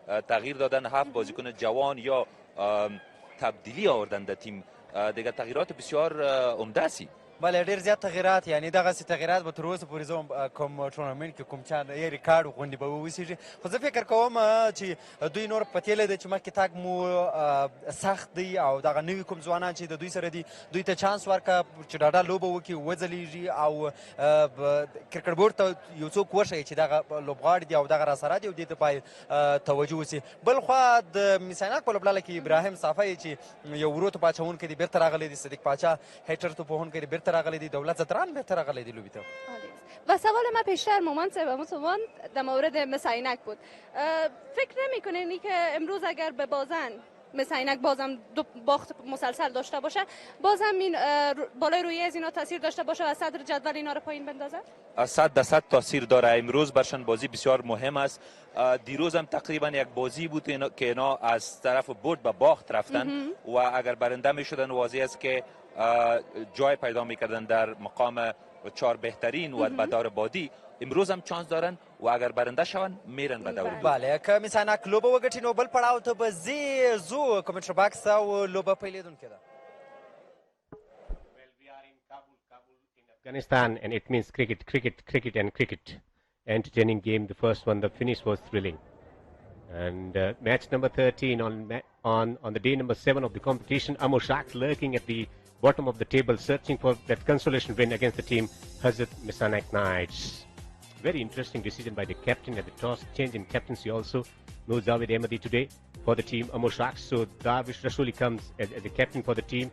تغییر دادن، 7 بازیکن جوان یا تبدیلی آوردن در تیم. دیگه تغییرات بسیار عمده است. بله ډېر زیات تغییرات، یعنی دغسې تغییرات به تر اوسه پورې زه کوم ټورنمنټ کې کوم چا یې ریکارډ غوندې به ووسېږي. خو زه فکر کوم چې دوی نور په تېله دی چې مخکې تګ مو سخت دی او دغه نوي کوم ځوانان چې د دوی سره دي دوی ته چانس ورکړه چې ډاډه لوبه وکړي، وځلیږي او کرکټ بورډ ته یو څوک وښیي چې دغه لوبغاړي دي او دغه راسره دي او دې ته باید توجه وسي. بل خوا د میسایناک په لوبډله کې ابراهیم صافی چې یو ورو توپ اچوونکی دی بیرته راغلی دی، صدیق پاچا هیټر توپ وهونکی دی بیرته راغلی دی، دولت زتران بیرته راغلی دی لوبې ته. و سوال من پیشتر مومان در مورد مساینک بود. فکر نمی‌کنین که امروز اگر به بازن مساینک بازم دو باخت مسلسل داشته باشه بازم این بالای روی از اینا تاثیر داشته باشه و صدر جدول اینا رو پایین بندازه؟ 100% تاثیر داره. امروز برشان بازی بسیار مهم است. دیروز هم تقریبا یک بازی بود که اینا از طرف برد به باخت رفتن و اگر برنده می شدن واضح است که جای پیدا میکردن در مقام 4 بهترین و به دور بعدی. امروز هم چانس دارن و اگر برنده شون میرن به دور بعدی. بله که میساینک لوبه وګټي نو بل پړاو ته به زو کمنټر باکس او لوبه پیلیدونکې ده. Afghanistan, and it means cricket. Entertaining game. The first one, the finish was thrilling. And match number 13 on the day number 7 of the competition. Ammo Sharks lurking at the bottom of the table, searching for that consolation win against the team Hazrat Misanak Knights. Very interesting decision by the captain at the toss. Change in captaincy also. No Javed Ahmadi today for the team Ammo Sharks. So Darvish Rasuli comes as the captain for the team.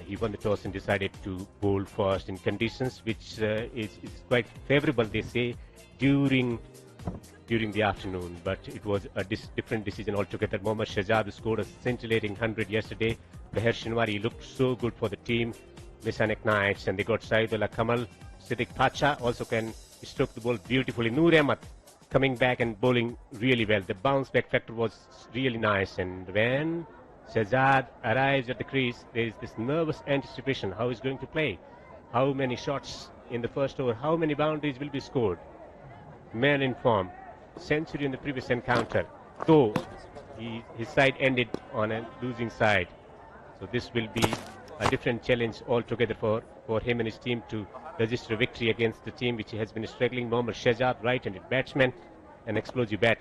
He won the toss and decided to bowl first in conditions which is quite favorable, they say, during the afternoon, but it was a different decision altogether. Mohammad Shahzad scored a scintillating 100 yesterday. Beher Shinwari looked so good for the team, Misanek Knights, and they got Saidullah Kamal. Siddiq Pacha also can stroke the ball beautifully. Noor Ahmad coming back and bowling really well. The bounce back factor was really nice, and when Shahzad arrives at the crease, there is this nervous anticipation. How he's going to play? How many shots in the first over? How many boundaries will be scored? Man in form. Century in the previous encounter, though his side ended on a losing side. So this will be a different challenge altogether for him and his team to register a victory against the team which has been struggling. Mohammad Shahzad, right-handed batsman, an explosive bat,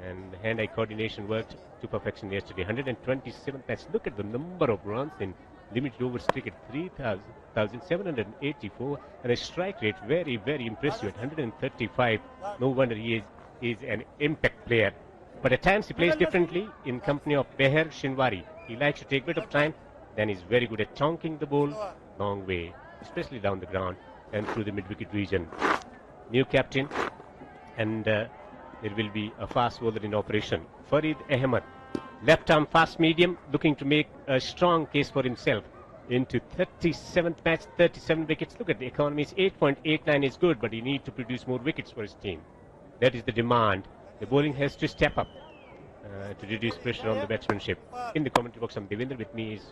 and the hand-eye coordination worked to perfection yesterday. 127 match. Look at the number of runs in limited overs cricket, 3,784, and a strike rate very, very impressive at 135. No wonder he is an impact player. But at times he plays differently in company of Beher Shinwari. He likes to take a bit of time, then he's very good at chonking the ball long way, especially down the ground and through the mid-wicket region. New captain, and there will be a fast bowler in operation. Farid Ahmed, left arm fast medium, looking to make a strong case for himself. Into 37th match, 37 wickets. Look at the economies, 8.89 is good, but he needs to produce more wickets for his team. That is the demand. The bowling has to step up to reduce pressure on the batsmanship. In the commentary box, I'm Devendra. With me is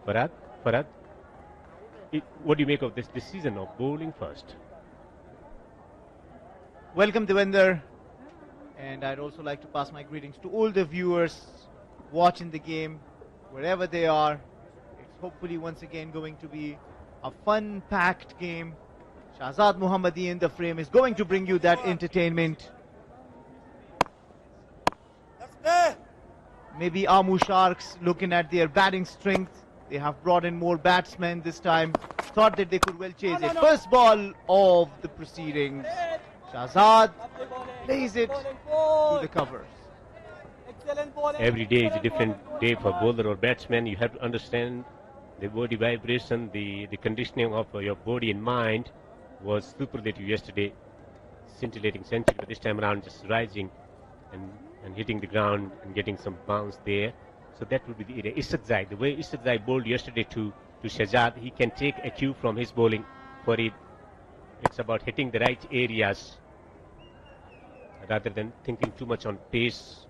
Farad. Farad, what do you make of this decision of bowling first? Welcome, Devendra. And I'd also like to pass my greetings to all the viewers watching the game, wherever they are. It's hopefully once again going to be a fun-packed game. Shahzad Mohammadi in the frame is going to bring you that entertainment. Maybe Ammu Sharks looking at their batting strength. They have brought in more batsmen this time. Thought that they could well chase it. First ball of the proceedings. Shahzad plays it to the covers. Every day is a different day for bowler or batsman. You have to understand the body vibration, the conditioning of your body and mind was superlative yesterday. Scintillating century, but this time around just rising and hitting the ground and getting some bounce there. So that would be the area. Isadzai, the way Isadzai bowled yesterday to Shahzad, he can take a cue from his bowling for it. It's about hitting the right areas rather than thinking too much on pace.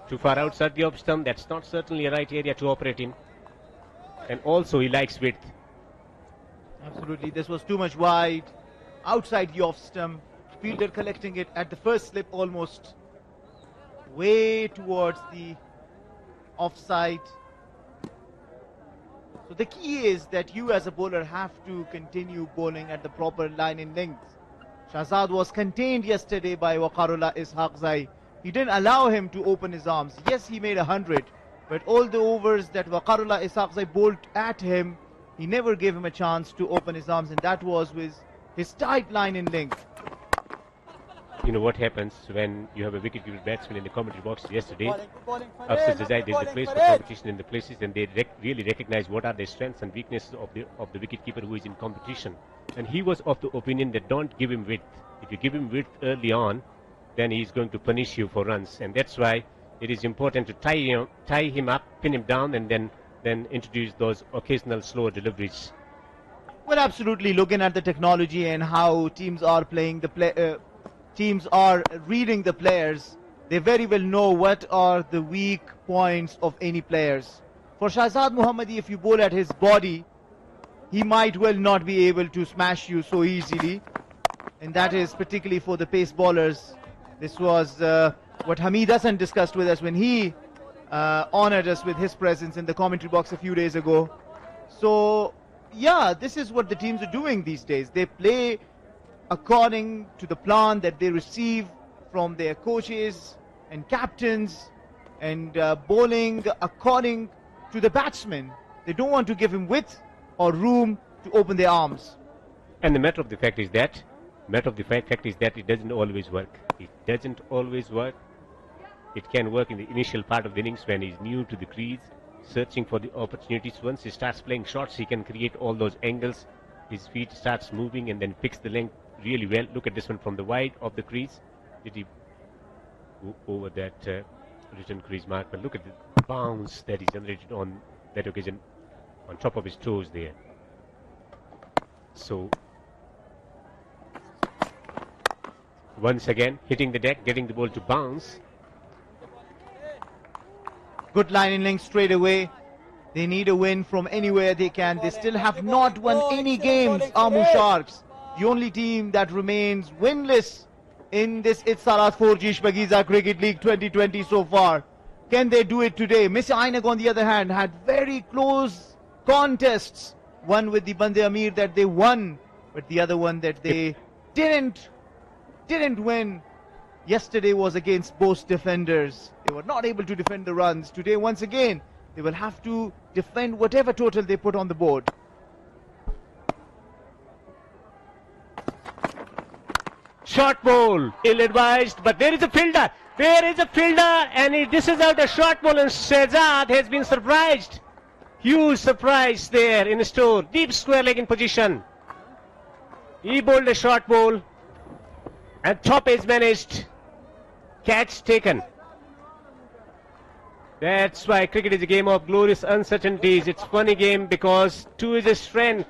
Too far outside the off stump, that's not certainly a right area to operate in. And also he likes width. Absolutely, this was too much wide, outside the off stump. Fielder collecting it at the first slip almost. way towards the offside. So the key is that you as a bowler have to continue bowling at the proper line in length. Shahzad was contained yesterday by Waqarullah Ishaqzai. He didn't allow him to open his arms. Yes, he made 100, but all the overs that Waqarullah Ishaqzai bowled at him, he never gave him a chance to open his arms, and that was with his tight line in length. You know what happens when you have a wicket-keeper batsman in the commentary box yesterday. After Desai, they replace the competition in the places, and they really recognize what are the strengths and weaknesses of the wicket-keeper who is in competition. And he was of the opinion that don't give him width. If you give him width early on, then he is going to punish you for runs, and that's why it is important to tie him up, pin him down, and then introduce those occasional slower deliveries. Well, absolutely. Looking at the technology and how teams are playing teams are reading the players, they very well know what are the weak points of any players. For Shahzad Muhammadi, if you bowl at his body, he might well not be able to smash you so easily, and that is particularly for the pace bowlers. This was what Hamid Hassan discussed with us when he honored us with his presence in the commentary box a few days ago. So yeah, this is what the teams are doing these days. They play according to the plan that they receive from their coaches and captains, and bowling according to the batsman. They don't want to give him width or room to open their arms. And the matter of the fact is that it doesn't always work. It doesn't always work. It can work in the initial part of the innings when he's new to the crease, searching for the opportunities. Once he starts playing shots, he can create all those angles. His feet starts moving and then picks the length really well. Look at this one from the wide of the crease. Did he go over that return crease mark? But look at the bounce that he generated on that occasion on top of his toes there. So once again hitting the deck, getting the ball to bounce. Good line in length straight away. They need a win from anywhere they can. They still have not won any games, Amu Sharks. The only team that remains winless in this Itsalat 4G Bagiza Cricket League 2020 so far. Can they do it today? Miss Ainak, on the other hand, had very close contests. One with the Bande Amir that they won, but the other one that they didn't win. Yesterday was against both defenders. They were not able to defend the runs. Today, once again, they will have to defend whatever total they put on the board. Short ball, ill-advised, but there is a fielder. There is a fielder, and this is out a short ball, and Shahzad has been surprised. Huge surprise there in the store. Deep square leg in position. He bowled a short ball, and top is managed. Catch taken. That's why cricket is a game of glorious uncertainties. It's a funny game because two is a strength.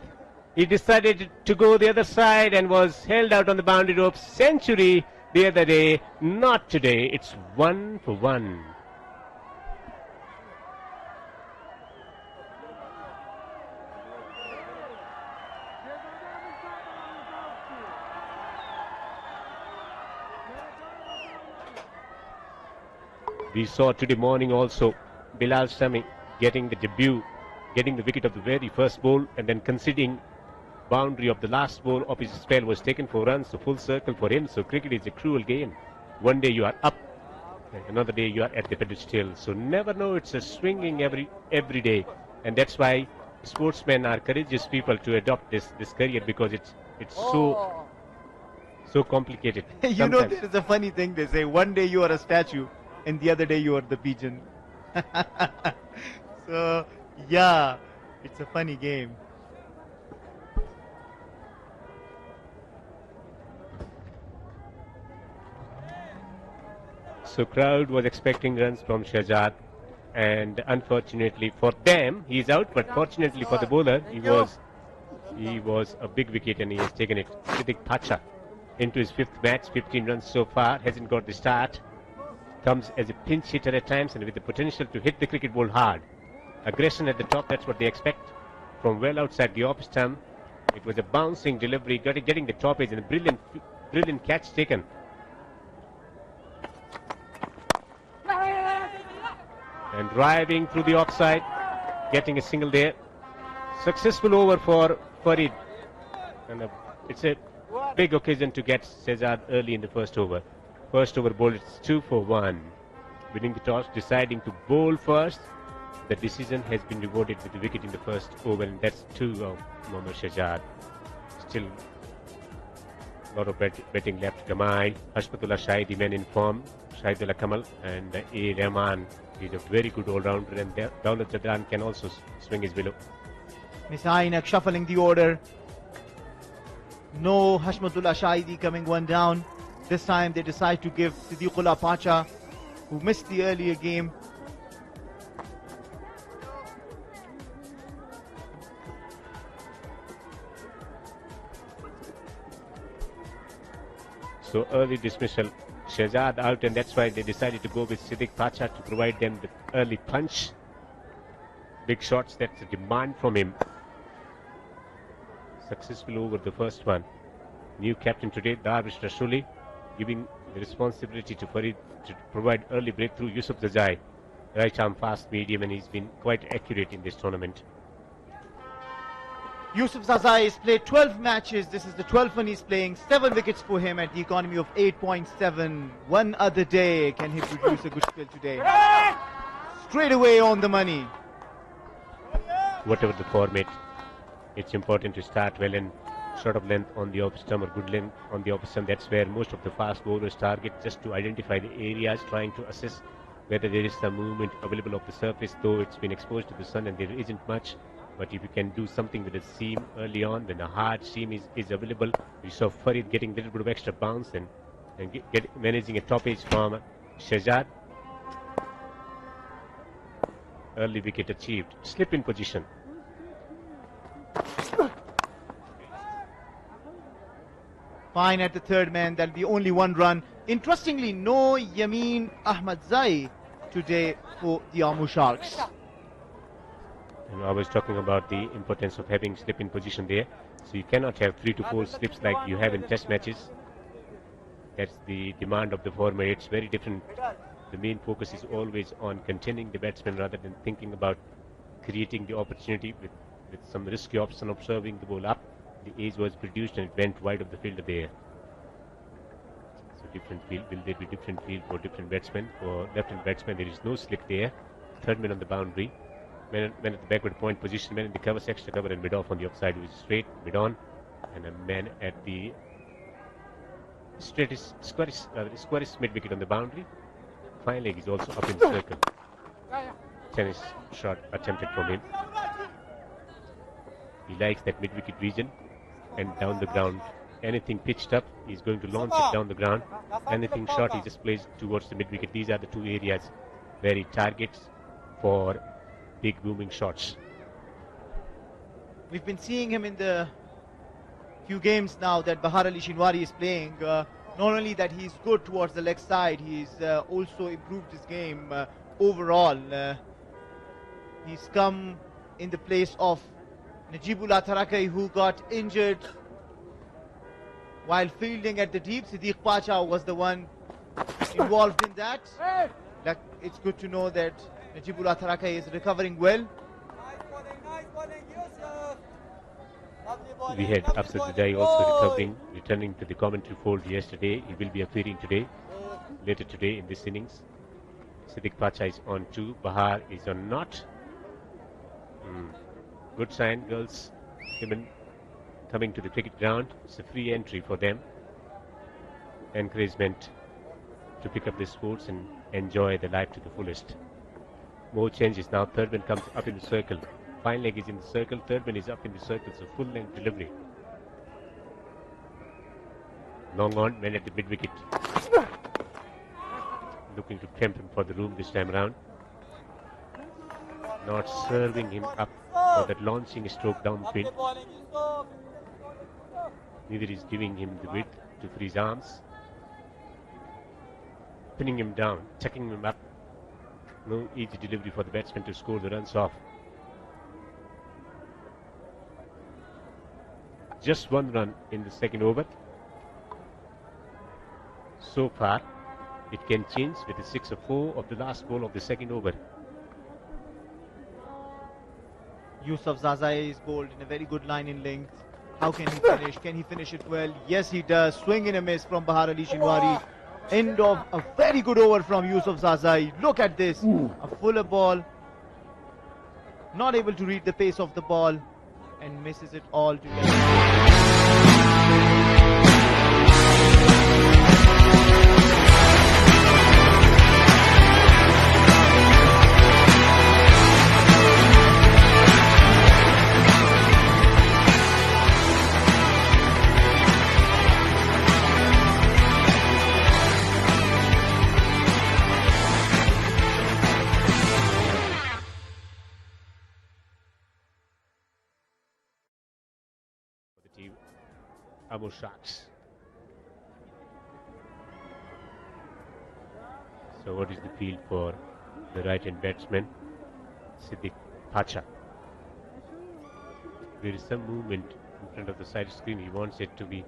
He decided to go the other side and was held out on the boundary ropes. Century the other day, not today. It's 1 for 1. We saw today morning also Bilal Sami getting the debut, getting the wicket of the very first ball, and then conceding boundary of the last ball of his spell was taken for runs, so full circle for him. So cricket is a cruel game. One day you are up, and another day you are at the pedestal. So never know, it's a swinging every day, and that's why sportsmen are courageous people to adopt this career, because it's so complicated. You know, there is a funny thing. They say one day you are a statue, and the other day you are the pigeon. So yeah, it's a funny game. So crowd was expecting runs from Shahzad, and unfortunately for them, he's out. But fortunately for the bowler, he was a big wicket, and he has taken it. Siddhik Pacha into his fifth match, 15 runs so far, hasn't got the start. Comes as a pinch hitter at times, and with the potential to hit the cricket ball hard. Aggression at the top, that's what they expect from well outside the off stump. It was a bouncing delivery, getting the top edge, and a brilliant catch taken. And driving through the offside, getting a single there. Successful over for Farid. And it's a big occasion to get Shehzad early in the first over. First over bowled, it's 2 for 1. Winning the toss, deciding to bowl first. The decision has been rewarded with the wicket in the first over, and that's 2 of Mohammad Shehzad. Still a lot of betting left. Gamai, Hashmatullah Shahid, the man in form, Shahidullah Kamal, and A. Rahman is a very good all-rounder, and Daulat Jadran can also swing his below. Misainak shuffling the order. No Hashmatullah Shahidi coming one down. This time they decide to give Siddiqullah Pacha, who missed the earlier game. So early dismissal, Shehzad out, and that's why they decided to go with Siddiq Pacha to provide them with early punch. Big shots, that's a demand from him. Successful over the first one. New captain today, Darvish Rasuli, giving the responsibility to Farid to provide early breakthrough. Yusuf Zazai, right arm fast medium, and he's been quite accurate in this tournament. Yusuf Zazai has played 12 matches. This is the 12th one he's playing. 7 wickets for him at the economy of 8.7. One other day, can he produce a good spell today? Straight away on the money. Whatever the format, it's important to start well and short of length on the off stump or good length on the off stump. That's where most of the fast bowlers target, just to identify the areas, trying to assess whether there is some movement available off the surface, though it's been exposed to the sun and there isn't much. But if you can do something with a seam early on, when a hard seam is available, you saw Farid getting a little bit of extra bounce and managing a top edge from Shehzad. Early wicket achieved. Slip in position. Fine at the third man, that'll be only 1 run. Interestingly, no Yamin Ahmadzai today for the Amur Sharks. And I was talking about the importance of having slip in position there. So you cannot have 3 to 4 slips like you have in test matches. That's the demand of the format. It's very different. The main focus is always on containing the batsman rather than thinking about creating the opportunity with some risky option of serving the ball up. The edge was produced and it went wide of the field there. So different field. Will there be different field for different batsmen? For left-hand batsman, there is no slip there. Third man on the boundary. Man at the backward point position. Man in the cover, extra cover and mid-off on the offside, which is straight, mid-on. And a man at the squarish mid-wicket on the boundary. Fine leg is also up in the circle. Tennis shot attempted from him. He likes that mid-wicket region and down the ground. Anything pitched up, he's going to launch it down the ground. Anything short, he just plays towards the mid-wicket. These are the 2 areas where he targets for big booming shots. We've been seeing him in the few games now that Bahar Ali Shinwari is playing. Not only that he's good towards the leg side, he's also improved his game overall. He's come in the place of Najibullah Tarakai, who got injured while fielding at the deep. Siddiq Pacha was the one involved in that. Like, it's good to know that Najibullah Tarakai is recovering well. We had Afsar Jai also returning to the commentary fold yesterday. He will be appearing later today in this innings. Siddiq Pacha is on 2. Bahar is on not. Good sign, girls. Women coming to the cricket ground. It's a free entry for them. Encouragement to pick up the sports and enjoy the life to the fullest. More changes now. Third man comes up in the circle. Fine leg is in the circle. Third man is up in the circle. So full length delivery. Long on, man at the mid wicket. Looking to tempt him for the room this time around. Not serving him up for that launching stroke downfield. Neither is giving him the width to free his arms. Pinning him down, checking him up. No easy delivery for the batsman to score the runs off. Just 1 run in the second over. So far, it can change with the 6 or 4 of the last ball of the second over. Yusuf Zazai is bowled in a very good line in length. How can he finish? Can he finish it well? Yes, he does. Swing and a miss from Bahar Ali Shinwari. End of a very good over from Yusuf Zazai. Look at this. A fuller ball. Not able to read the pace of the ball and misses it all together. The team Amur Sharks. So what is the field for the right-hand batsman, Siddiq Pacha? There is some movement in front of the side screen. He wants it to be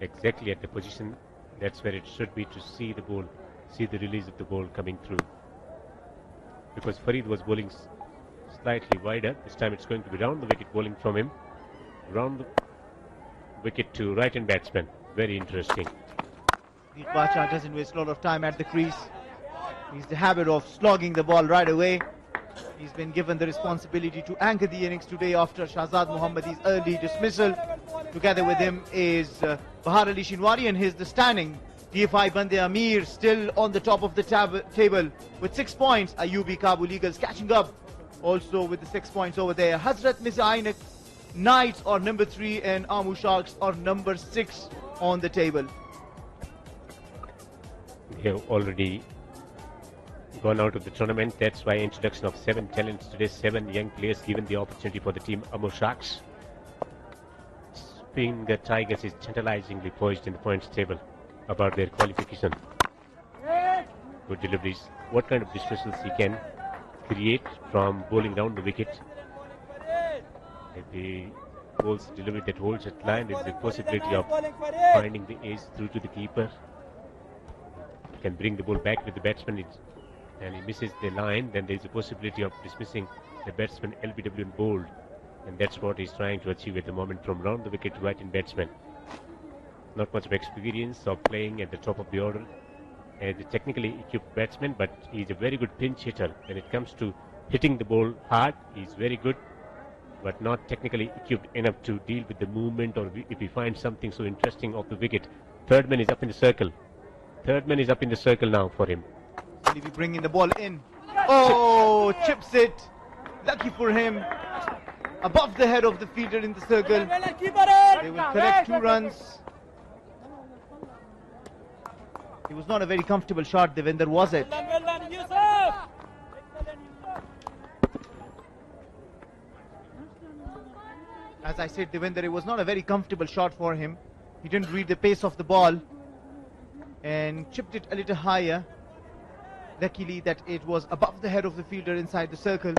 exactly at the position. That's where it should be, to see the ball, see the release of the ball coming through. Because Farid was bowling slightly wider. This time it's going to be round the wicket bowling from him. Round the wicket to right-hand batsman. Very interesting. The Pacha doesn't waste a lot of time at the crease. He's the habit of slogging the ball right away. He's been given the responsibility to anchor the innings today after Shahzad Mohammadi's early dismissal. Together with him is Bahar Ali Shinwari, and here's the standing. DFI Bande Amir still on the top of the table with 6 points. Ayubi Kabul Eagles catching up also with the 6 points over there. Hazrat Mirza Knights are number 3 and Amur Sharks are number 6 on the table. They have already gone out of the tournament. That's why introduction of 7 talents today, 7 young players given the opportunity for the team Amur Sharks. Finger Tigers is tantalizingly poised in the points table about their qualification. Good deliveries. What kind of dismissals he can create from bowling down the wicket. If he bowls delivery that holds at line, there is a possibility of finding the ace through to the keeper. He can bring the ball back with the batsman, and he misses the line, then there is a possibility of dismissing the batsman LBW and bowled. And that's what he's trying to achieve at the moment, from round the wicket to right-hand batsman. Not much of experience of playing at the top of the order as a technically equipped batsman, but he's a very good pinch hitter. When it comes to hitting the ball hard, he's very good, but not technically equipped enough to deal with the movement, or if he finds something so interesting off the wicket. Third man is up in the circle. Third man is up in the circle now for him. Will he be bringing the ball in? Oh, chips it. Lucky for him. Above the head of the fielder in the circle. They will collect 2 runs. It was not a very comfortable shot, Devinder, was it? As I said, Devinder, it was not a very comfortable shot for him. He didn't read the pace of the ball and chipped it a little higher. Luckily that it was above the head of the fielder inside the circle.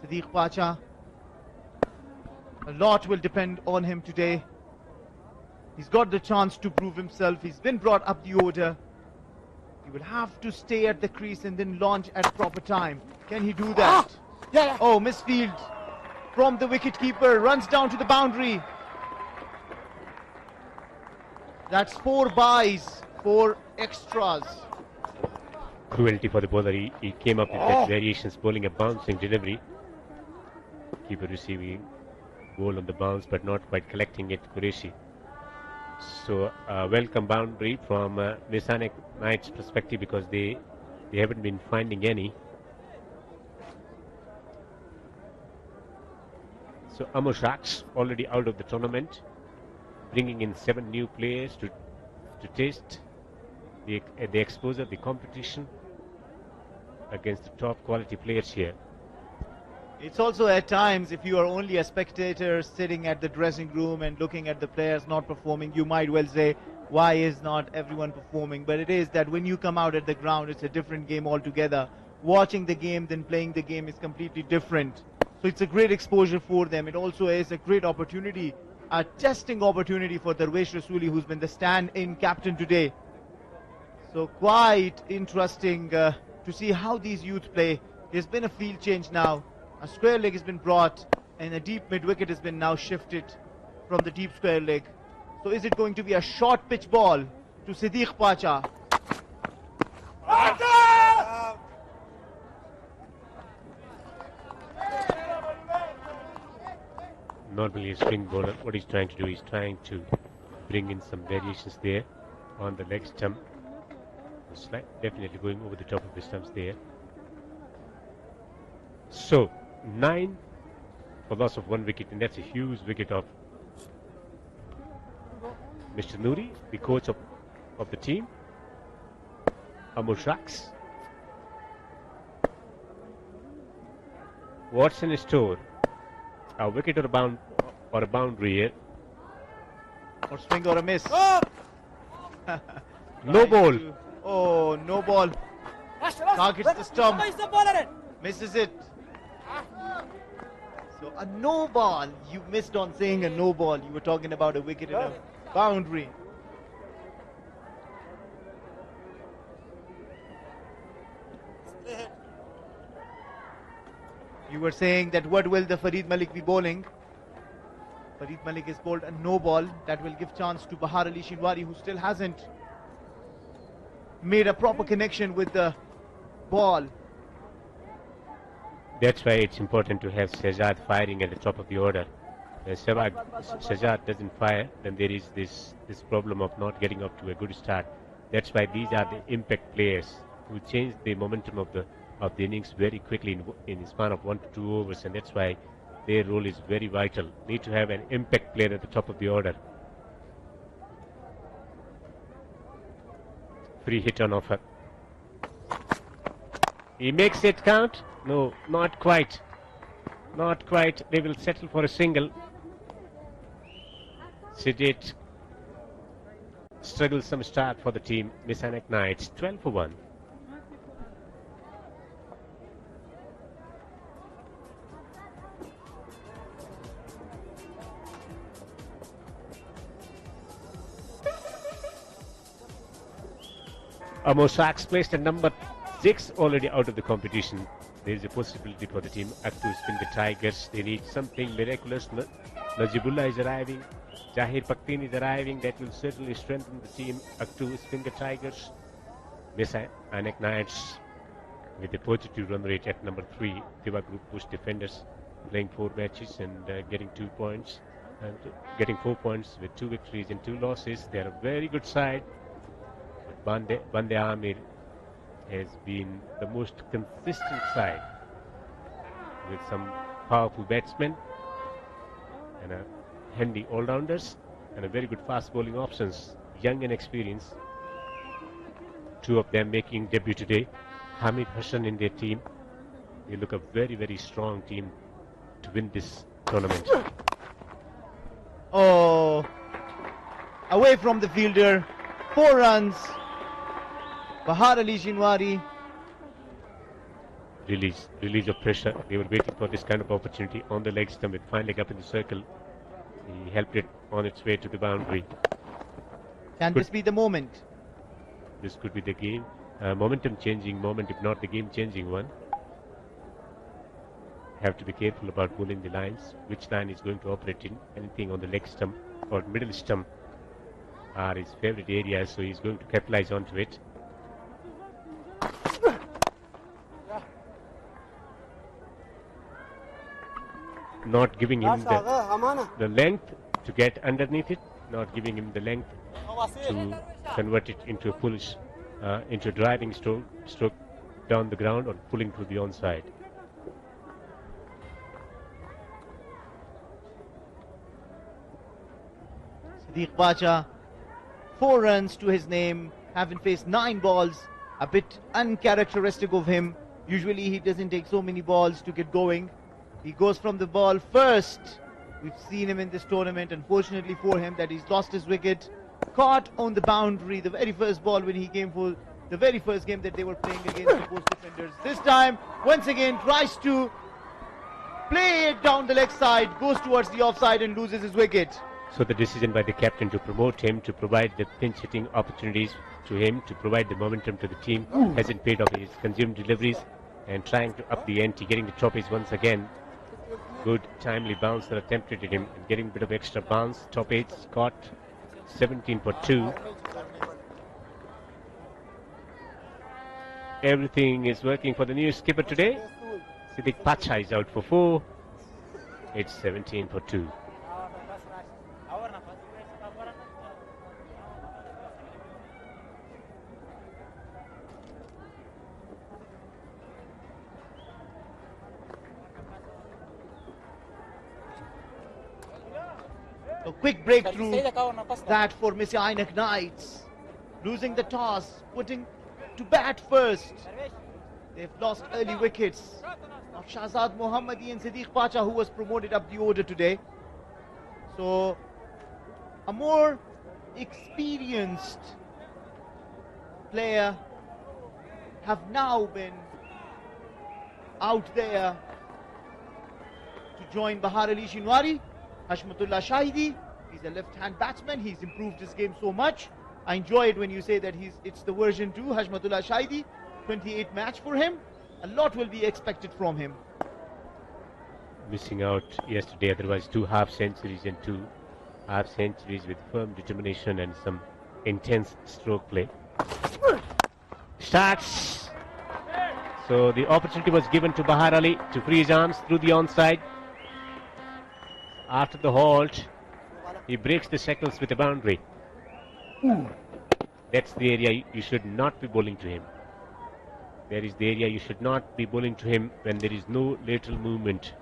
Siddiq Pacha, a lot will depend on him today. He's got the chance to prove himself. He's been brought up the order. He will have to stay at the crease and then launch at proper time. Can he do that? Oh, misfield from the wicketkeeper. Runs down to the boundary. That's 4 byes, 4 extras. Cruelty for the bowler. He came up with that variations, bowling a bouncing delivery. Keeper receiving ball on the bounce, but not quite collecting it. Qureshi. So welcome boundary from Mirza Knights' perspective, because they haven't been finding any. So Amur Sharks already out of the tournament, bringing in 7 new players to taste the exposure, the competition against the top quality players here. It's also at times, if you are only a spectator sitting at the dressing room and looking at the players not performing, you might well say, why is not everyone performing? But it is that when you come out at the ground, it's a different game altogether. Watching the game then playing the game is completely different. So it's a great exposure for them. It also is a great opportunity, a testing opportunity for Darvesh Rasuli, who's been the stand-in captain today. So quite interesting to see how these youth play. There's been a field change now. A square leg has been brought. and a deep mid-wicket has been now shifted from the deep square leg. So is it going to be a short pitch ball to Siddiq Pacha? Normally a swing bowler, what he's trying to do is trying to bring in some variations there on the leg stump. Definitely going over the top of the stumps there. So 9 for loss of 1 wicket, and that's a huge wicket of Mr. Noori, the coach of the team. Amul Shaks. What's in store? A wicket or a boundary here. Or swing or a miss. No ball. Oh, no ball. Targets the stump. Misses it. So a no ball. You missed on saying a no ball. You were talking about a wicket and a boundary. You were saying that what will the Farid Malik be bowling? Farid Malik is bowled a no ball. That will give chance to Bahar Ali Shinwari, who still hasn't made a proper connection with the ball. That's why it's important to have Shahzad firing at the top of the order. When Shahzad doesn't fire, then there is this problem of not getting up to a good start. That's why these are the impact players who change the momentum of the innings very quickly in the span of 1 to 2 overs, and that's why their role is very vital. Need to have an impact player at the top of the order. Free hit on offer. He makes it count. No, not quite. Not quite. They will settle for a single. Siddiq struggles some start for the team. Messianic Knights 12 for 1. Amul Shaks placed at number 6, already out of the competition. There is a possibility for the team to spin the Tigers. They need something miraculous. Najibullah is arriving. Jahir Paktin is arriving. That will certainly strengthen the team to spin the Tigers. Messianic Knights with a positive run rate at number 3. Diva Group push defenders playing 4 matches and getting 2 points. And getting 4 points with 2 victories and 2 losses. They are a very good side. Bande Amir has been the most consistent side with some powerful batsmen and a handy all-rounders and a very good fast bowling options, young and experienced. 2 of them making debut today. Hamid Hassan in their team. They look a very, very strong team to win this tournament. Oh, away from the fielder, 4 runs. Bahar Ali Shinwari. Release of pressure. They were waiting for this kind of opportunity on the leg stump with fine leg up in the circle. He helped it on its way to the boundary. Can this be the moment? This could be the game. Momentum changing moment, if not the game changing one. Have to be careful about pulling the lines. Which line is going to operate in? Anything on the leg stump or middle stump are his favorite areas, so he's going to capitalize onto it. Not giving him the length to get underneath it, not giving him the length to convert it into a push, into a driving stroke down the ground or pulling to the onside. Siddiq Pacha, 4 runs to his name, having faced 9 balls, a bit uncharacteristic of him. Usually he doesn't take so many balls to get going. He goes from the ball first. We've seen him in this tournament, unfortunately for him, that he's lost his wicket. Caught on the boundary, the very first ball when he came for the very first game that they were playing against the post defenders. This time, once again, tries to play it down the leg side, goes towards the offside and loses his wicket. So the decision by the captain to promote him, to provide the pinch hitting opportunities to him, to provide the momentum to the team, hasn't paid off. He's consumed deliveries and trying to up the ante, getting the choppies once again. Good timely bouncer attempted at him and getting a bit of extra bounce. Top 8 got 17 for 2. Everything is working for the new skipper today. Siddiq Pacha is out for 4. It's 17 for 2. A quick breakthrough that for Missy Ainak Knights. Losing the toss, putting to bat first. They've lost early wickets of Shahzad Mohammadi and Siddiq Pacha, who was promoted up the order today. So a more experienced player have now been out there to join Bahar Ali Shinwari. Hashmatullah Shahidi, he's a left-hand batsman. He's improved his game so much. I enjoy it when you say that it's the version 2, Hashmatullah Shahidi. 28 match for him. A lot will be expected from him. Missing out yesterday, otherwise 2 half centuries and 2 half centuries with firm determination and some intense stroke play. Starts. So the opportunity was given to Bahar Ali to free his arms through the onside. After the halt, he breaks the shackles with a boundary. That's the area you should not be bowling to him. There is the area you should not be bowling to him when there is no lateral movement.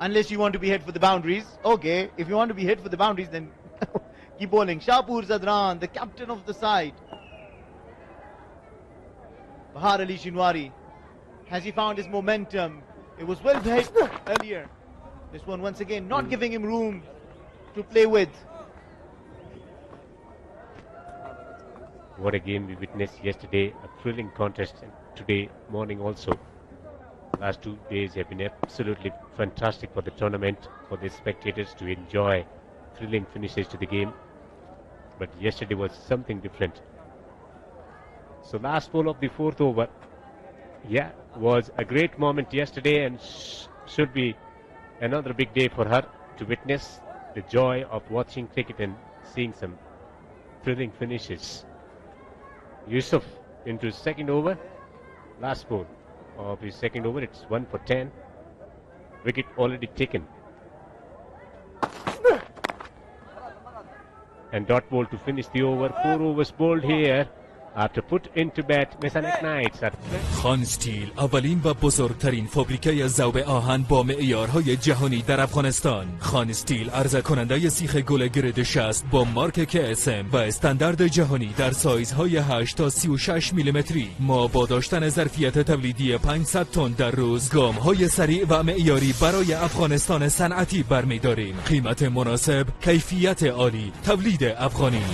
Unless you want to be hit for the boundaries. Okay, if you want to be hit for the boundaries, then keep bowling. Shapur Zadran, the captain of the side. Bahar Ali Shinwari. Has he found his momentum? It was well hit earlier. This one once again not giving him room to play with. What a game we witnessed yesterday, a thrilling contest, and today morning also. Last 2 days have been absolutely fantastic for the tournament, for the spectators to enjoy thrilling finishes to the game. But yesterday was something different. So last ball of the 4th over, yeah, was a great moment yesterday and should be another big day for her to witness the joy of watching cricket and seeing some thrilling finishes. Yusuf into his 2nd over. Last ball of his 2nd over. It's 1 for 10. Wicket already taken. And dot ball to finish the over. 4 overs bowled here. After put into bat, Messianic Knights are... خان استیل اولین و بزرگترین فابریکه ذوب آهن با معیارهای جهانی در افغانستان. خان استیل عرضه کننده سیخ گل گرید 60 با مارک KSM و استاندارد جهانی در سایزهای 8 تا 36 میلیمتری. ما با داشتن ظرفیت تولیدی 500 تن در روز گام‌های سریع و معیاری برای افغانستان صنعتی برمی‌داریم. قیمت مناسب، کیفیت عالی، تولید افغانی.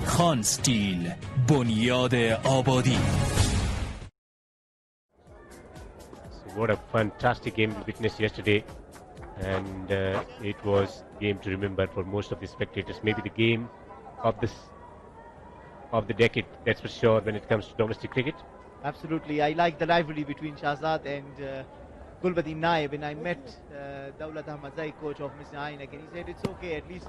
خان استیل، بنیاد آبادی. What a fantastic game we witnessed yesterday, and it was a game to remember for most of the spectators. Maybe the game of the decade, that's for sure, when it comes to domestic cricket. Absolutely, I like the rivalry between Shahzad and Gulbadin Naib. And I met Daulat Ahmadzai, coach of Mr. Ainak, and he said it's okay, at least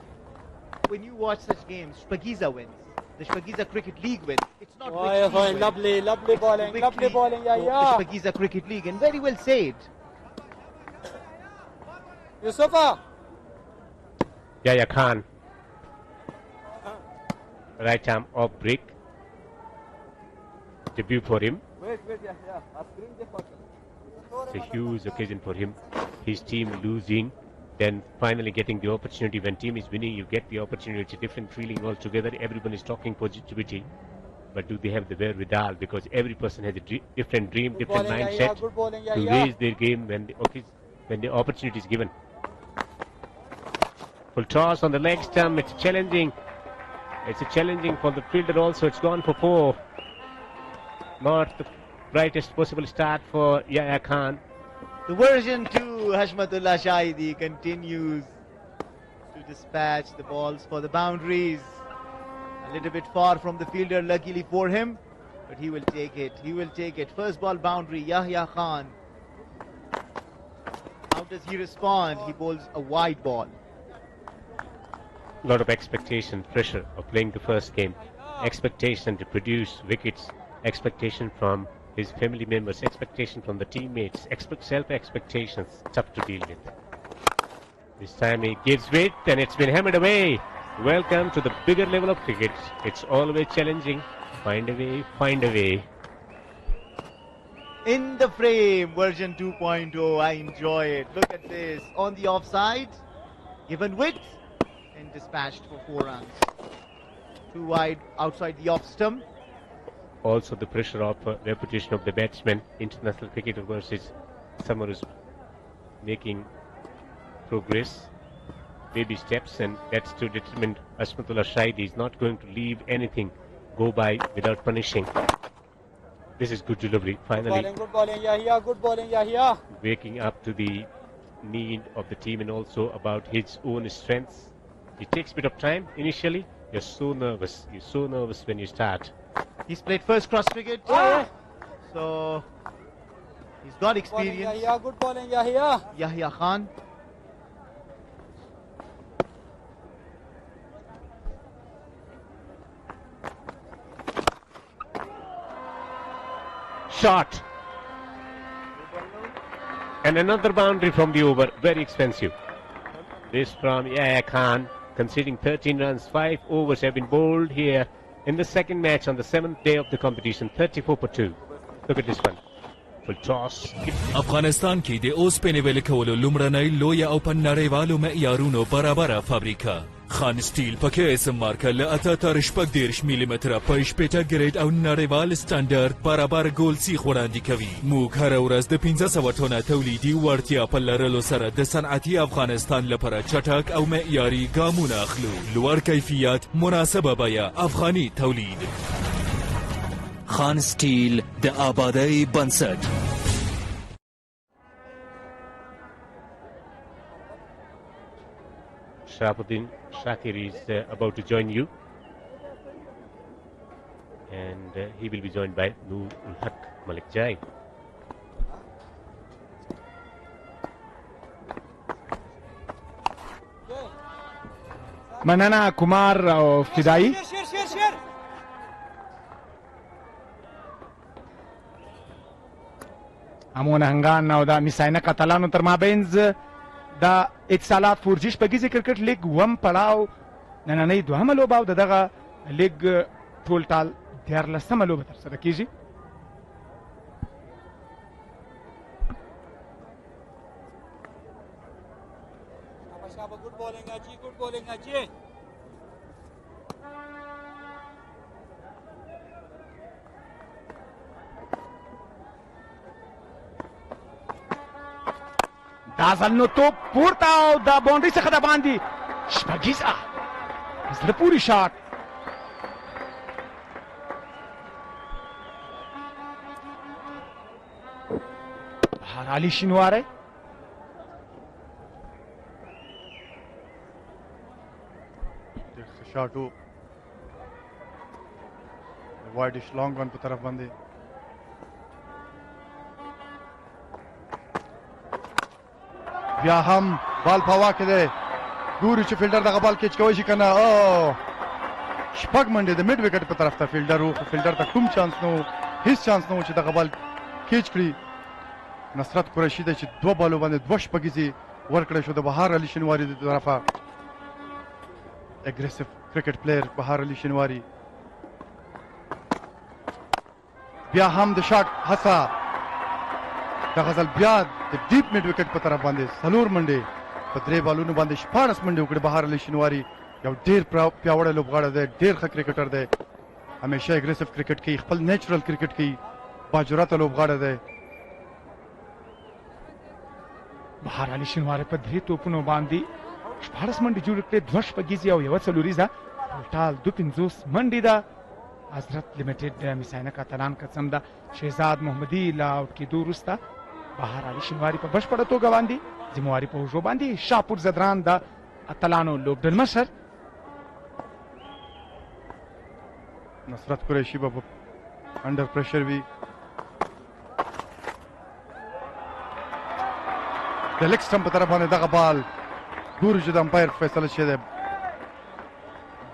when you watch such games, Shpagiza wins. The Shpagiza Cricket League wins. It's not lovely bowling, yeah. The Shpagiza Cricket League, and very well said. Yusufa. Yahya Khan. Right arm off break. Debut for him. It's a huge occasion for him. His team losing, then finally getting the opportunity. When team is winning, you get the opportunity. It's a different feeling altogether. Everyone is talking positivity, but do they have the wherewithal? Because every person has a different dream, different mindset to raise their game when the opportunity is given. Full toss on the leg stump. It's challenging. It's a challenging for the fielder also. It's gone for 4. Not the brightest possible start for Yahya Khan. The version 2, Hashmatullah Shahidi, continues to dispatch the balls for the boundaries. A little bit far from the fielder, luckily for him, but he will take it. He will take it. First ball boundary, Yahya Khan. Out does he respond? He bowls a wide ball. A lot of expectation, pressure of playing the first game, expectation to produce wickets, expectation from his family members, expectation from the teammates, self-expectations, tough to deal with. This time he gives width and it's been hammered away. Welcome to the bigger level of cricket. It's always challenging. Find a way, find a way. In the frame, version 2.0. I enjoy it. Look at this. On the offside, given width and dispatched for 4 runs. Too wide outside the off stump. Also the pressure of repetition of the batsman. International cricketer versus someone who's making progress, baby steps, and that's to determine Asmatullah Shahid is not going to leave anything go by without punishing. This is good delivery. Finally, good bowling, Yahya, good bowling, Yahya. Waking up to the need of the team and also about his own strengths. It takes a bit of time initially. You're so nervous. You're so nervous when you start. He's played first cross cricket, so he's got experience. Yahya, good bowling, Yahya. Yahya Khan. Shot. And another boundary from the over. Very expensive. This from Yahya Khan, conceding 13 runs. 5 overs have been bowled here in the second match on the 7th day of the competition. 34 for 2. Look at this one. Full toss. افغانستان کې د اوسپنې ویلې کولو لومړنۍ لویه او په نړیوالو معیارونو برابره فابریکه خان سټیل په کې اسم مارکه له 38 ملي متره په شپېته ګریډ او نړیوال سټانډرډ برابر ګول سیخ وړاندې کوي. موږ هره ورځ د 1500 ټنه تولیدي وړتیا په لرلو سره د صنعتي افغانستان لپاره چټک او معیاري ګامونه اخلو. لوړ کیفیت، مناسبه بیه، افغاني تولید. خان سټیل د آبادۍ بنسټ. Sharafuddin Shakir is about to join you, and he will be joined by Noor ul Haq Malik Jai. مننه کمار او فدایی. همون هنگان او د میساینه قتلانو تر مابینځ د اتصالات فورجی شپږیزې کرکټ لیګ وم پړاو نننۍ دوهمه لوبه او د دغه لیګ ټول ټال 14مه لوبه ترسره کیږي. دا ځل نو توپ پورته او د باونډري څخه د باندې شپږیزه زړه پورې شاټ. بهار علي شینواری ډېر ښه شاټ و د وایډش لانګ ون په طرف باندې. بیا هم بال په هوا کې دی، ګوري چې فیلډر دغه بال کیچ کوی شي که نه. شپږ منډې د میډ وکټ په طرف ته فیلډر و، خو فیلډر ته کوم چانس نه و، هیڅ چانس نه و چې دغه بال کیچ کړي. نصرت قریشي دی چې 2 بالو باندې 2 شپږیزې ورکړی شو د بهار علي شینواري د طرفه. اګریسیو کرکټ پلیر بهار علي شینواري. بیا هم د شاټ هڅه، دغه ځل بیا د ډیپ میډ وکټ په طرف باندې 4 منډې په 3 بالونو باندې 14 منډې وکړې بهار علي شینواري. یو ډېر پیاوړی لوبغاړی دی، ډېر ښه کرکټر دی، همیشه اګریسیو کرکټ کوي، خپل نیچرل کرکټ کوي، باجرته لوبغاړی دی. بهار علي شینواری په 3 توپونو باندې 14 منډې جوړې کړې، 2 شپږیزې او 1 څلوریزه، ټوټال 250 منډې ده. حضرت لیمیټډ میساینه کاتلان قسم ده شهزاد محمدي له آوټ کېدو وروسته بهار علي شینواري په بشپړه توګه باندې ذمواري په اوږو باندې. شاپور زدران د اتلانو لوبډل مشر. نصرت قریشي به انډر پریشر وي. د لیګ سټمپ په طرف باندې دغه بال ګورو چې د امپایر فیصله شوې ده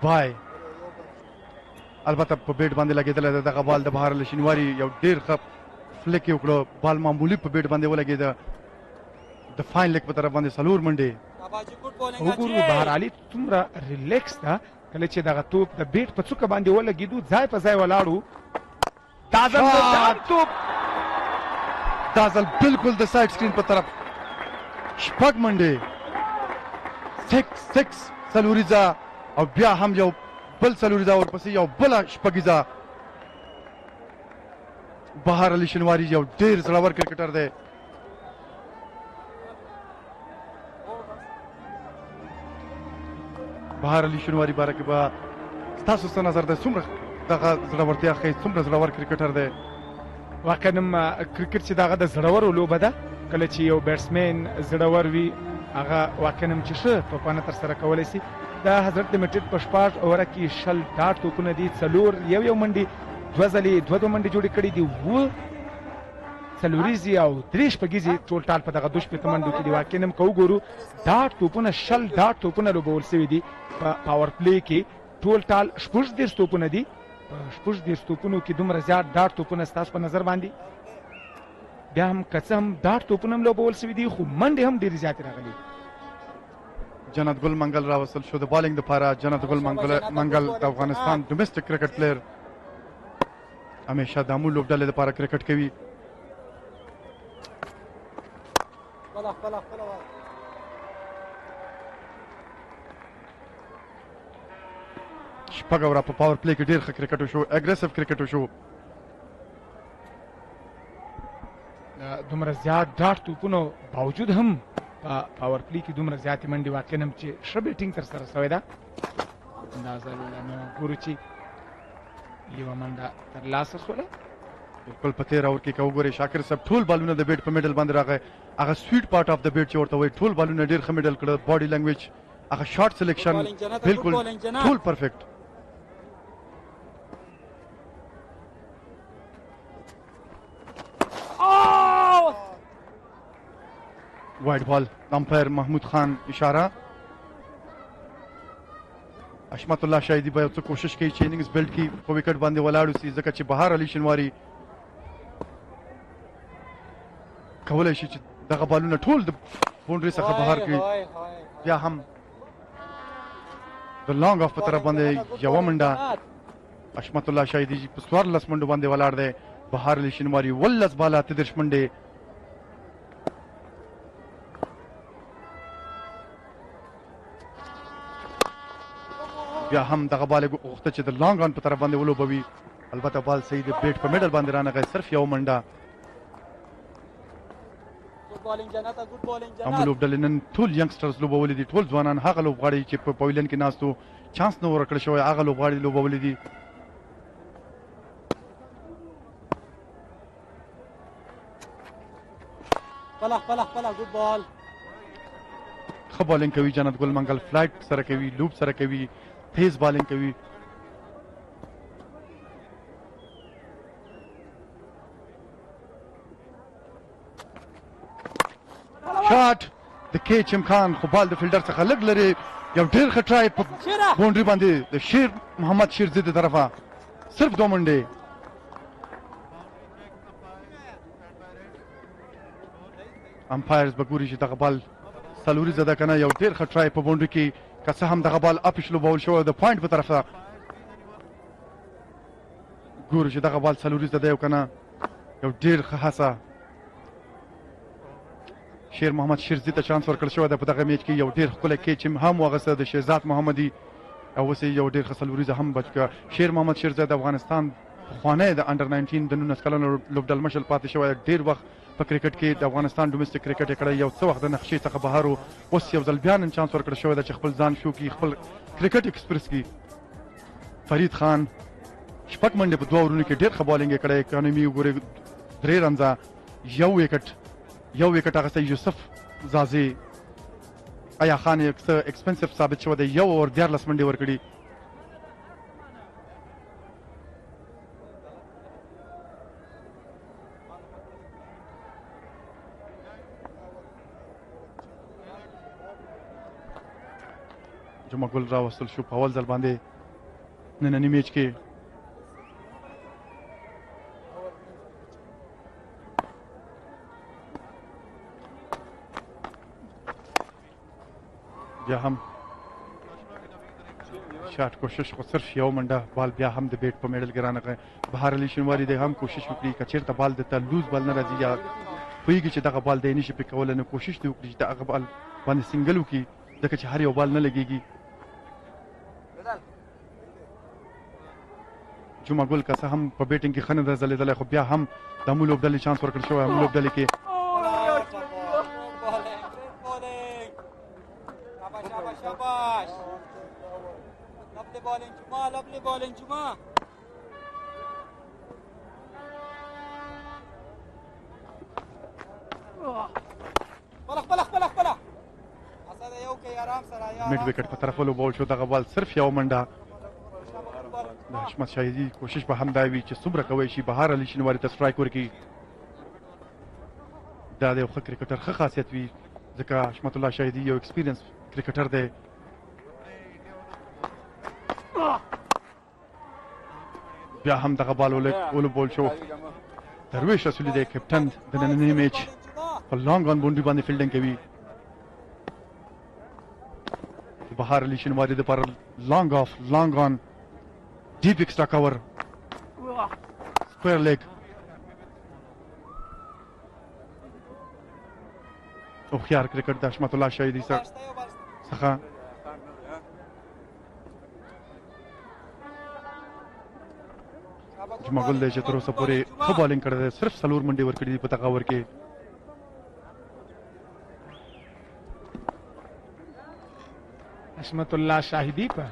بای البته په بیټ باندې لګېدلی ده دغه بال د بهار له شینواري یو ډېر ښه فلیک یې وکړو بال معمولي په بیټ باندې ولګېده د فاین لیګ په طرف باندې 4 منډې وګورو بهر علي څومره ریلیکس ده کله چې دغه توپ د بیټ په څوکه باندې ولګېدو ځای په ځای ولاړو دا ځل توپ دا ځل بالکل د سایډ سکرین په طرف شپږ منډې 6 څلوریزه او بیا هم یو بل څلوریزه ورپسې یو بله شپږیزه بهار علي شینواري یو ډېر زړور کرکټر دی بهار علي شینواري باره کې به ستاسو څه نظر دی څومره دغه زړورتیا ښیي څومره زړور کرکټر دی واقعا کرکټ چې دغه د زړورو لوبه ده کله چې یو بیټسمین زړور وي هغه واقعا چې ښه توپانه ترسره کولی شي د حضرت لمیټډ په 14 اووره کې 20 ډاټ توپونه دي 4 یو منډې 2 ځلې 2 منډې جوړې کړي دي 7 څلوریزې او 3 شپږیزې ټول ټال په دغه 2 منډو کې دي واقعا که وګورو ډاټ توپونه 20 ډاټ توپونه لوبول شوي دي په پاور پلی کې ټول ټال 14 توپونه دي په 14 توپونو کې دومره زیات ډاټ توپونه ستاسو په نظر باندې بیا هم که څه هم ډاټ توپونه هم لوبول شوي دي خو منډې هم ډېرې زیاتې راغلي جنت ګل منګل راوصل شو د بالینګ دپاره جنت ګل منګل د افغانستان ډومېسټک کرکټ پلیر همیشه د امو لوبډلې دپاره کرکټ کوي شپږ اوره په پاور پلی کې ډېر ښه کرکټ وشو اګریسیو کرکټ وشو دومره زیات ډاټ توپونو باوجود هم په پاور پلی کې دومره زیاتې منډې واقعا هم چې ښه بیټینګ ترسره شوې ده دا ځل نو ګورو چې یوه منډه ترلاسه شوله بالکل په تېره اوور کې که وګورئ شاکر صاحب ټول بالونه د بیټ په میډل باندې راغی هغه سویټ پارټ اف د بیټ چې ورته وایي ټول بالونه ډېر ښه میډل کړه باډي لینګویج هغه شارټ سلیکشن بالکل ټول پرفیکټ وایډ بال امپایر محمود خان اشاره اشمت الله شاهدي به یو څه کوشش کوي چې اننګز بلډ کړي په وکټ باندې ولاړ اوسي ځکه چې بهار علي شینواري کولی شي چې دغه بالونه ټول د باونډري څخه بهر کړي بیا هم د لانګ اف په طرف باندې یوه منډه اشمت الله شاهدي په 14 منډو باندې ولاړ دی بهار علي شینواري 18 بالا 33 منډې بیا هم دغه بال غوښته چې د لانګ آن په طرف باندې ولوبوي البته بال صحیح د بیټ په میډل باندې رانغی صرف یو منډه هم لوبډلې نن ټول ینګسټرز لوبولي دي ټول ځوانان هغه لوبغاړي چې په پویلین کې ناستو چانس نه ورکړی شوی هغه لوبغاړي لوبولي دي ښه بالینګ کوي جنت ګل منګل فلایټ سره کوي لوب سره کوي تیز بالینګ کوي شاټ د کیچ امکان خو بال د فیلډر څخه لږ لري یو ډېر ښه ټرای په باونډري باندې د شیر محمد شیرزي د طرفه صرف 2 منډې امپایرز به ګوري چې دغه بال څلوریزه ده که نه یو ډېر ښه ټرای په باونډري کې که څه هم دغه بال اپش لوبول شوی د پوینټ په طرفه ګورو چې دغه بال څلوریزه ده یو که نه یو ډېر ښه هڅه شیر محمد شیرزي ته چانس ورکړل شوی ده په دغه میچ کې یو ډېر ښکلی کیچ هم واغسته د شهزاد محمدي او اوس یو ډېر ښه څلوریزه هم بچ کړه شیر محمد شیرزي د افغانستان پخوانی د انډر 19 د 19 کلنو لوبډل مشر پاتې شوی ډېر وخت په کرکټ کې د افغانستان ډومېسټک کرکټ یې کړی یو څه وخت د نقشې څخه بهر و اوس یو ځل بیا نن چانس ورکړل شوی ده چې خپل ځان شو کړي خپل کرکټ ایکسپریس کړي فرید خان شپږ منډې په 2 اورونو کې ډېر ښه بالینګ یې کړی اکانومي وګورئ 3 رنزه یو وکټ اخیستی یوسف زازي ایا خان یې څه ایکسپنسیو ثابت شوی دی 1 اوور 14 منډې ورکړي جمعه ګل راوستل شو په اول ځل باندې ننني میچ کې. بیا هم شاټ کوشش خو صرف یو منډه بال بیا هم د بیټ په میډل کې رانغی. بهار علي شینواري د هم کوشش وکړي که چېرته بال د ته لوز بال نه راځي یا پوهېږي چې دغه بال دی نشي پرې کولی نو کوشش دې وکړي چې دغه بال باندې سنګل وکړي ځکه چې هر یو بال نه لګېږي. جمعه ګل که څه هم په بیټینګ کې ښه نه ده ځلېدلی خو بیا هم د امو لوبډلې چانس ورکړل شوی. امو لوبډلې کې میډ وکټ په طرف ولوبول شو. دغه بال صرف یو منډه. د حشمت شاهدي کوشش به هم دا وي چې څومره کوی شي بهار علي شینواري ته سټرایک ورکړي. دا د یو ښه کرکټر ښه خاصیت وي ځکه حشمت الله شاهدي یو ایکسپیرینس کرکټر دی. بیا هم دغه بال ولوبول شو. درویش رسولي دی کپټن د ننني میچ په لانګ آن باونډري باندې فیلډینګ کوي. بهار علي شینواري د پر لانګ آف لانګ آن ډیپ ایکسټرا کور سکویر لیګ. هوښیار کرکټ د حشمت الله شاهدي څخه. جمعه ګل دی چې تر اوسه پورې ښه بالینګ کړی دی. صرف 4 منډې ورکړي دي په دغه اوور کې. حشمت الله شاهدي په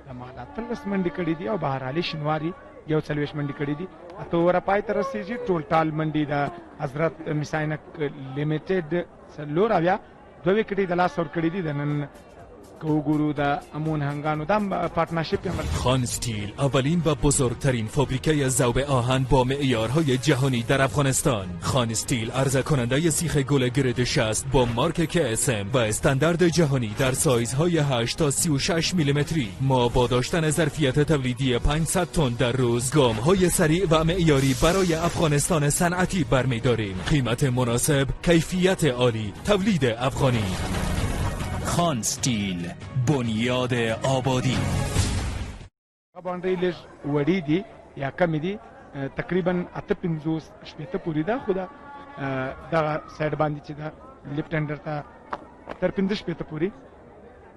دماغ 13 منډې کړي دي او بهار علي شینواري 41 منډې کړي دي. اته اووره پای ته رسېږي. ټول منډې د حضرت مساینک لیمیټډ 4 2 وکټې د لاس ورکړي دي. د نن که وګورو د امون هنگانو دا پارتنرشیپ عمل. خان استیل اولین و بزرگترین فابریکه ذوب آهن با معیارهای جهانی در افغانستان. خان استیل عرضه کننده سیخ گل گرد 60 با مارک KSM و استاندارد جهانی در سایزهای 8 تا 36 میلیمتری. ما با داشتن ظرفیت تولیدی 500 تن در روز گام‌های سریع و معیاری برای افغانستان صنعتی برمی‌داریم. قیمت مناسب، کیفیت عالی، تولید افغانی. خان ستیل، بنیاد آبادی. باونډري لږ وړي دي یا کمې دي تقریبا 58 شپېته پورې ده خو دغه سایډ باندې چې ده لیفټ هینډر ته تر 15 شپېته پورې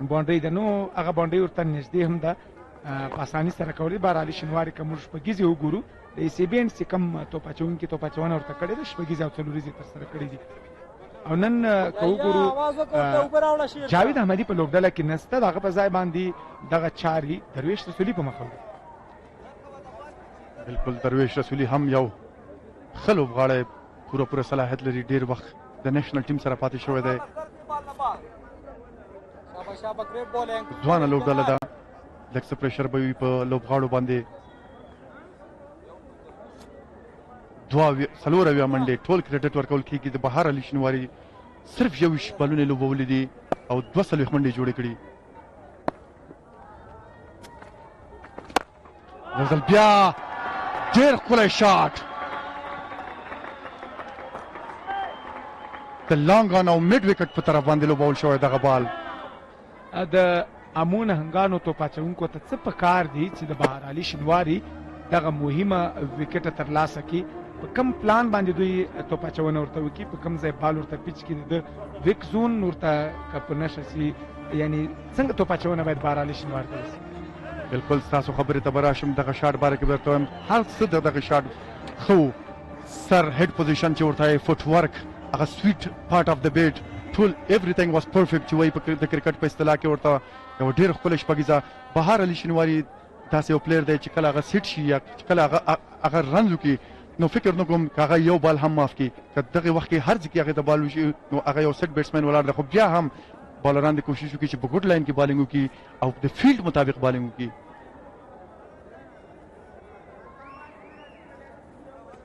باونډري ده. نو هغه باونډري ورته نږدې هم ده په اساني سره کولی. بهار علي شینواري که موږ شپږیزې وګورو د ایسیبینډ چې کوم توپ اچوونکي توپ اچونه ورته کړې ده شپږیزې او څلوریزې ترسره کړې دي. او نن که وګورو جاوید احمدي په لوبډله کې نسته. د هغه په ځای باندې دغه چارې درویش رسولي په مخ وړي. بالکل درویش رسولي هم یو ښه لوبغاړی پوره صلاحیت لري. ډېر وخت د نیشنل ټیم سره پاتې شوی دی. ځوانه لوبډله ده. لږ څه پریشر به وي په لوبغاړو باندې. 4 منډې ټول کریډټ ورکول کېږي. د بهار علي شینواري صرف 21 بالونه لوبولي دي او 42 منډې جوړې کړي. غزل بیا ډېر ښکلی شاټ د لانګ آن او میډ وکټ په طرف باندې لوبول شوی دغه بال. د امون هنګانو توپ اچوونکو ته څه پکار دي چې د بهار علي شینواري دغه مهمه وکټه ترلاسه کړي. په کوم پلان باندې دوی توپ اچونه ورته وکړي، په کوم ځای بال ورته پیچ کړي، د ویک زون ورته که په نښه سي، یعنې څنګه توپ اچونه باید بهار علي شینواري ته وسي. بالکل ستاسو خبرې ته به راشم. دغه شاټ باره کې به درته وایم هر څه د دغه شاټ ښه سر هیډ پوزیشن چې ورته یې فوټ ورک هغه سویټ پارټ اف د بیټ ټول ایوریثینګ واز پرفیکټ چې وایي د کرکټ په اصطلاح کې ورته یو ډېر ښکلی شپږیزه. بهار علي شینواري داسې یو پلیر دی چې کله هغه سیټ شي یا کله هغه رنز وکړي نو فکر نه کوم که هغه یو بال هم معاف کړي. که دغه وخت کې هر ځای کې هغې ته بال وشي نو هغه یو سیټ بیټسمین ولاړ دی، خو بیا هم بالران د کوشش وکړي چې په ګوډ لاین کې بالینګ وکړي او د فیلډ مطابق بالینګ وکړي.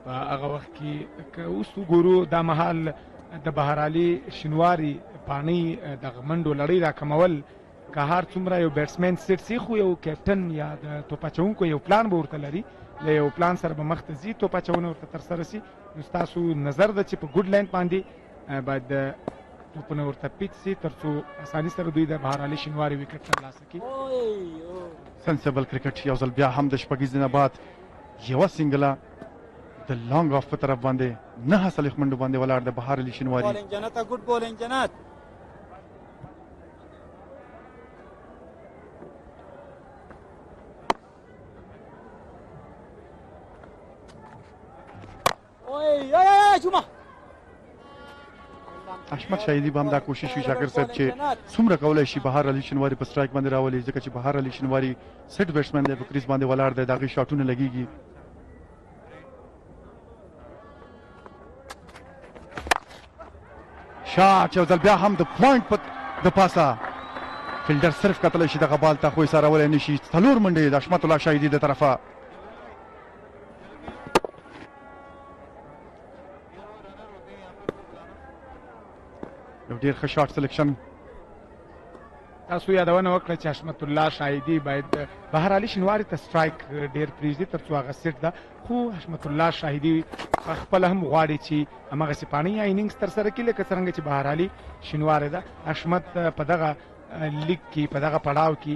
په هغه وخت کې که اوس وګورو دا مهال د بهرالي شینواري پاڼۍ دغه منډو لړۍ راکمول که هر څومره یو بیټسمین سیټ سي خو یو کیپټن یا د توپ اچوونکو یو پلان به ورته لري له یو پلان سره به مخته ځي توپ اچونه ورته ترسره سي نو ستاسو نظر ده چې په ګوډ لاین باندې باید توپونه ورته پیچ سي تر څو اساني سره دوی د بهرالي شینواري وکټ ترلاسه کړي. سنسیبل کرکټ یو ځل بیا هم د شپږیز نه بعد یوه سینګله د لانګ آف په طرف باندې 9 صالح منډو باندې ولاړ د بهرالي شینواري. بولینګ جنت ګډ بولینګ جنت احمد شاهدي به هم دا کوشش وي شاکر صاحب چې څومره کولی شي بهرالي شینواري په سټرایک باندې راولي ځکه چې بهرالي شینواري سیټ بیټسمین دی په کریز باندې ولاړ دی د هغې شاټونه لګېږي. شاټ یو ځل بیا هم د پوینټ د پاسه فیلډر صرف کتلی شي دغه بال ته خو یې سارولی نه شي. 4 منډې د حشمت الله شاهدي د طرفه. یو ډېر ښه شاټ سلیکشن. تاسو یادونه وکړه چې حشمت الله شاهدي باید بهرالي شینواري ته سټرایک ډېر پرېږدي تر څو هغه سیټ ده خو حشمت الله شاهدي خپله هم غواړي چې هماغسې پاڼۍ یا انینګز ترسره کړي لکه څرنګه چې بهرالي شینواري ده. حشمت په دغه لیګ کې په دغه پړاو کې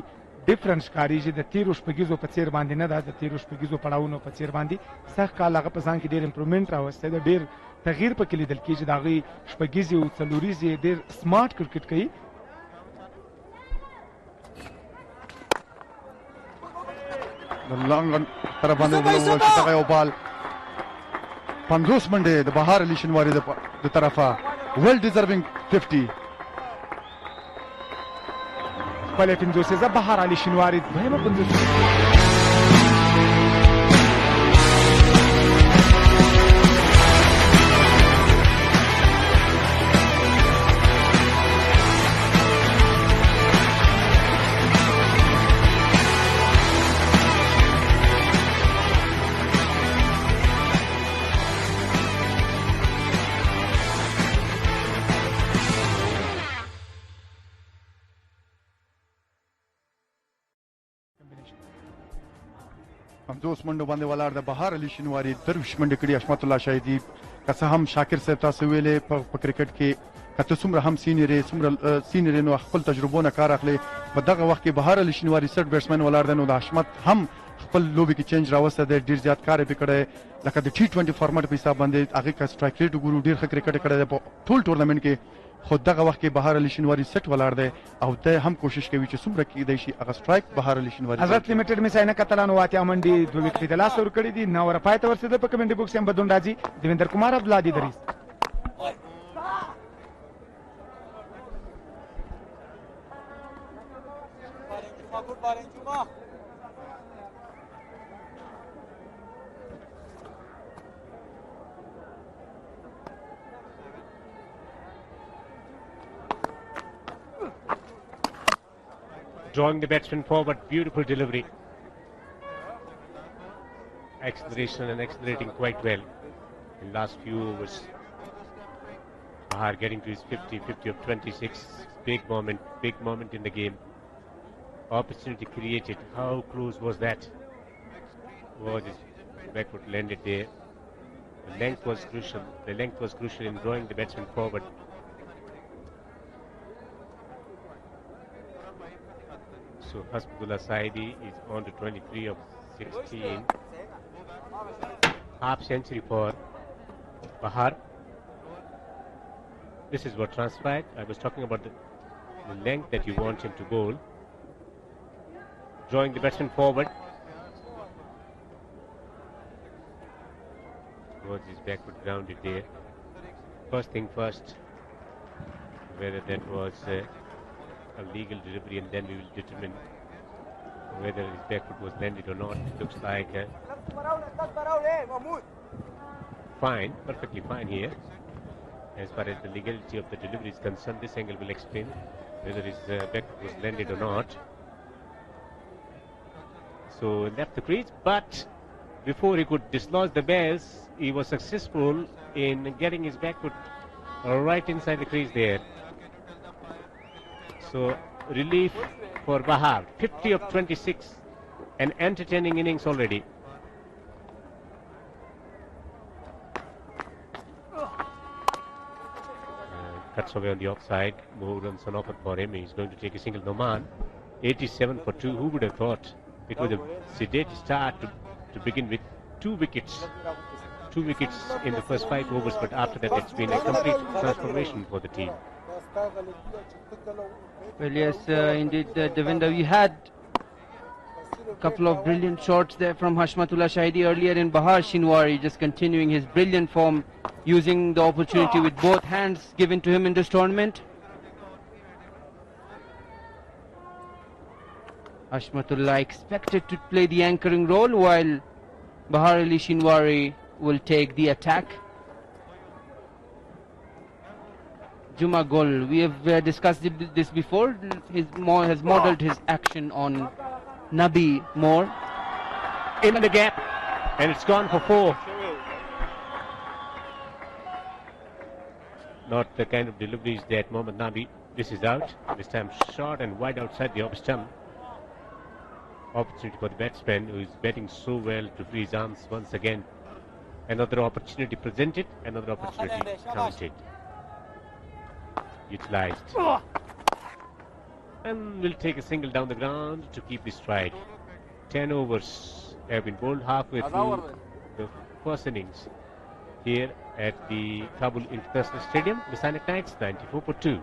ډیفرنس ښکارېږي د تېرو شپږیزو په څېر باندې نه ده د تېرو شپږیزو پړاوونو په څېر باندې سږ کال هغه په ځان کې ډېر امپرومنټ راوستی ده ډېر تغییر پکې لیدل کېږي د هغوی شپږیزې او څلوریزې ډېر سمارټ کرکټ کوي. د لانګ طرف باندې وبلول شي دغه یو بال 50 منډې د بهرالي شینواري د طرفه ویل ډیزرvinګ 50. خپله 50 بهرالي شینواري دویمه 50. دوست منډو باندې ولاړ د بهرالي شینواري 30 منډې کړي حشمت الله شاهدي. که څه هم شاکر صاحب تاسو ویلې په کرکټ کې که ته څومره هم سینیرې نو خپل تجربو نه کار اخلي په دغه وخت کې بهرالي شینواري سیټ بیټسمین ولاړ دی نو د حشمت هم خپل لوبې کې چینج راوستی دی ډېر زیات کار یې پرې کړی لکه د T20 فارمټ په حساب باندې هغې که سټرایک ریټ وګورو ډېر ښه کرکټ یې کړی دی په ټول ټورنمنټ کې خو دغه وخت کې بهرالي شینواري سیټ ولاړ دی او دی هم کوشش کوي چې څومره کېدی شي هغه سټرایک بهرالي شینواري. حضرت لیمیټډ مساینه کتلانو 8 منډې 2 وکټې د لاسه ورکړي دي 9 اوره پای ته ورسېده په کمنټري بوکس کې هم بدلون راځي. دیویندر کمار عبدالهادي دریس drawing the batsman forward, beautiful delivery. Acceleration and accelerating quite well in last few overs. Bahar getting to his 50 of 26. Big moment in the game. Opportunity created. How close was that? Was his backward landed there. The length was crucial in drawing the batsman forward. So Hasbullah Saidi is on to 23 of 16. Half century for Bahar. This is what transpired. I was talking about the length that you want him to bowl. Drawing the batsman forward. Was his backward grounded there. First thing first, whether that was a legal delivery, and then we will determine whether his backward was landed or not. It looks like fine, perfectly fine here. As far as the legality of the delivery is concerned, this angle will explain whether his backward was landed or not. So left the crease, but before he could dislodge the bears, he was successful in getting his back foot right inside the crease there. So relief for Bahar, 50 of 26, an entertaining innings already. Cuts away on the offside, more runs on offer for him. He's going to take a single. Noman, 87 for 2. Who would have thought? It was a sedate start to begin with. 2 wickets. 2 wickets in the first 5 overs, but after that it's been a complete transformation for the team. Well, yes, indeed, Devinder, we had a couple of brilliant shots there from Hashmatullah Shahidi earlier in. Bahar Shinwari just continuing his brilliant form, using the opportunity with both hands given to him in this tournament. Hashmatullah expected to play the anchoring role, while Bahar Ali Shinwari will take the attack. Juma Gol, we have discussed this before. Has modelled his action on Nabi more. In the gap, and it's gone for 4. Not the kind of deliveries that Mohammad Nabi. This is out. This time short and wide outside the off stump. Opportunity for the batsman who is batting so well to free his arms once again. Another opportunity presented, another opportunity counted. Utilized. And will take a single down the ground to keep the stride. 10 overs have been bowled halfway through the first innings here at the Kabul International Stadium. The Sainik Knights 94 for 2.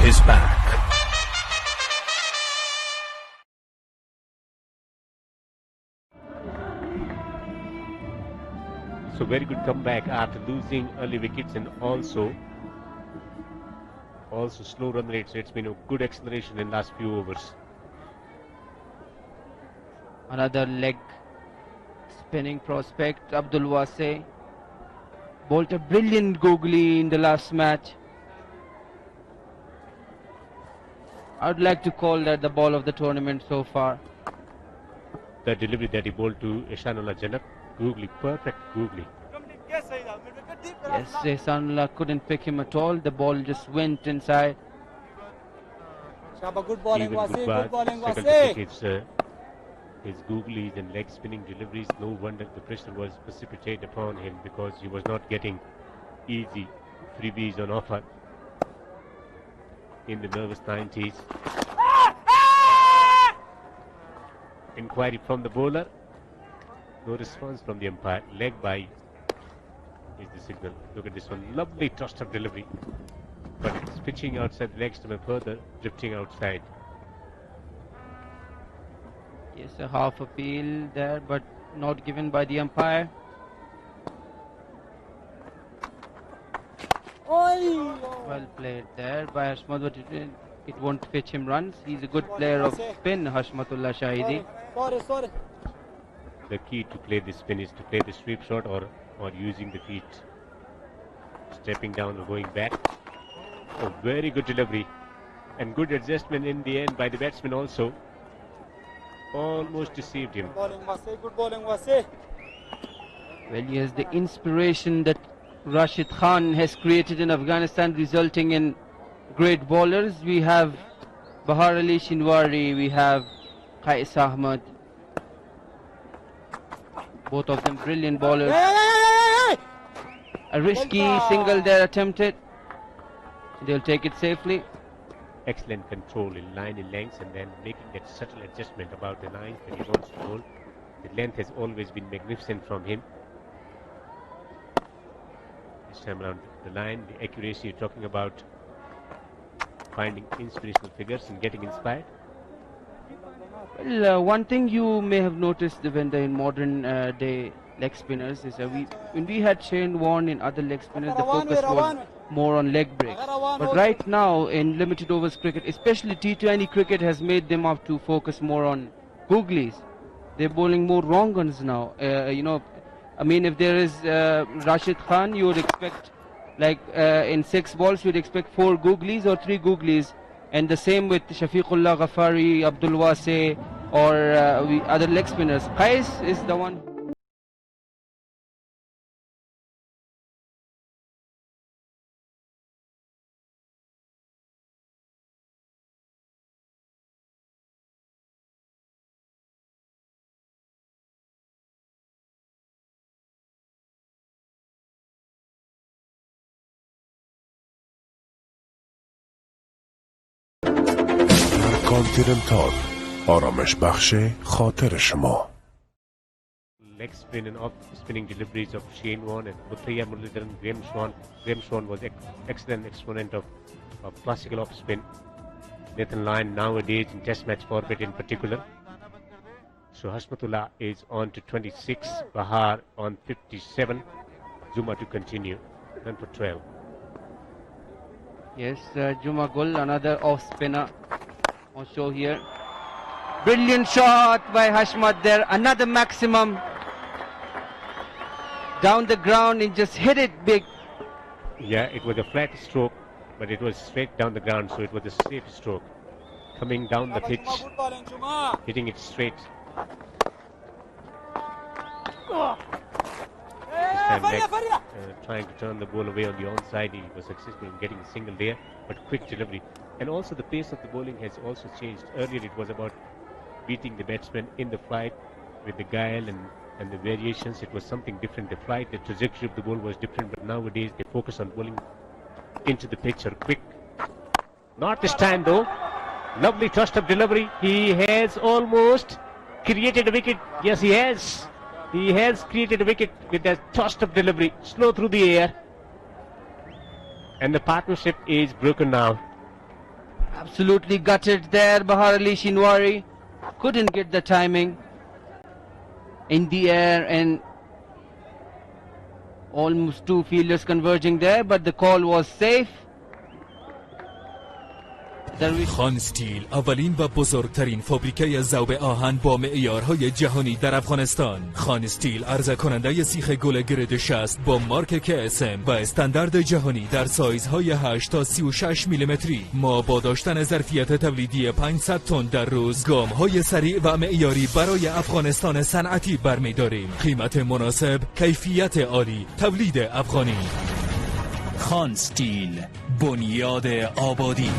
Is back. So very good comeback after losing early wickets, and also slow run rates. It's been a good acceleration in last few overs. Another leg spinning prospect, Abdul Wase, bowled a brilliant googly in the last match. I would like to call that the ball of the tournament so far. The delivery that he bowled to Ihsanullah Janak, googly, perfect googly. Yes, Ihsanullah couldn't pick him at all. The ball just went inside. Good bowling, Even Wasi. Gudbad Good bowling, struggled Wasi. to take his googlies and leg spinning deliveries. No wonder the pressure was precipitated upon him, because he was not getting easy freebies on offer in the nervous 90s. Inquiry from the bowler. No response from the umpire. Leg by is the signal. Look at this one. Lovely tossed up delivery. But it's pitching outside the leg stump further, drifting outside. Yes, a half appeal there, but not given by the umpire. Well played there by Hashmat, but it won't fetch him runs. He's a good player of spin, Hashmatullah Shahidi. Sorry. The key to play this spin is to play the sweep shot or using the feet. Stepping down or going back. A very good delivery. And good adjustment in the end by the batsman also. Almost deceived him. Good bowling, Wasi. Well, yes, the inspiration that Rashid Khan has created in Afghanistan, resulting in great bowlers. We have Bahar Ali Shinwari, we have Qais Ahmad. Both of them brilliant bowlers. A risky single there attempted. They'll take it safely. Excellent control in line, in length, and then making that subtle adjustment about the line that he wants to bowl. The length has always been magnificent from him. This time around the line, the accuracy you're talking about, finding inspirational figures and getting inspired. Well, one thing you may have noticed, Devendra, in modern day leg spinners is when we had Shane Warne in other leg spinners, the focus was more on leg breaks. But right now in limited overs cricket, especially T20 cricket, has made them up to focus more on googlies. They're bowling more wrong ones now. I mean, if there is Rashid Khan, you would expect, like in 6 balls, you'd expect 4 googlies or 3 googlies. And the same with Shafiqullah Ghaffari, Abdul Wase, or other leg spinners. Qais is the one. کانتیننتال آرامش بخش خاطر شما. Leg spin and off spinning deliveries of Shane Warne and Muthaiya Muralidharan. Graham Swan was excellent exponent of classical off spin. Nathan Lyon nowadays in test match format in particular. So Hashmatullah is on to 26, Bahar on 57, Zuma to continue, and for 12. Yes, Juma Gul, another off spinner on show here. Brilliant shot by Hashmat there, another maximum. Down the ground and just hit it big. Yeah, it was a flat stroke, but it was straight down the ground, so it was a safe stroke. Coming down the pitch, hitting it straight. This time trying to turn the ball away on the onside. He was successful in getting a single there, but quick delivery. And also the pace of the bowling has also changed. Earlier it was about beating the batsman in the flight with the guile and the variations. It was something different. The flight, the trajectory of the ball was different, but nowadays they focus on bowling into the pitch or quick. Not this time though. Lovely tossed-up delivery. He has almost created a wicket. Yes, he has. He has created a wicket with that tossed-up delivery. Slow through the air. And the partnership is broken now. Absolutely gutted there, Bahar Ali Shinwari. Couldn't get the timing in the air, and almost 2 fielders converging there, but the call was safe. خان استیل اولین و بزرگترین فابریکه ذوب آهن با معیارهای جهانی در افغانستان. خان استیل عرضه کننده سیخ گل گرد 60 با مارک KSM و استاندارد جهانی در سایزهای 8 تا 36 میلیمتری. ما با داشتن ظرفیت تولیدی 500 تن در روز گام‌های سریع و معیاری برای افغانستان صنعتی برمی‌داریم. قیمت مناسب، کیفیت عالی، تولید افغانی. خان استیل، بنیاد آبادی.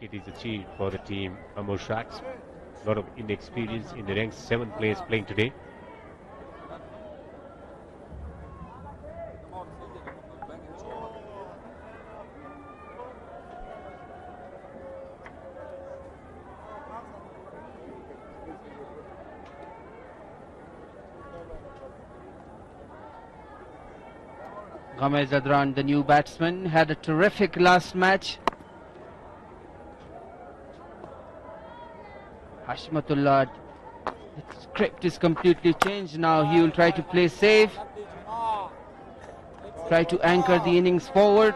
Wicket is achieved for the team. Amor Sharks, a lot of inexperience in the ranks. 7 players playing today. Ghamez Adran, the new batsman, had a terrific last match. Hashmatullah, the script is completely changed now. He will try to play safe, try to anchor the innings forward.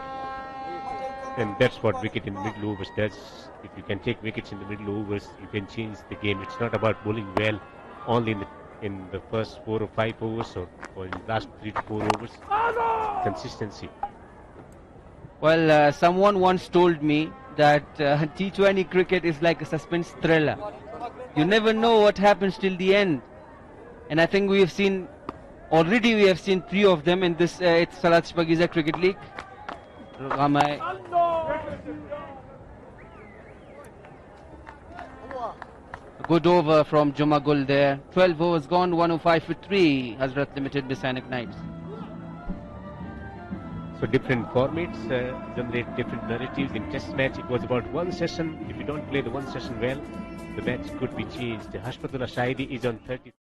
And that's what wicket in the middle overs does. If you can take wickets in the middle overs, you can change the game. It's not about bowling well only in the first 4 or 5 overs or in the last 3 to 4 overs. Consistency. Well, someone once told me that T20 cricket is like a suspense thriller. You never know what happens till the end. And I think we have seen 3 of them in this it's Salat Shpagiza Cricket League. Ramai. Good over from Juma Gul there. 12 overs gone, 105 for 3. Hazrat Limited Bisainak Knights. So different formats generate different narratives. In test match it was about 1 session. If you don't play the 1 session well, the match could be changed. Hashmatullah Shahidi is on 30.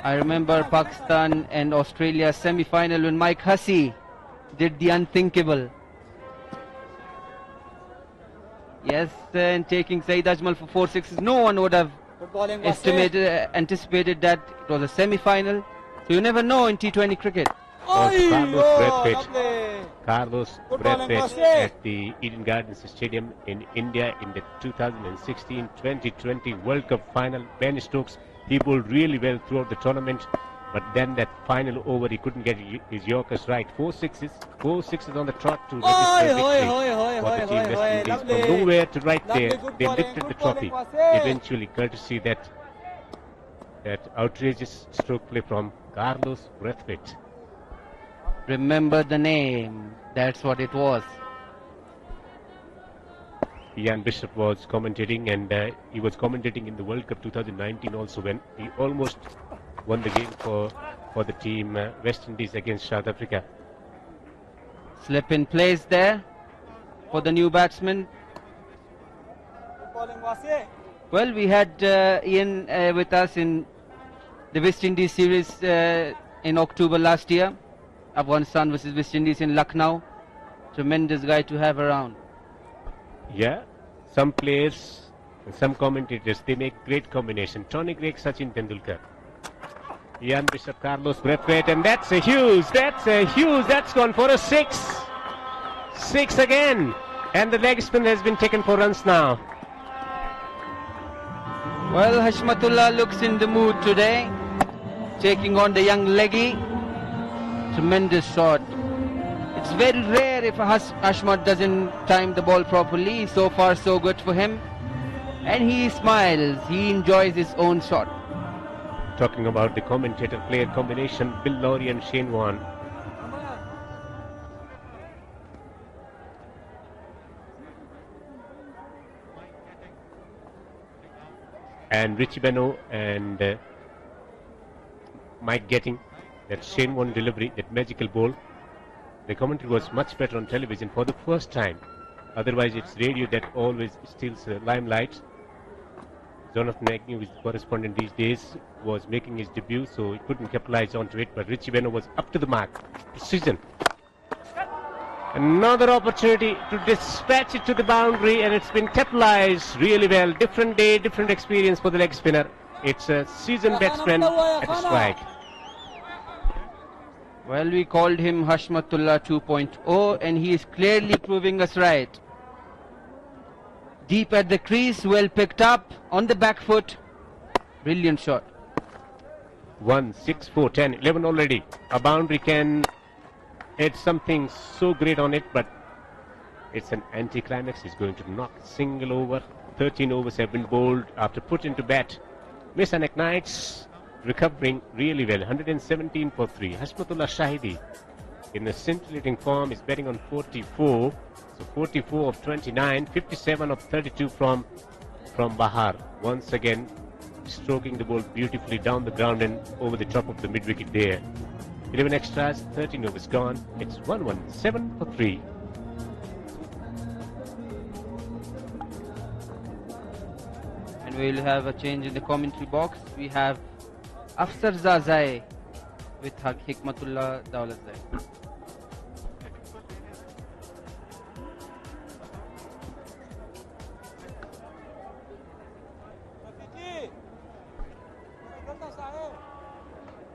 I remember Pakistan and Australia semi-final when Mike Hussey did the unthinkable. Yes, and taking Saeed Ajmal for 4 sixes. No one would have anticipated that it was a semi-final. So you never know in T20 cricket. Carlos Braithwaite at the Eden Gardens Stadium in India in the 2016 2020 World Cup final. Ben Stokes, he bowled really well throughout the tournament, but then that final over he couldn't get his Yorkers right. 4 sixes on the trot to register victory for the team West Indies. From nowhere to right there, they lifted the trophy eventually, courtesy that outrageous stroke play from Carlos Braithwaite. Remember the name, that's what it was. Ian Bishop was commentating, and he was commentating in the World Cup 2019 also, when he almost won the game for the team West Indies against South Africa. Slip in place there for the new batsman. Well, we had Ian with us in the West Indies series in October last year. Afghanistan versus West Indies in Lucknow. Tremendous guy to have around. Yeah, some players and some commentators, they make great combination. Tony Greig, Sachin Tendulkar. Ian Bishop, Carlos Braithwaite, and that's gone for a 6. 6 again, and the leg spin has been taken for runs now. Well, Hashmatullah looks in the mood today, taking on the young leggy. Tremendous shot. It's very rare if Hashmat doesn't time the ball properly. So far so good for him, and he smiles, he enjoys his own shot. Talking about the commentator-player combination, Bill Lawry and Shane Warne. And Richie Benaud and Mike Getting, that Shane Warne delivery, that magical ball. The commentary was much better on television for the first time. Otherwise, it's radio that always steals limelight. Jonathan Agnew, his correspondent these days, was making his debut, so he couldn't capitalize onto it. But Richie Benaud was up to the mark. Precision. Another opportunity to dispatch it to the boundary, and it's been capitalized really well. Different day, different experience for the leg spinner. It's a seasoned batsman at a strike. Well, we called him Hashmatullah 2.0, and he is clearly proving us right. Deep at the crease, well picked up on the back foot. Brilliant shot. 1, 6, 4, 10, 11 already. A boundary can add something so great on it, but it's an anticlimax. He's going to knock single over. 13 overs have been bowled after put into bat. Messianic Knights recovering really well. 117 for 3. Hashmatullah Shahidi in the scintillating form is betting on 44. So 44 of 29, 57 of 32 from Bahar. Once again stroking the ball beautifully down the ground and over the top of the mid-wicket there. 11 extras, 13 overs gone. It's 117 for 3. And we'll have a change in the commentary box. We have Afsar Zazai with Hikmatullah Dawlatzai.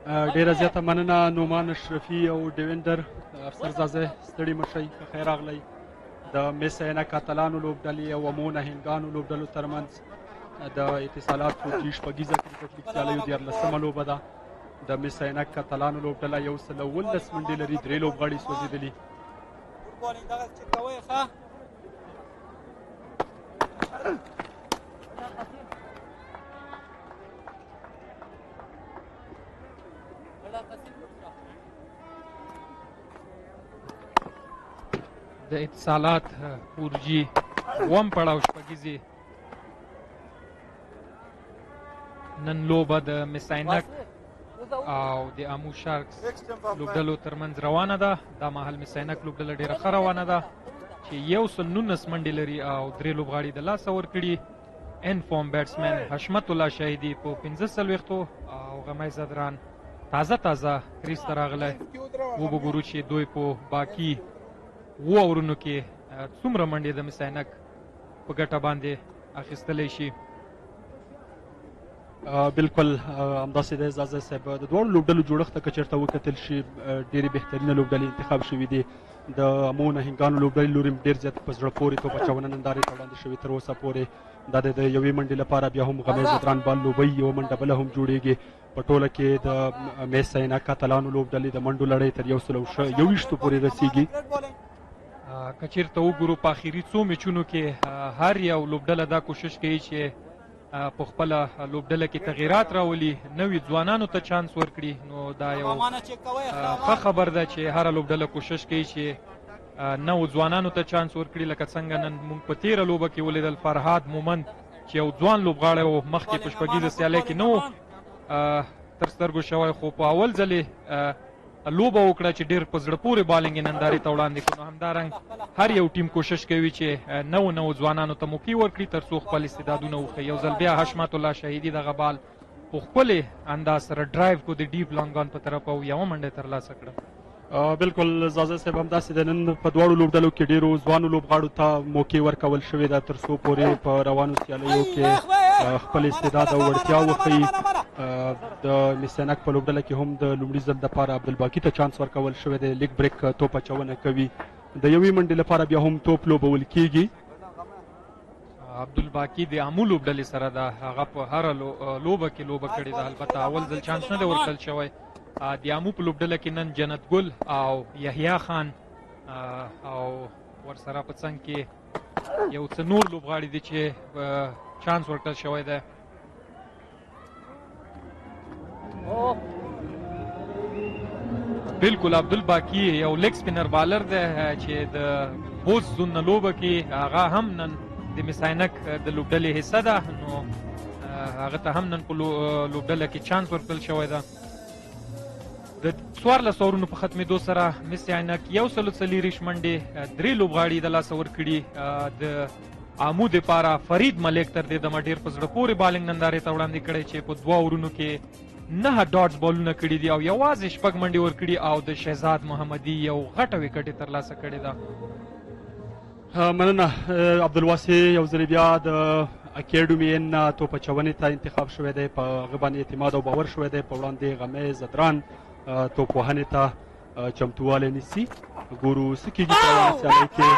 ډیره زیاته مننه نومان اشرفي او ډیوینډر افسر زازه ستړي مشئ په خیر راغلی د مس عینه کاتلانو لوبډلې او امونه هندګانو لوبډلو ترمنځ د اتصالات فوټي شپږیزه کرکټ لیګ سیالیو 14مه لوبه ده د مس عینه کاتلانو لوبډله 119 منډې لري 3 لوبغاړي سوځېدلي د اتصالات فورجي وم پړاو شپږیزې نن لوبه د مساینک او د امو شارکس لوبډلو ترمنځ روانه ده. دا مهال مساینک لوبډله ډېره ښه روانه ده چې 119 منډې لري او 3 لوبغاړي د لاسه ورکړي. ان فورم بیټسمن حشمت الله شهیدي په 45 او غمی زدران تازه کریس ته راغلی. وګورو چې دوی په باقي 7 اورونو کې څومره منډې د مساینک په ګټه باندې اخیستلی شي. بالکل همداسې د اعزازه صاحب د دواړو لوبډلو جوړښت ته که چېرته وکتل شي ډېرې بهترینه لوبډلې انتخاب شوي دي. د امو نهنګانو لوبډلې لوري ډېر زیات په زړه پورې توپ اچونه نندارې ته وړاندې شوي تر اوسه پورې. دا د یوې منډې لپاره بیا هم غمی زدران بال لوبۍ یوه منډه بله هم جوړېږي. په ټوله کې د میس سینا کاتلانو لوبډلې د منډو لړۍ تر 121 پورې رسیږي. که چېرته وګورو په آخري څو میچونو کې هر یو لوبډله دا کوشش کوي چې په خپله لوبډله کې تغییرات راولي، نوي ځوانانو ته چانس ورکړي. نو دا یو ښه خبر ده چې هره لوبډله کوشش کوي چې نو ځوانانو ته چانس ورکړي. لکه څنګه نن موږ په تېره لوبه کې ولیدل فرهاد مومند چې یو ځوان لوبغاړی و، مخکې په شپږیزه سیالۍ کې نه و تر سترګو شوی، خو په اول ځلې لوبه وکړه چې ډېر په زړه پورې بالنګ یې نندارې ته وړاندې کړو. نو همدارنګ هر یو ټیم کوشش کوي چې نو ځوانانو ته موقع ورکړي تر څو خپل استعدادونه وښیي. یو ځل بیا حشمت الله شهیدي دغه بال په خپلې انداز سره ډرایو کو د ډیپ لانګان په طرف او یوه منډه ترلاسه کړه. بالکل زازه صاحب همداسې د نن په دواړو لوبډلو کې ډېرو ځوانو لوبغاړو ته موقع ورکول شوې ده تر څو پورې په روانو سیالیو کې خپل استعداد او وړتیا وښیي. د میسینک په لوبډله کې هم د لومړي ځل دپاره عبدالباقي ته چانس ورکول شوی دی. لیګ بریک توپ اچونه کوي. د یوې منډې لپاره بیا هم توپ لوبول کیږي. عبدالباقي د امو لوبډلې سره ده، هغه په هره لوبه کې لوبه کړې ده. البته اول ځل چانس نه دی ورکړل شوی. د امو په لوبډله کې نن جنت ګل او یحیی خان او ورسره په څنګ کې یو څه نور لوبغاړي دي چې چانس ورکړل شوی دی. بالکل عبدالباقي یو لیګ سپینر بالر دی چې د بوس زون نه لوبه کې هغه هم نن د مساینک د لوبډلې حصه ده. نو هغه ته هم نن په لوبډله کې چانس ورکړل شوی ده. د 14 اورونو په ختمېدو سره مساینک 140 منډې 3 لوبغاړي د لاسه ورکړي. د امو دپاره فرید ملک تر دې دمه ډېر په زړه پورې بالنګ نندارې ته وړاندې کړی چې په 2 اورونو کې 9 ډاټس بالونه کړي دي او یوازې 6 منډې ورکړي او د شهزاد محمدي یو غټه وکټ یې ترلاسه کړې ده. مننه عبدالواسع. یو ځل بیا د اکیډمي نه توپ اچونې ته انتخاب شوی دی. په هغه باندې اعتماد او باور شوی دی. په وړاندې غمی زدران توپ وهنې ته چمتووالی نیسي. ګورو څه کېږي په روانه سیالۍ کې.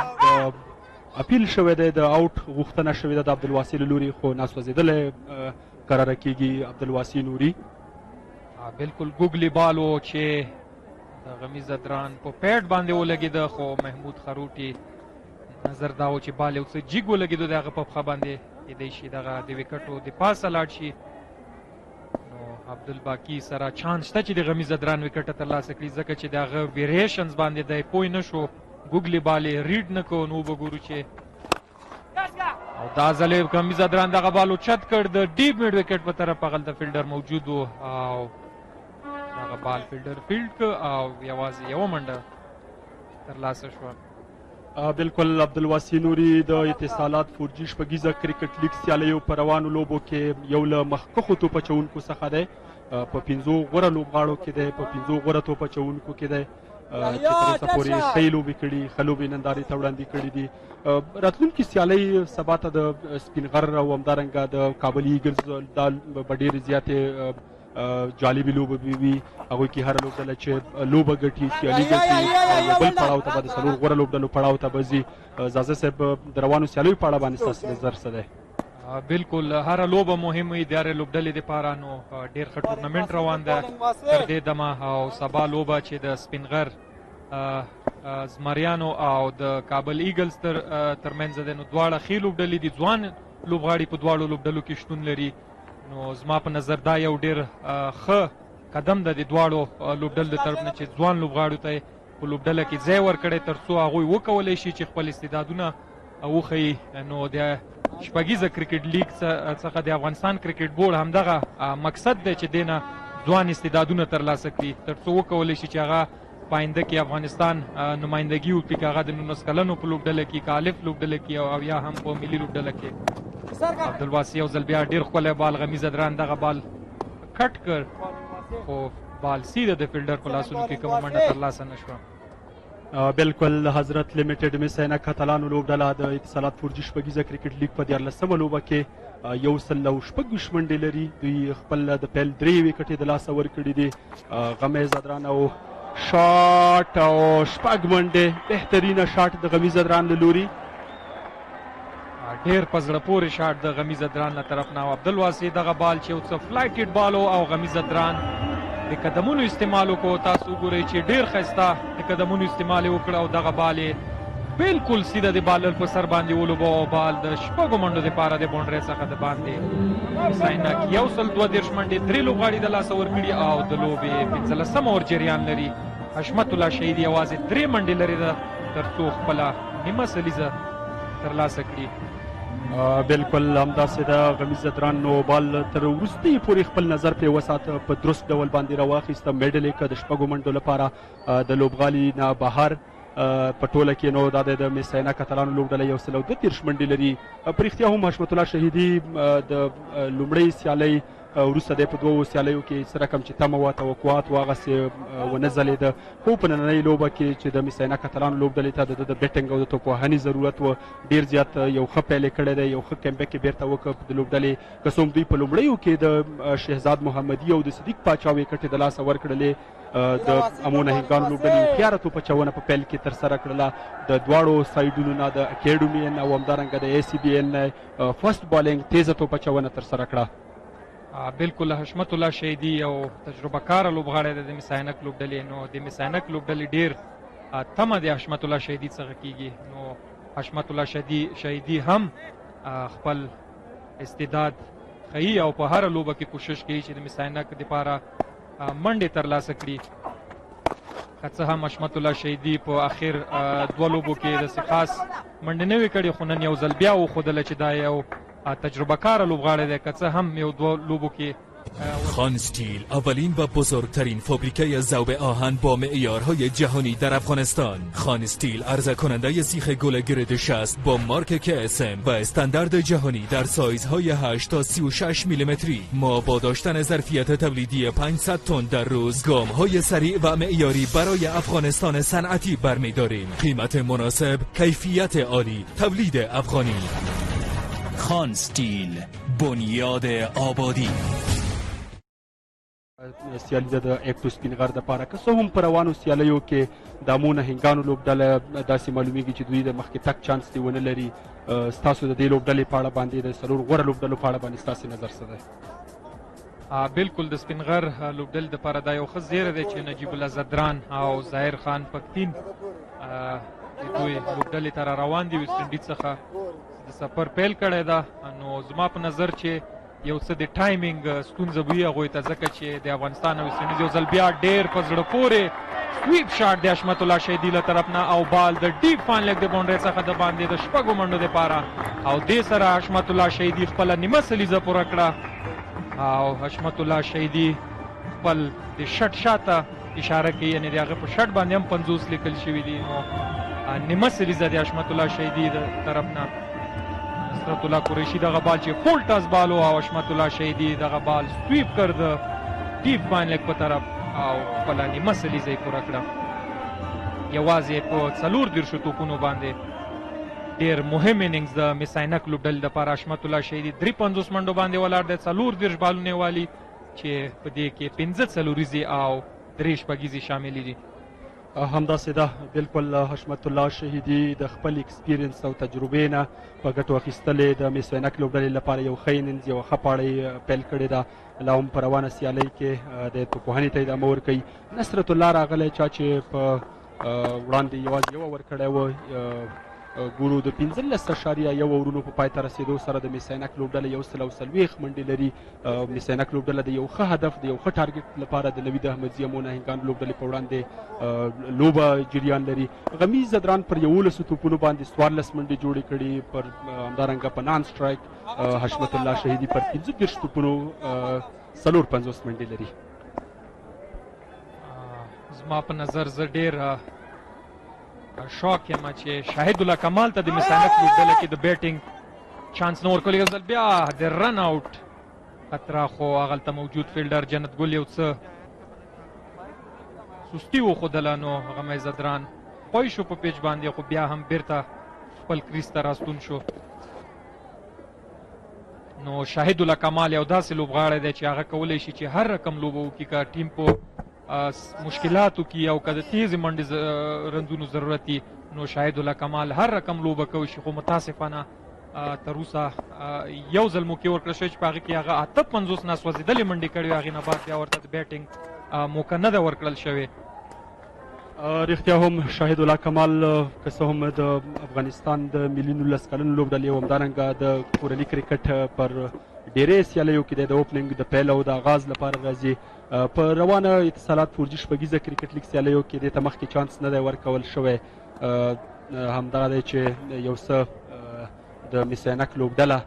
اپیل شوی دی، د آوټ غوښتنه شوې ده د عبدالواسع له لوري، خو ناسوځېدلی قراره کېږي عبدالواسع نوري. بالکل ګوګلي بال و چې د غمی زدران په پیډ باندې ولګېده، خو محمود خروټي نظر دا و چې بال یو څه جیګ ولګېدو د هغه په پښه باندې کېدی شي دغه د وکټو د پاسه لاړ شي. نو عبدالباقي سره چانس شته چې د غمی زدران وکټه ترلاسه کړي، ځکه چې د هغه ویریشنز باندې دی پوه نه شو، ګوګلي بال یې ریډ نه کو. نو وګورو چې او دا ځل یې غمی زدران دغه بال اوچت کړ د ډیپ میډ وکټ په طرف. هغلته فیلډر موجود و او دغه بال فیلډر فیلډ که او یوازې یوه منډه ترلاسه شوه. بالکل عبدالواسع نوري د اتصالات 4G شپږیزه کرکټ لیګ سیالیو په روانو لوبو کې یو له مخکښو توپ اچوونکو څخه دی. په 5 غوره لوبغاړو کې دی، په 5 غوره توپ اچوونکو کې دی چې تر اوسه پورې ښې لوبې کړي، ښه لوبې نندارې ته وړاندې کړي دي. راتلونکي سیالۍ سبا ته د سپین غر او همدارنګه د کابل ایګلز دا به ډېرې زیاتې جالبې لوبه وي. هغوی کې هره لوبډله چې لوبه ګټي سیالي ګټي او بل پړاو ته به د 4 غوره لوبډلو پړاو ته به ځي. زازه صاحب د روانو سیالیو په اړه باندې ستاسو نظر څه دی؟ بالکل هره لوبه مهمه وي د هرې لوبډلې دپاره. نو ډېر ښه ټورنمنټ روان ده تر دې دمه او سبا لوبه چې د سپین غر زمریانو او د کابل ایګلز ترمنځ ده. نو دواړه ښې لوبډلې دي، ځوان لوبغاړي په دواړو لوبډلو کې شتون لري. نو زما په نظر دا یو ډېر ښه قدم ده د دواړو لوبډلو د طرف نه چې ځوان لوبغاړو ته په لوبډله کې ځای ورکړی تر څو هغوی وکولی شي چې خپل استعدادونه وښیي. نو د شپږیزه کرکټ لیګ څخه د افغانستان کرکټ بورډ همدغه مقصد دی چې دې نه ځوان استعدادونه ترلاسه کړي تر څو وکولی شي چې هغه په آینده کې افغانستان نمایندګي وکړي، که هغه د 19 کلنو په لوبډله کې، که الف لوبډله کې او یا هم په ملي لوبډله کې. عبدالواسی یو ځل بیا ډېر ښکلی بال غمیزه دران دغه بال کټ کړ خو بال سیده د فیلډر په لاسونو کې کومه منډه ترلاسه نه شوه. بالکل حضرت لیمیټډ مس عینک کاتالانو لوبډله د اتصالات 4G شپږیزه کرکټ لیګ په 14مه لوبه کې 126 منډې لري. دوی خپل د پیل 3 وکټې د لاسه ورکړي دي. غمیز ادران او شاټ او شپږ منډې بهترینه شاټ د غمیز ادران له لوري. ډېر په زړه پورې شاټ د غمیز ادران له طرف نه. عبدالواسی دغه بال چې یو څه فلایټډ بال او غمیز ادران د قدمونو استعمال وکړو. تاسو وګورئ چې ډېر ښایسته د قدمونو استعمال یې وکړ او دغه بال یې بالکل سیده د بالر په سر باندې ولوبه او بال د شپږو منډو دپاره د باونډرۍ څخه د باندې. مس عینک 132 منډې 3 لوبغاړي د لاسه ورکړي او د لوبې 15 اور جریان لري. حشمت الله شهیدي یوازې 3 منډې لري تر څو خپله نیمه سلیزه ترلاسه کړي. بالکل همداسې د غمیز ادران نو بال تر وروستي پورې خپل نظر پرې وساته، په درست ډول باندې راواخیسته. میډل یې که د شپږو منډو لپاره د لوبغالي نه بهر په ټوله کې نو دا د مس عینک کاتالانو لوبډله 132 منډې لري. په رښتیا هم حشمت الله شهیدي د لومړۍ سیالۍ وروسته دی په دوو سیالیو کې څه رقم چې تمه وه توقعات وه هغسې ونه ځلېده. خو په نننۍ لوبه کې چې د مس عینک کاتالانو لوبډلې ته د بیټنګ او د توپوهنې ضرورت و، ډېر زیات یو ښه پیل یې کړی دی، یو ښه کیمبیک یې بېرته وکړ د لوبډلې. که څه هم دوی په لومړیو کې د شهزاد محمدي او د صدیق پاچا وکټې د لاسه ورکړلې. د امو نهنګانو لوبډلې هوښیاره توپچونه په پیل کې ترسره کړله د دواړو سایډونو نه، د اکیډمي ان او همدارنګه د ACBN نه فرست بالینګ تیزه توپچونه ترسره کړه. بالکل حشمت الله شهیدي یو تجربه کاره لوبغاړی دی د مس عینک لوبډلې. نو د مس عینک لوبډلې ډېر تمه د حشمت الله شهیدي څخه کیږي. نو حشمت الله شهیدي هم خپل استعداد ښیي او په هره لوبه کې کوشش کوي چې د مس عینک دپاره منډې ترلاسه کړي. که څه هم حشمت الله شهیدي په اخر 2 لوبو کې داسې خاص منډې نه وې کړې، خو نن یو ځل بیا وښودله چې دا یو تجربه کار لوبغاړی دی. که څه هم یو 2 لوبو کې خان استیل اولین و بزرگترین فابریکه ذوب آهن با معیارهای جهانی در افغانستان. خان استیل عرضه کننده سیخ گل گرد 60 با مارک KSM و استاندارد جهانی در سایزهای 8 تا 36 میلیمتری. ما با داشتن ظرفیت تولیدی 500 تن در روز گام‌های سریع و معیاری برای افغانستان صنعتی برمی‌داریم. قیمت مناسب، کیفیت عالی، تولید افغانی. خان استیل، بنیاد آبادی. سیالي ده د اکټو سپین غر دپاره. که څه هم په روانو سیالیو کې د امو نهنګانو لوبډله داسې معلومیږي چې دوی د مخکې تګ چانس دې ونه لري. ستاسو د دې لوبډلې په اړه باندې د 4 غوره لوبډلو په اړه باندې ستاسې نظر څه دی؟ بالکل د سپین غر لوبډلې دپاره دا یو ښه زیری دی چې نجیب الله زدران او ظاهر خان پکتین د دوی لوبډلې ته را روان دي ویسټ انډیز څخه د سفر پیل کړی ده. نو زما په نظر چې یو څه د ټایمینګ ستونزه وي هغوی ته، ځکه چې د افغانستان او ویسټ انډیز یو ځل بیا ډېر په زړه پورې سویپ شاټ د حشمت الله شهیدي له طرف نه او بال د ډیپ فاین لیګ د باونډرۍ څخه د باندې د شپږو منډو دپاره او دې سره حشمت الله شهیدي خپله نیمه سلیزه پوره کړه او حشمت الله شهیدي خپل د شټ شاته اشاره کوي، یعنې د هغه په شټ باندې هم 50 لیکل شوي دي. نو نیمه سلیزه د حشمت الله شهیدي د طرف نه. نصرت الله قریشي دغه بال چې فول ټاس بال و او حشمت الله شهیدي دغه بال سویپ کړ د ډیپ فاین لیګ په طرف او خپله نیمه سلیزه یې پوره کړه. یوازې په 34 توپونو باندې ډېر مهم اننګز د مس عینک لوبډلې دپاره حشمت الله شهیدي 53 منډو باندې ولاړ دی، 34 بالونه والي چې په دې کې 15 څلوریزې او 3 شپږیزې شاملې دي. همداسې ده بالکل حشمت الله شهیدي د خپل ایکسپیرینس او تجربې نه په ګټو اخیستلې د مس عینک لوبډلې لپاره یو ښه اننګز، یوه ښه پاړۍ پیل کړې ده. لا هم په روانه سیالۍ کې د توپوهنې ته ادامه ورکوي. نصرت الله راغلی چا چې په وړاندې یوازې یوه ورکړی و. ګورو د 15.1 اورونو په پای ته رسېدو سره د مس عینک لوبډله 140 منډې لري. مس عینک لوبډله د یو ښه هدف د یو ښه ټارګټ لپاره د نوید احمدزي امو نهنګانو لوبډلې په وړاندې لوبه جریان لري. غمیز زدران پر 11 توپونو باندې 14 منډې جوړې کړي. پر همدارنګه په نان سټرایک حشمت الله شهیدي پر 15 توپونو 54 منډې لري. زما په نظر زه ډېر شوق یم چې شاهد الله کمال ته د مس عینک لوبډله کې د بیټینګ چانس نه ورکولی، یو ځل بیا د رن آوټ خطره، خو هغلته موجود فیلډر جنت ګل یو څه سستی وښودله، نو هغه میزدران پوی شو په پیچ باندې، خو بیا هم بیرته خپل کریز ته راستون شو. نو شاهد الله کمال یو داسې لوبغاړی دی چې هغه کولی شي چې هر رقم لوبه وکړي، که ټیم په مشکلاتو کې او که د تیزې منډې رنځونو ضرورت وي، نو شاهد الله کمال هر رقم لوبه کوي شي. خو متاسفانه تر اوسه یو ځل موقع ورکړل شوی چې په هغې کې هغه 58 ناسوځېدلې منډې کړې وې، هغې نه بعد بیا ورته د بیټینګ موقع نه ده ورکړل شوې. رښتیا هم شاهد الله کمال که څه هم د افغانستان د ملي 19 کلنو لوبډلې او همدارنګه د کورني کرکټ پر ډېرې سیالیو کې د اوپننګ د پیل او د آغاز لپاره راځي. په روانه اتصالات 4G شپږیزه کرکټ لیګ سیالیو کې دې ته مخکې چانس نه دی ورکول شوی. همدغه دی چې یو څه د میسینک لوبډله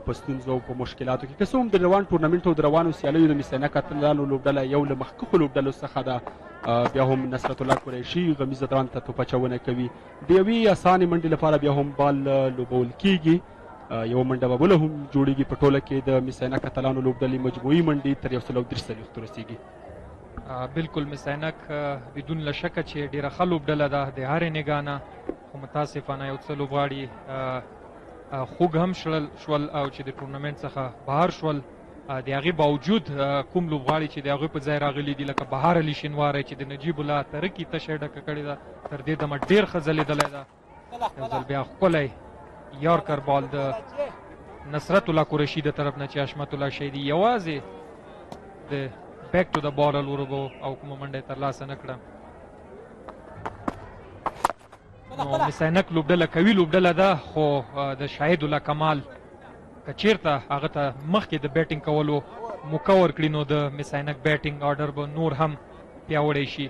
په ستونزو او په مشکلاتو کې، که څه هم د روان ټورنمنټ او د روانو سیالیو د میسینک اتلانو لوبډله یو له مخکښو لوبډلو څخه ده، بیا هم نصرت الله قریشي غمیزه دران ته توپ اچونه کوي. د یوې اسانې منډې لپاره بیا هم بال لوبول کیږي، یوه منډه به بله هم جوړیږي. په ټوله کې د میسینک اتلانو لوبډلې مجموعي منډې تر 130 رسیږي. بالکل میسینک بدون له شکه چې ډېره ښه لوبډله ده د هرې نګاه نه، خو متاسفانه یو څه لوبغاړي خوږ هم شول او چې د ټورنمنټ څخه بهر شول. د هغې باوجود کوم لوبغاړي چې د هغوی په ځای راغلي دي لکه بهار علي شینواری چې د نجیب الله ترکي تشه ډکه کړې ده، تر دې دمه ډېر ښه ځلېدلی ده. یو ځل بیا ښکلی یارکر بال د نصرت الله قریشي د طرف نه چې حشمت الله شهیدي یوازې د بیک ټو د بال ورغو او کومه منډه ترلاسه نه کړه. نو میسینک لوبډله قوي لوبډله ده، خو د شاهد الله کمال که چېرته هغه ته مخکې د بیټینګ کولو موقع ورکړي، نو د میسینک بیټینګ آرډر به نور هم پیاوړی شي.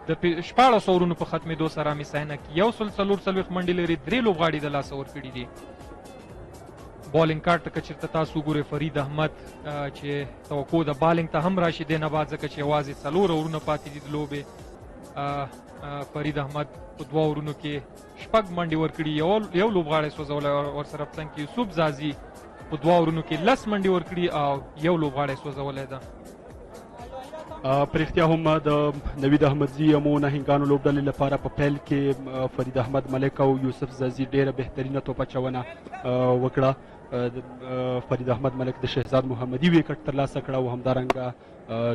د 14 اورونو په ختمېدو سره میسینک 144 منډې لري، 3 لوبغاړي د لاسه ورکړي دي. بالینګ کارت ته که چېرته تاسو وګورئ فرید احمد چې توقع د بالینګ ته هم راشي دی نه بعد، ځکه چې یوازې 4 اورونه پاتې دي د لوبې. فرید احمد په 2 اورونو کې 6 منډې ورکړي، یو لوبغاړی سوځولی، ورسره په څنګ کې یوسف زازي په 2 اورونو کې 10 منډې ورکړي او یو لوبغاړی سوځولی ده. په رښتیا هم د نوید احمدزي امو نهنګانو لوبډلې لپاره په پیل کې فرید احمد ملک او یوسف زازي ډېره بهترینه توپ اچونه وکړه. فرید احمد ملک د شهزاد محمدي ویکټ ترلاسه کړه او همدارنګه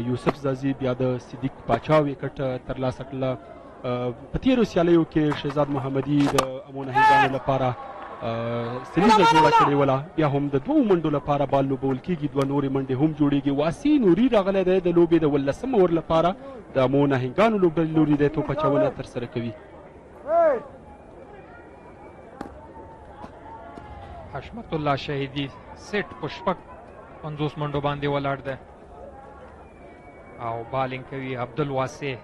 یوسف زازي بیا د صدیق پاچا ویکټ ترلاسه کړله. په تېرو سیالیو کې شهزاد محمدي د امو نهنګانو لپاره سریزه جوړه کړې وله، بیا هم د 2 منډو لپاره بال لوبول کېږي، 2 نورې منډې هم جوړېږي. واسی نوري راغلی دی د لوبې د 18 اور لپاره، د امو نهنګانو لوبډلې لوري دی توپ اچونه ترسره کوي. حشمت الله شهیدي سیټ په 50 منډو باندې ولاړ دی او بالینګ کوي. عبدالواسع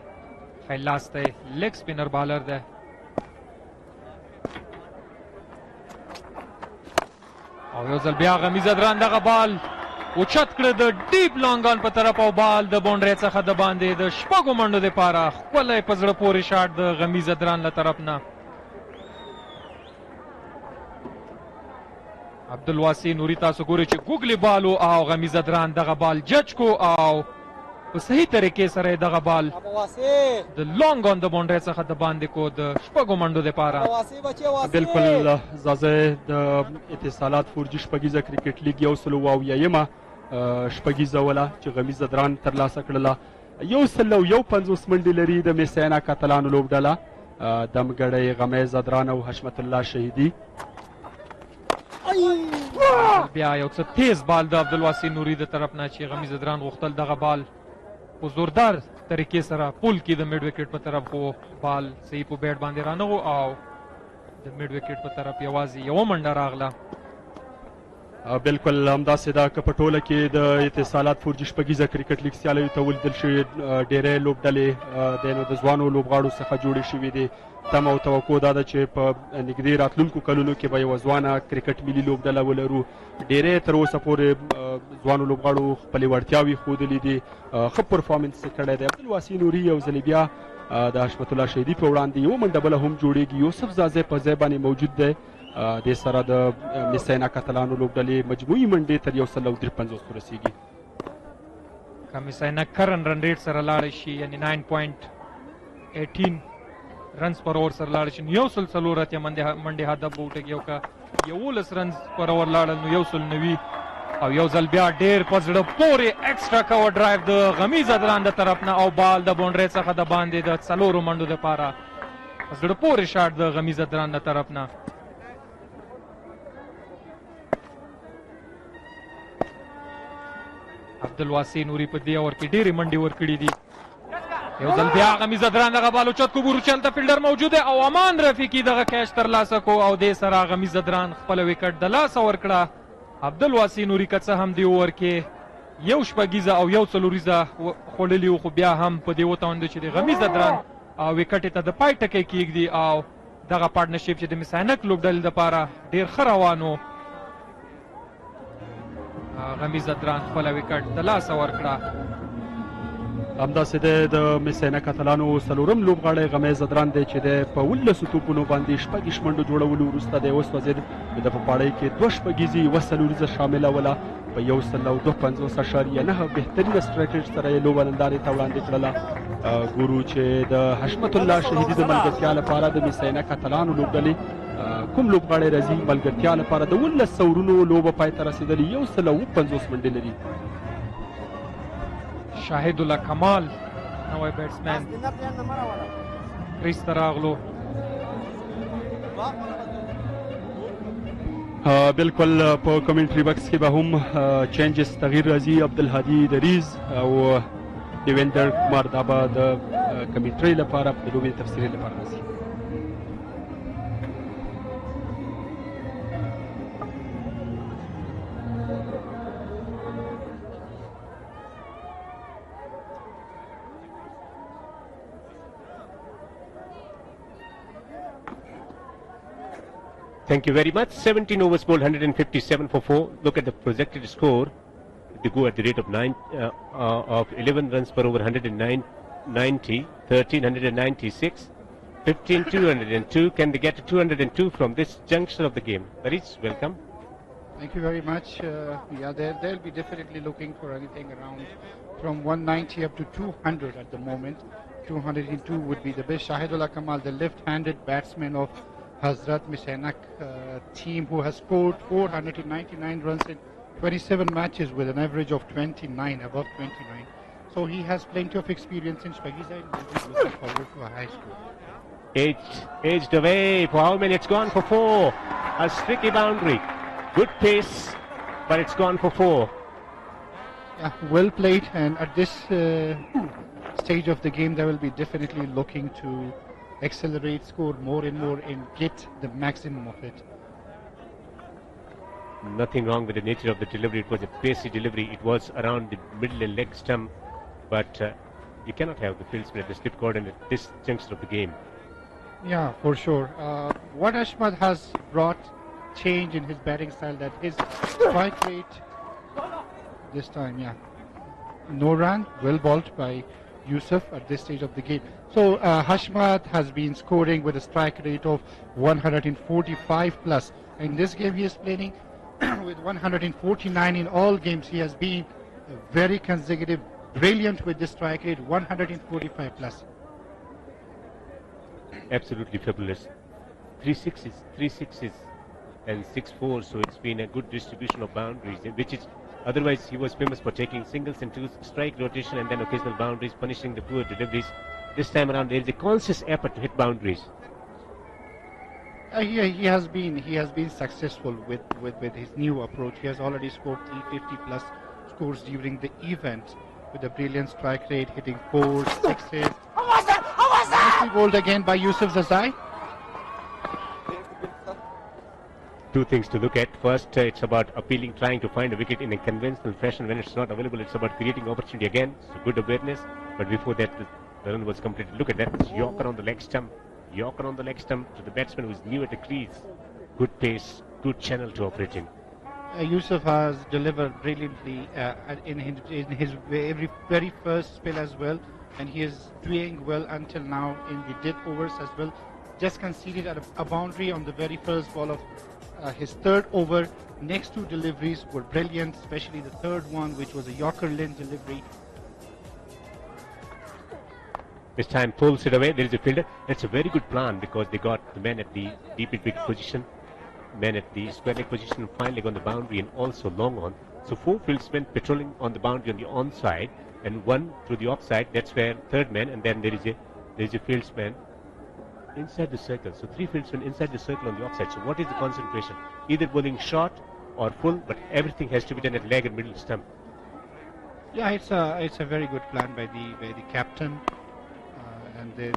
خیلاس دی، لیګ سپینر بالر دی. او یو ځل بیا غمیزه دران دغه بال اوچت کړه د ډیپ لانګان په طرف او بال د باونډرۍ څخه د باندې د 6 منډو دپاره ښکلی په زړه پورې شاټ د غمیزه دران له طرف نه. عبدالواسع نوري تاسو ګورئ چې ګوګلي بال او غمیزه دران دغه بال جج کو او په صحیح طریقې سره دغه بال د لانګ آن د باونډرۍ څخه د باندې کو د 6 منډو دپاره. بالکل زازه د اتصالات 4G شپږیزه کرکټ لیګ 170 شپږیزه وله چې غمیزه دران ترلاسه کړله. 150 منډې لري د میسینک اتلانو لوبډله، دمګړی غمیزه دران او حشمت الله شهیدي. بیا یو څه تیز بال د عبدالواسع نوري د طرف نه چې غمیزه دران غوښتل دغه بال په زوردار طریقې سره پول کې د میډ وکټ په طرف، خو بال صحیح په بیټ باندې رانغو او د میډ وکټ په طرف یوازې یوه منډه راغله. بالکل همداسې ده که په ټوله کې د اتصالات 4G شپږیزه کرکټ لیګ سیالیو ته ولیدل شوي ډېری لوبډلې د ځوانو لوبغاړو څخه جوړې شوي دي. تمه او توقع دا ده چې په نږدې راتلونکو کلونو کې به یوه ځوانه کرکټ ملي لوبډله ولرو. ډېری تر اوسه پورې ځوانو لوبغاړو خپلې وړتیاوې ښودلې دي، ښه پرفارمنس یې کړی دی. عبدالواسع نوري یو ځلې بیا د حشمت الله شهیدي په وړاندې یوه منډه بله هم جوړېږي. یوسف زازی په ځای باندې موجود دی د سره د میساینا کاتالانو لوبډلې مجموعي منډې تر 153 ورسیږي. که میساینا کرن رن ریټ سره لاړ شي یعنی 9.18 رنز پر اوور سره لاړ شي نو 104 اتیا منډې هدف به وټکي او که 11 رنز پر اوور لاړل نو 190 او یو ځل بیا ډېر په زړه پورې ایکسټرا کور ډرایو د غمیز ادران د طرف نه او بال د باونډرۍ څخه د باندې د 4 منډو دپاره په زړه پورې شاټ د غمیز ادران د طرف نه. عبدالواسي نوري په دې اوور کې ډېرې منډې ورکړي دي. یو ځل بیا غمیز ادران دغه بال اوچت کو ګورو چې هلته فیلډر موجود دی او امان رفیقي دغه کیچ ترلاسه کو او دې سره غمیز ادران خپله وکټ د لاسه ورکړه. عبدالواسي نوري که څه هم دې اوور کې یو شپږیزه او یو څلوریزه خوړلي وو خو بیا هم په دې وتوانېدو چې د غمیز ادران وکټې ته د پای ټکی کېږدي او دغه پارټنرشپ چې د میساینک لوبډلې دپاره ډېر ښه روان و. غمیز ادران خپله وکټ د لاسه ورکړه. همداسې د میساینا کاتالانو څلورم لوبغاړی غمیز ادران دی چې د په 11 توپونو باندې 6 منډو جوړولو وروسته دی وسوځېد. د په پاړۍ کې 2 شپږیزې 1 څلوریزه شامله وله. په 152.9 بهترینه سټرایک ریټ سره یې لوبه نندارې ته وړاندې کړله. ګورو چې د حشمت الله شهیدي د ملګرتیا لپاره د میساینا کاتالانو لوبډلې کوم لوبغاړی راځي. ملګرتیا لپاره د 19 اورونو لوبه پای ته رسېدلې 150 منډې لري. شاهد الله کمال نوی بیټسمین کریس ته راغلو. بالکل په کمنټري بکس کې به هم چینجز تغییر راځي. عبدالهادي دریز او دیویندر کمار دا به د کمنټري لپاره د لوبې تفسیري لپاره راځي. Thank you very much. 17 overs bowled, 157 for 4. Look at the projected score. They go at the rate of 11 runs per over, 190, 13, 196, 15, 202. Can they get to 202 from this juncture of the game? Harish, welcome. Thank you very much. Yeah, they'll be definitely looking for anything around from 190 up to 200 at the moment. 202 would be the best. Shahidullah Kamal, the left-handed batsman of Hazrat Misainak team, who has scored 499 runs in 27 matches with an average of 29, above 29. So he has plenty of experience in Shpagiza and will be looking forward to a high score. Edged away for how many? It's gone for 4. A sticky boundary. Good pace, but it's gone for 4. Yeah, well played, and at this stage of the game they will be definitely looking to accelerate, score more and more and get the maximum of it. Nothing wrong with the nature of the delivery. It was a pacey delivery. It was around the middle and leg stump, but you cannot have the field spin at the slip cord and at this juncture of the game. Yeah, for sure. What Ashmad has brought change in his batting style, that his strike rate this time, yeah. No run, well bowled by Yusuf at this stage of the game. So Hashmat has been scoring with a strike rate of 145 plus. In this game he is playing with 149 in all games. He has been very consecutive, brilliant with the strike rate, 145 plus. Absolutely fabulous. 3 sixes and 6 fours, so it's been a good distribution of boundaries, which is otherwise he was famous for taking singles and 2 strike rotation and then occasional boundaries, punishing the poor deliveries. This time around there is a conscious effort to hit boundaries. He has been successful with his new approach. He has already scored 350 plus scores during the event with a brilliant strike rate, hitting 4s, 6s. Nicely bowled again by Yusuf Zazai. 2 things to look at. First, it's about appealing, trying to find a wicket in a conventional fashion. When it's not available, it's about creating opportunity again. So good awareness. But before that, the run was completed. Look at that. It's Yorker on the leg stump. Yorker on the leg stump to the batsman who's new at the crease. Good pace, good channel to operate in. Yusuf has delivered brilliantly in his very first spell as well, and he is doing well until now in the dead overs as well. just conceded a boundary on the very first ball of his third over. Next two deliveries were brilliant, especially the third one, which was a Yorker Lynn delivery. This time pulls it away. There is a fielder. It's a very good plan because they got the man at the deep wicket position, man at the square leg position, fine leg on the boundary, and also long on. So 4 fieldsmen patrolling on the boundary on the onside, and 1 to the offside. That's where third man, and then there is a fieldsman inside the circle. So 3 fieldsmen inside the circle on the offside. So what is the concentration? Either bowling short or full, but everything has to be done at leg and middle stump. Yeah, it's a very good plan by the captain. And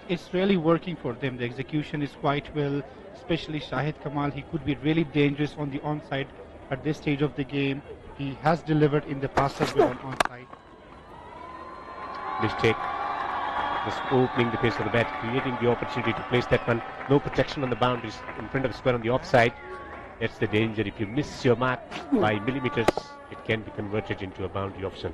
it's really working for them. The execution is quite well, especially Shahid Kamal. He could be really dangerous on the onside at this stage of the game. He has delivered in the past as well on onside. Mistake. Just opening the pace of the bat, creating the opportunity to place that one. No protection on the boundaries in front of the square on the offside. That's the danger. If you miss your mark by millimeters, it can be converted into a boundary option.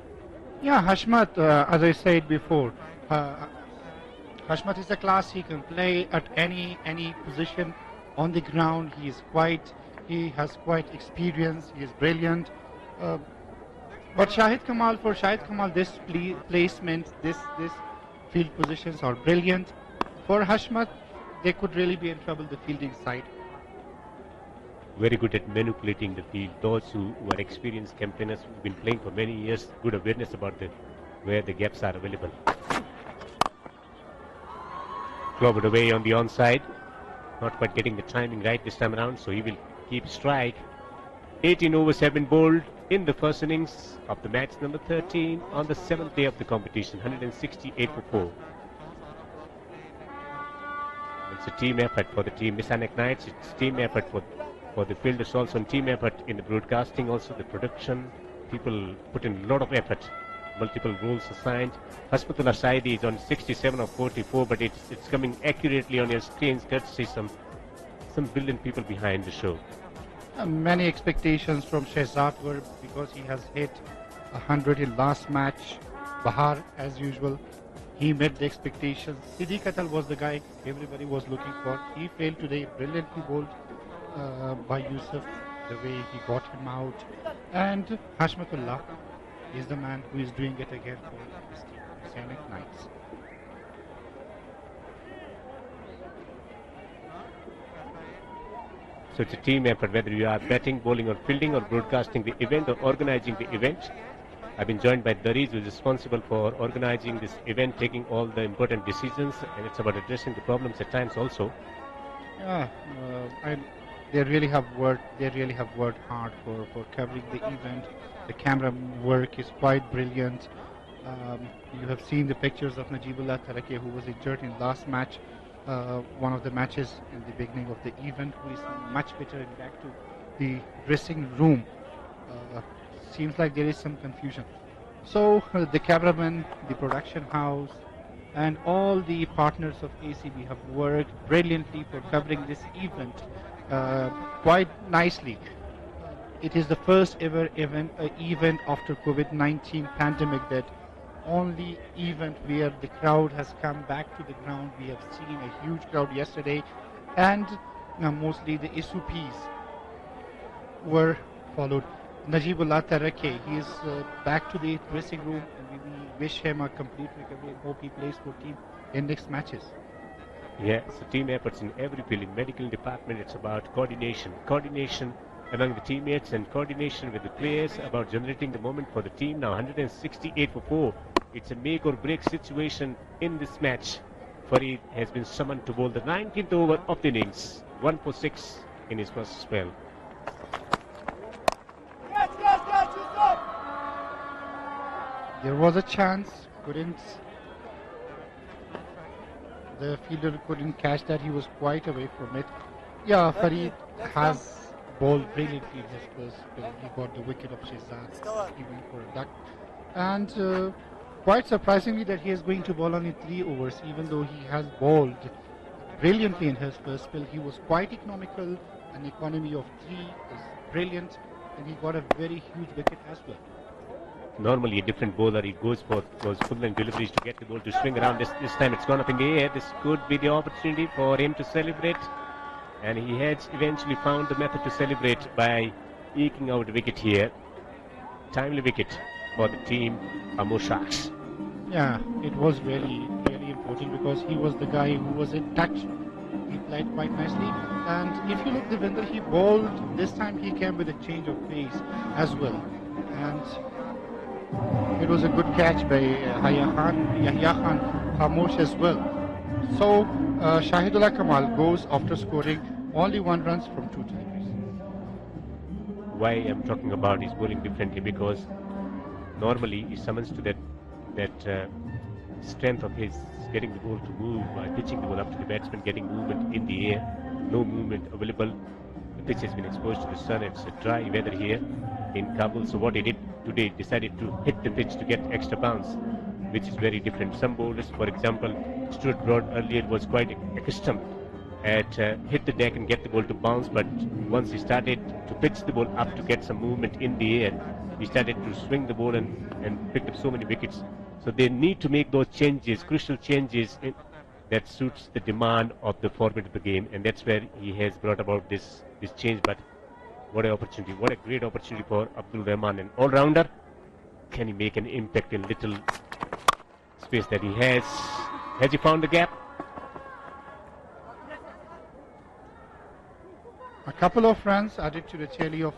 Yeah, Hashmat, as I said before, Hashmat is a class. He can play at any position on the ground. He has quite experience. He is brilliant. But Shahid Kamal, this placement, this field positions are brilliant. For Hashmat, they could really be in trouble the fielding side. Very good at manipulating the field. Those who are experienced campaigners who've been playing for many years, good awareness about where the gaps are available. Clobbered away on the onside. Not quite getting the timing right this time around, so he will keep strike. 18 overs have been bowled in the first innings of the match number 13 on the 7th day of the competition. 168 for 4. It's a team effort for the team Messianic Knights. It's team effort for the fielders also, and team effort in the broadcasting also, the production. People put in a lot of effort. Multiple rules assigned. Hasmatullah Saidi is on 67 of 44, but it's coming accurately on your screens, courtesy some brilliant people behind the show. Many expectations from Shehzad were because he has hit 100 in last match. Bahar, as usual, he met the expectations. Siddiq Atal was the guy everybody was looking for. He failed today, brilliantly bowled by Yusuf, the way he got him out. And Hashmatullah is the man who is doing it again for his team, Messianic Knights. So it's a team effort, whether you are batting, bowling or fielding or broadcasting the event or organizing the event. I've been joined by Dariz, who is responsible for organizing this event, taking all the important decisions, and it's about addressing the problems at times also. Yeah, they really have worked hard for covering the event. The camera work is quite brilliant. You have seen the pictures of Najibullah Tarake, who was injured in last match, one of the matches in the beginning of the event, who is much better and back to the dressing room. Seems like there is some confusion. So the cameraman, the production house, and all the partners of ACB have worked brilliantly for covering this event quite nicely. It is the first ever event after COVID-19 pandemic, that only event where the crowd has come back to the ground. We have seen a huge crowd yesterday, and mostly the SUPs were followed. Najibullah Tarake, he is back to the dressing room, and we wish him a complete recovery and hope he plays for team in next matches. Yeah, so team efforts in every field. In medical department, it's about coordination among the teammates and coordination with the players, about generating the moment for the team. Now 168 for 4. It's a make or break situation in this match. Farid has been summoned to bowl the 19th over of the innings. 1 for 6 in his first spell. There was a chance, the fielder couldn't catch that. He was quite away from it. Yeah, Farid has bowled brilliantly in his first spell. He got the wicket of Shehzad. He went for a duck. And quite surprisingly that he is going to bowl only 3 overs, even though he has bowled brilliantly in his first spell. He was quite economical. An economy of 3 is brilliant, and he got a very huge wicket as well. normally a different bowler. He goes for those full-length deliveries to get the ball to swing around. This time it's gone up in the air. This could be the opportunity for him to celebrate. And he has eventually found the method to celebrate by eking out a wicket here. Timely wicket for the team, Sharks. Yeah, it was really, really important because he was the guy who was in touch. He played quite nicely. And if you look, Devinder, he bowled. This time he came with a change of pace as well. And it was a good catch by Yahya Khan Khamosh as well. So Shahidullah Kamal goes after scoring only 1 run from 2 deliveries. Why I'm talking about is bowling differently, because normally he summons to that strength of his, getting the ball to move by pitching the ball up to the batsman, getting movement in the air. No movement available. The pitch has been exposed to the sun. It's a dry weather here in Kabul. So what he did today, decided to hit the pitch to get extra bounce, which is very different. Some bowlers, for example, Stuart Broad earlier was quite accustomed at hit the deck and get the ball to bounce, but once he started to pitch the ball up to get some movement in the air, he started to swing the ball and picked up so many wickets. So they need to make those changes, crucial changes that suits the demand of the format of the game, and that's where he has brought about this change. But what an opportunity, what a great opportunity for Abdul Rahman, an all-rounder. Can he make an impact in little space that he has? Has he found the gap? A couple of runs added to the tally of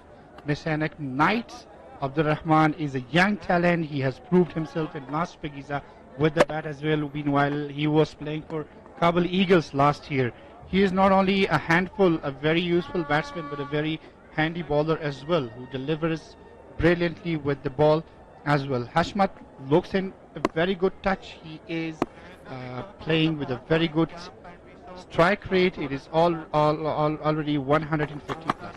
Messianic Knights. Abdul Rahman is a young talent. He has proved himself in last Pegiza with the bat as well. Meanwhile, he was playing for Kabul Eagles last year. He is not only a handful, a very useful batsman, but a very handy bowler as well, who delivers brilliantly with the ball as well. Hashmat looks in a very good touch. He is playing with a very good strike rate. It is already 150 plus.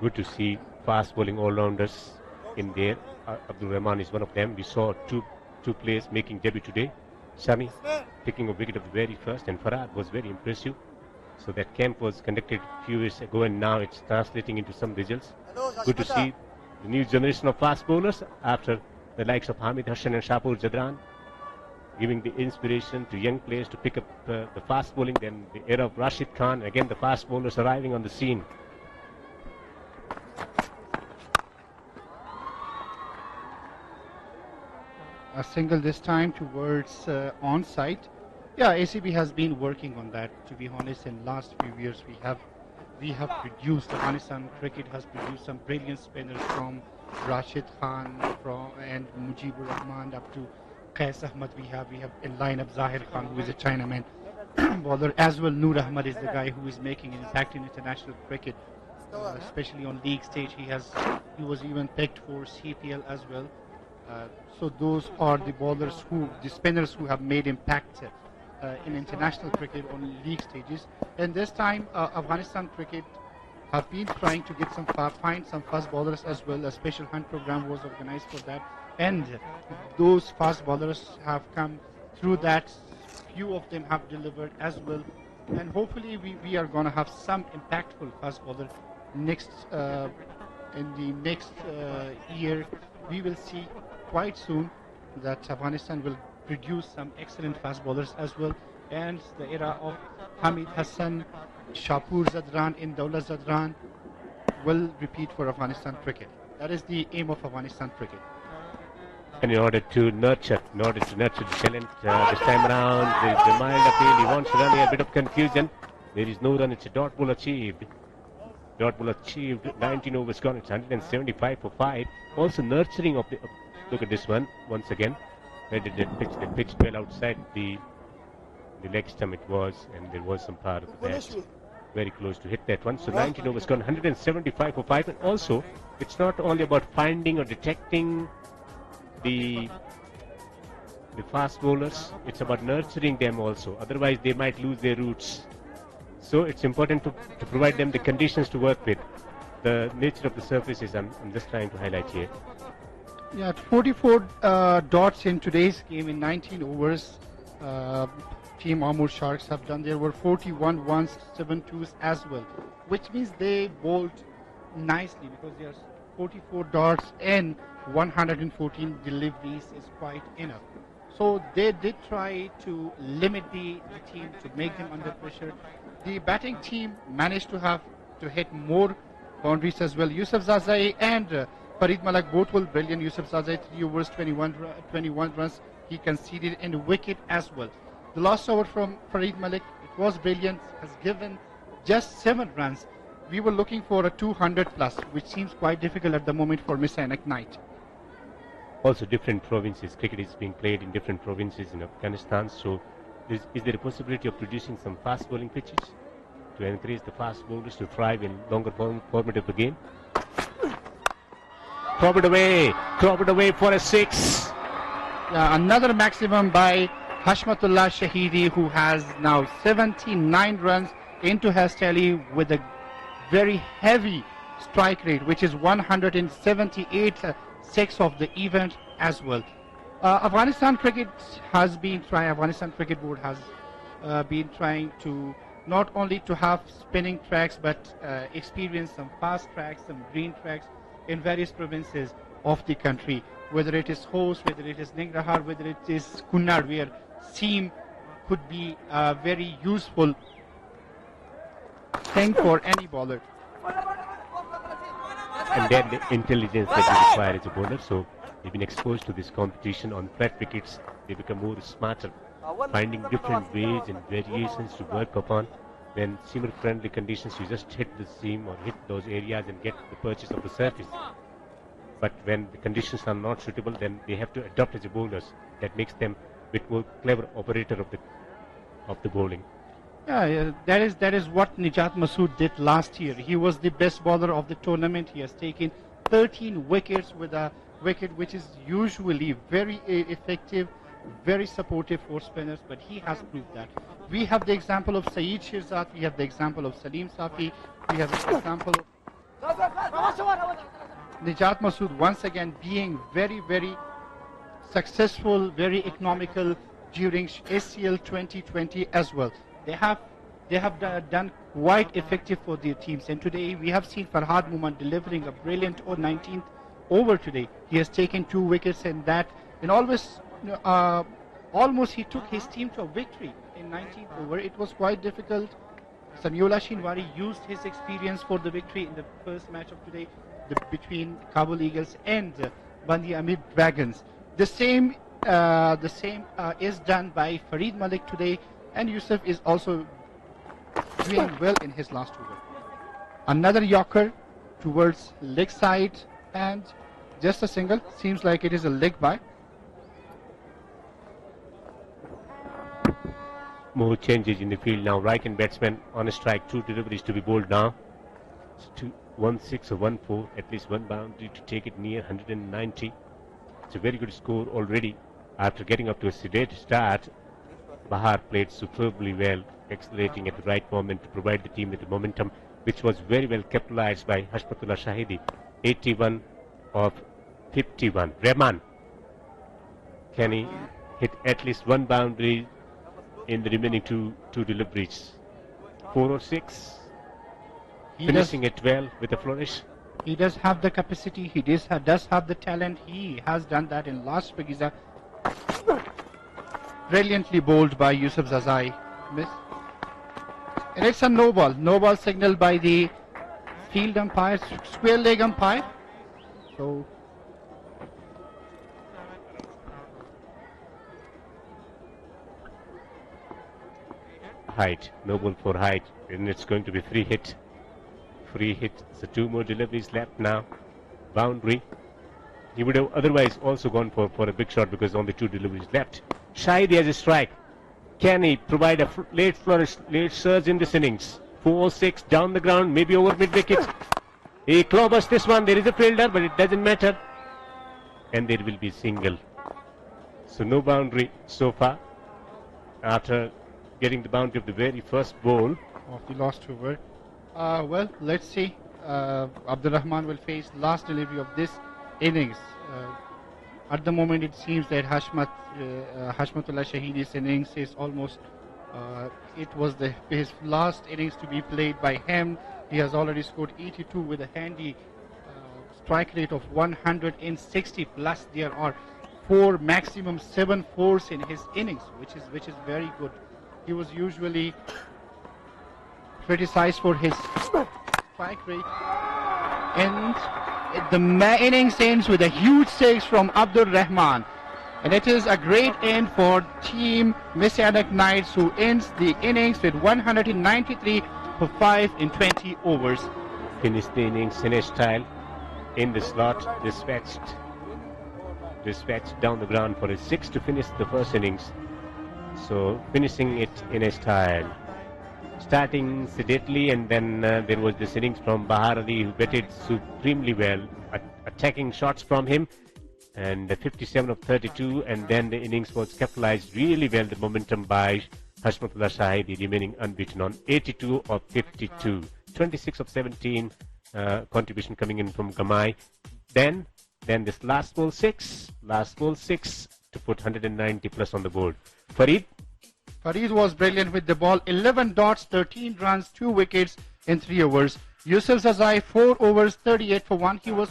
Good to see fast bowling all-rounders in there. Abdul Rahman is one of them. We saw two players making debut today. Shami picking a wicket of the very first, and Farad was very impressive. So that camp was conducted a few years ago, and now it's translating into some results. Good to see the new generation of fast bowlers after the likes of Hamid Hassan and Shapur Jadran, giving the inspiration to young players to pick up the fast bowling. Then the era of Rashid Khan, again the fast bowlers arriving on the scene. A single this time towards onside. Yeah, ACB has been working on that. To be honest, in last few years we have produced, Afghanistan cricket has produced some brilliant spinners from Rashid Khan and Mujibur Rahman up to Qais Ahmad. We have in lineup Zahir Khan, who is a Chinaman bowler as well. Noor Ahmad is the guy who is making an impact in international cricket, especially on league stage. He was even picked for CPL as well. So those are the bowlers the spinners who have made impact in international cricket on league stages. And this time, Afghanistan cricket have been trying to get find some fast bowlers as well. A special hunt program was organized for that, and those fast bowlers have come through that. Few of them have delivered as well, and hopefully we are going to have some impactful fast bowler next in the next year. We will see quite soon that Afghanistan will produce some excellent fast bowlers as well, and the era of Hamid Hassan, Shapur Zadran, Indullah Zadran will repeat for Afghanistan cricket. That is the aim of Afghanistan cricket. And in order to nurture the talent this time around, there is a mild appeal. He wants to run a bit of confusion. There is no run. It's a dot ball achieved. 19 overs gone. It's 175 for 5. Also nurturing of the. Look at this one once again. Where did they pitch well outside the leg stump it was, and there was some part of the bat very close to hit that one. So 19 overs gone, 175 for 5. And also, it's not only about finding or detecting the the fast bowlers. It's about nurturing them also. Otherwise, they might lose their roots. So it's important to provide them the conditions to work with. The nature of the surfaces I'm just trying to highlight here. Yeah, 44 dots in today's game in 19 overs. Team Amur Sharks have done. There were 41 ones, 7 twos as well, which means they bowled nicely because there's 44 dots and 114 deliveries is quite enough. So they did try to limit the team to make them under pressure. The batting team managed to hit more boundaries as well. Yusuf Zazai and Farid Malak both were brilliant. Yusuf Zazai 3 overs 21 runs he conceded and a wicket as well. The last over from Farid Malik, it was brilliant, has given just 7 runs. We were looking for a 200 plus, which seems quite difficult at the moment for Miss Ainak Knight. Also different provinces, cricket is being played in different provinces in Afghanistan, so is there a possibility of producing some fast bowling pitches to encourage the fast bowlers to thrive in longer format of the game? Crop it away for a 6. Yeah, another maximum by Hashmatullah Shahidi, who has now 79 runs into his tally with a very heavy strike rate, which is 178 6 of the event as well. Afghanistan Cricket Board has been trying to not only to have spinning tracks but experience some fast tracks, some green tracks in various provinces of the country, whether it is Host, whether it is Ningrahar, whether it is Kunnar, where seam could be a very useful thing for any bowler. And then the intelligence that you require as a bowler. So they've been exposed to this competition on flat wickets. They become more smarter, finding different ways and variations to work upon. When seamer friendly conditions, you just hit the seam or hit those areas and get the purchase of the surface. But when the conditions are not suitable, then they have to adopt as a bowlers. That makes them a bit more clever operator of the bowling. Yeah, that is what Nijat Masood did last year. He was the best bowler of the tournament. He has taken 13 wickets with a wicket which is usually very effective, very supportive for spinners, but he has proved that. We have the example of Saeed Shirzad, we have the example of Salim Safi, we have the example of Nijat Masood once again being very, very successful, very economical during SCL 2020 as well. They have done quite effective for their teams, and today we have seen Farhad Muman delivering a brilliant 19th over today. He has taken 2 wickets, and almost he took his team to a victory in 19th over. It was quite difficult. Samiola Shinwari used his experience for the victory in the first match of today between Kabul Eagles and Bandi Amir Dragons. The same is done by Farid Malik today, and Yusuf is also doing well in his last over. Another Yorker towards leg side and just a single. Seems like it is a leg by. More changes in the field now. Right-hand batsman on a strike. 2 deliveries to be bowled now. 1-6 or 1-4. At least 1 boundary to take it near 190. It's a very good score already. After getting up to a sedate start, Bahar played superbly well, accelerating at the right moment to provide the team with the momentum, which was very well capitalized by Hashmatullah Shahidi. 81 of 51. Rahman, can he hit at least 1 boundary in the remaining two deliveries? 4 or 6. Finishing it well with a flourish. He does have the capacity, he does have the talent. He has done that in last Pagiza. Brilliantly bowled by Yusuf Zazai. Miss. And it's a no ball signaled by the field umpire, square leg umpire. So height, no ball for height, and it's going to be free hit. So 2 more deliveries left now. Boundary. He would have otherwise also gone for a big shot because only 2 deliveries left. Shahidi has a strike. Can he provide a late flourish, late surge in this innings? 4-6 down the ground, maybe over mid wicket. He clobbers this one. There is a fielder, but it doesn't matter. And there will be single. So no boundary so far after getting the boundary of the very first ball of the last over. Well, let's see. Abdul Rahman will face last delivery of this innings. At the moment, it seems that Hashmatullah Shahidi's innings is almost. It was his last innings to be played by him. He has already scored 82 with a handy strike rate of 160 plus. There are maximum 7 fours in his innings, which is very good. He was usually criticized for his strike rate, and the innings ends with a huge six from Abdul Rahman, and it is a great end for team Messianic Knights, who ends the innings with 193 for 5 in 20 overs. Finished the innings in a style, in the slot, dispatched down the ground for a 6 to finish the first innings. So finishing it in a style, starting sedately, and then there was this innings from Bahar Ali, who batted supremely well, attacking shots from him, and 57 of 32, and then the innings was capitalized really well, the momentum by Hashmatullah Shahidi, remaining unbeaten on 82 of 52, 26 of 17 contribution coming in from Gamai. Then this last ball 6 to put 190 plus on the board. Farid was brilliant with the ball. 11 dots, 13 runs, 2 wickets in 3 overs. Yusuf Zazai 4 overs, 38 for 1. He was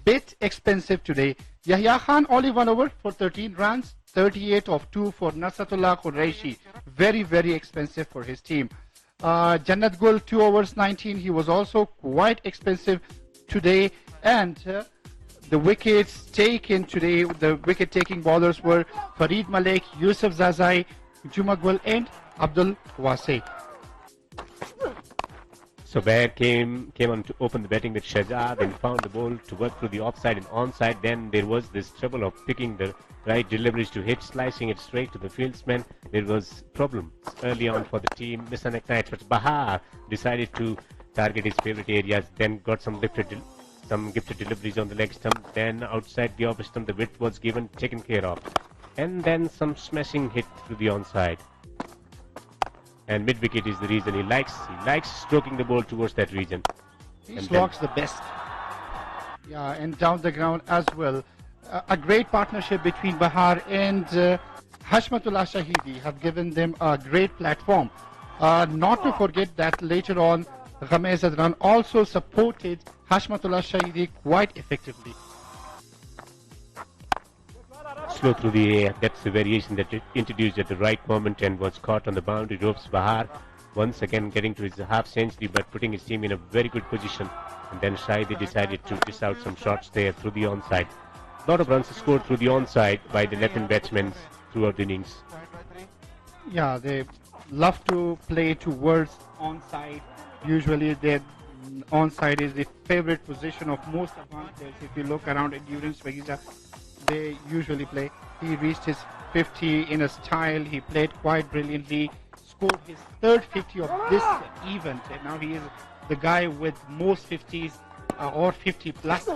bit expensive today. Yahya Khan only 1 over for 13 runs, 38 of 2 for Nasratullah Qureshi. Very, very expensive for his team. Jannat Gul 2 overs, 19. He was also quite expensive today. And the wickets taken today, the wicket taking bowlers were Farid Malik, Yusuf Zazai, Juma Gul and Abdul Wasi. So Bair came on to open the batting with Shahzad and found the ball to work through the offside and onside. Then there was this trouble of picking the right deliveries to hit, slicing it straight to the fieldsman. There was problems early on for the team, Messianic Knights, but Bahar decided to target his favorite areas, then got some gifted deliveries on the leg stump, then outside the off stump the width was given, taken care of, and then some smashing hit through the onside. And mid wicket is the reason he likes stroking the ball towards that region. He strokes the best. Yeah, and down the ground as well. A great partnership between Bahar and Hashmatullah Shahidi have given them a great platform. Not to forget that later on, Ghamez Adran also supported Hashmatullah Shahidi quite effectively. Slow through the air, that's the variation that it introduced at the right moment and was caught on the boundary ropes. Bahar once again getting to his half century but putting his team in a very good position, and then Shahidi decided to dish out some shots there through the onside. A lot of runs scored through the onside by the left-hand batsmen throughout the innings. Yeah, they love to play towards onside. Usually their onside is the favorite position of most advanced players. If you look around endurance Spagiza, they usually play. He reached his 50 in a style. He played quite brilliantly, scored his third 50 of this event, and now he is the guy with most 50s or 50 plus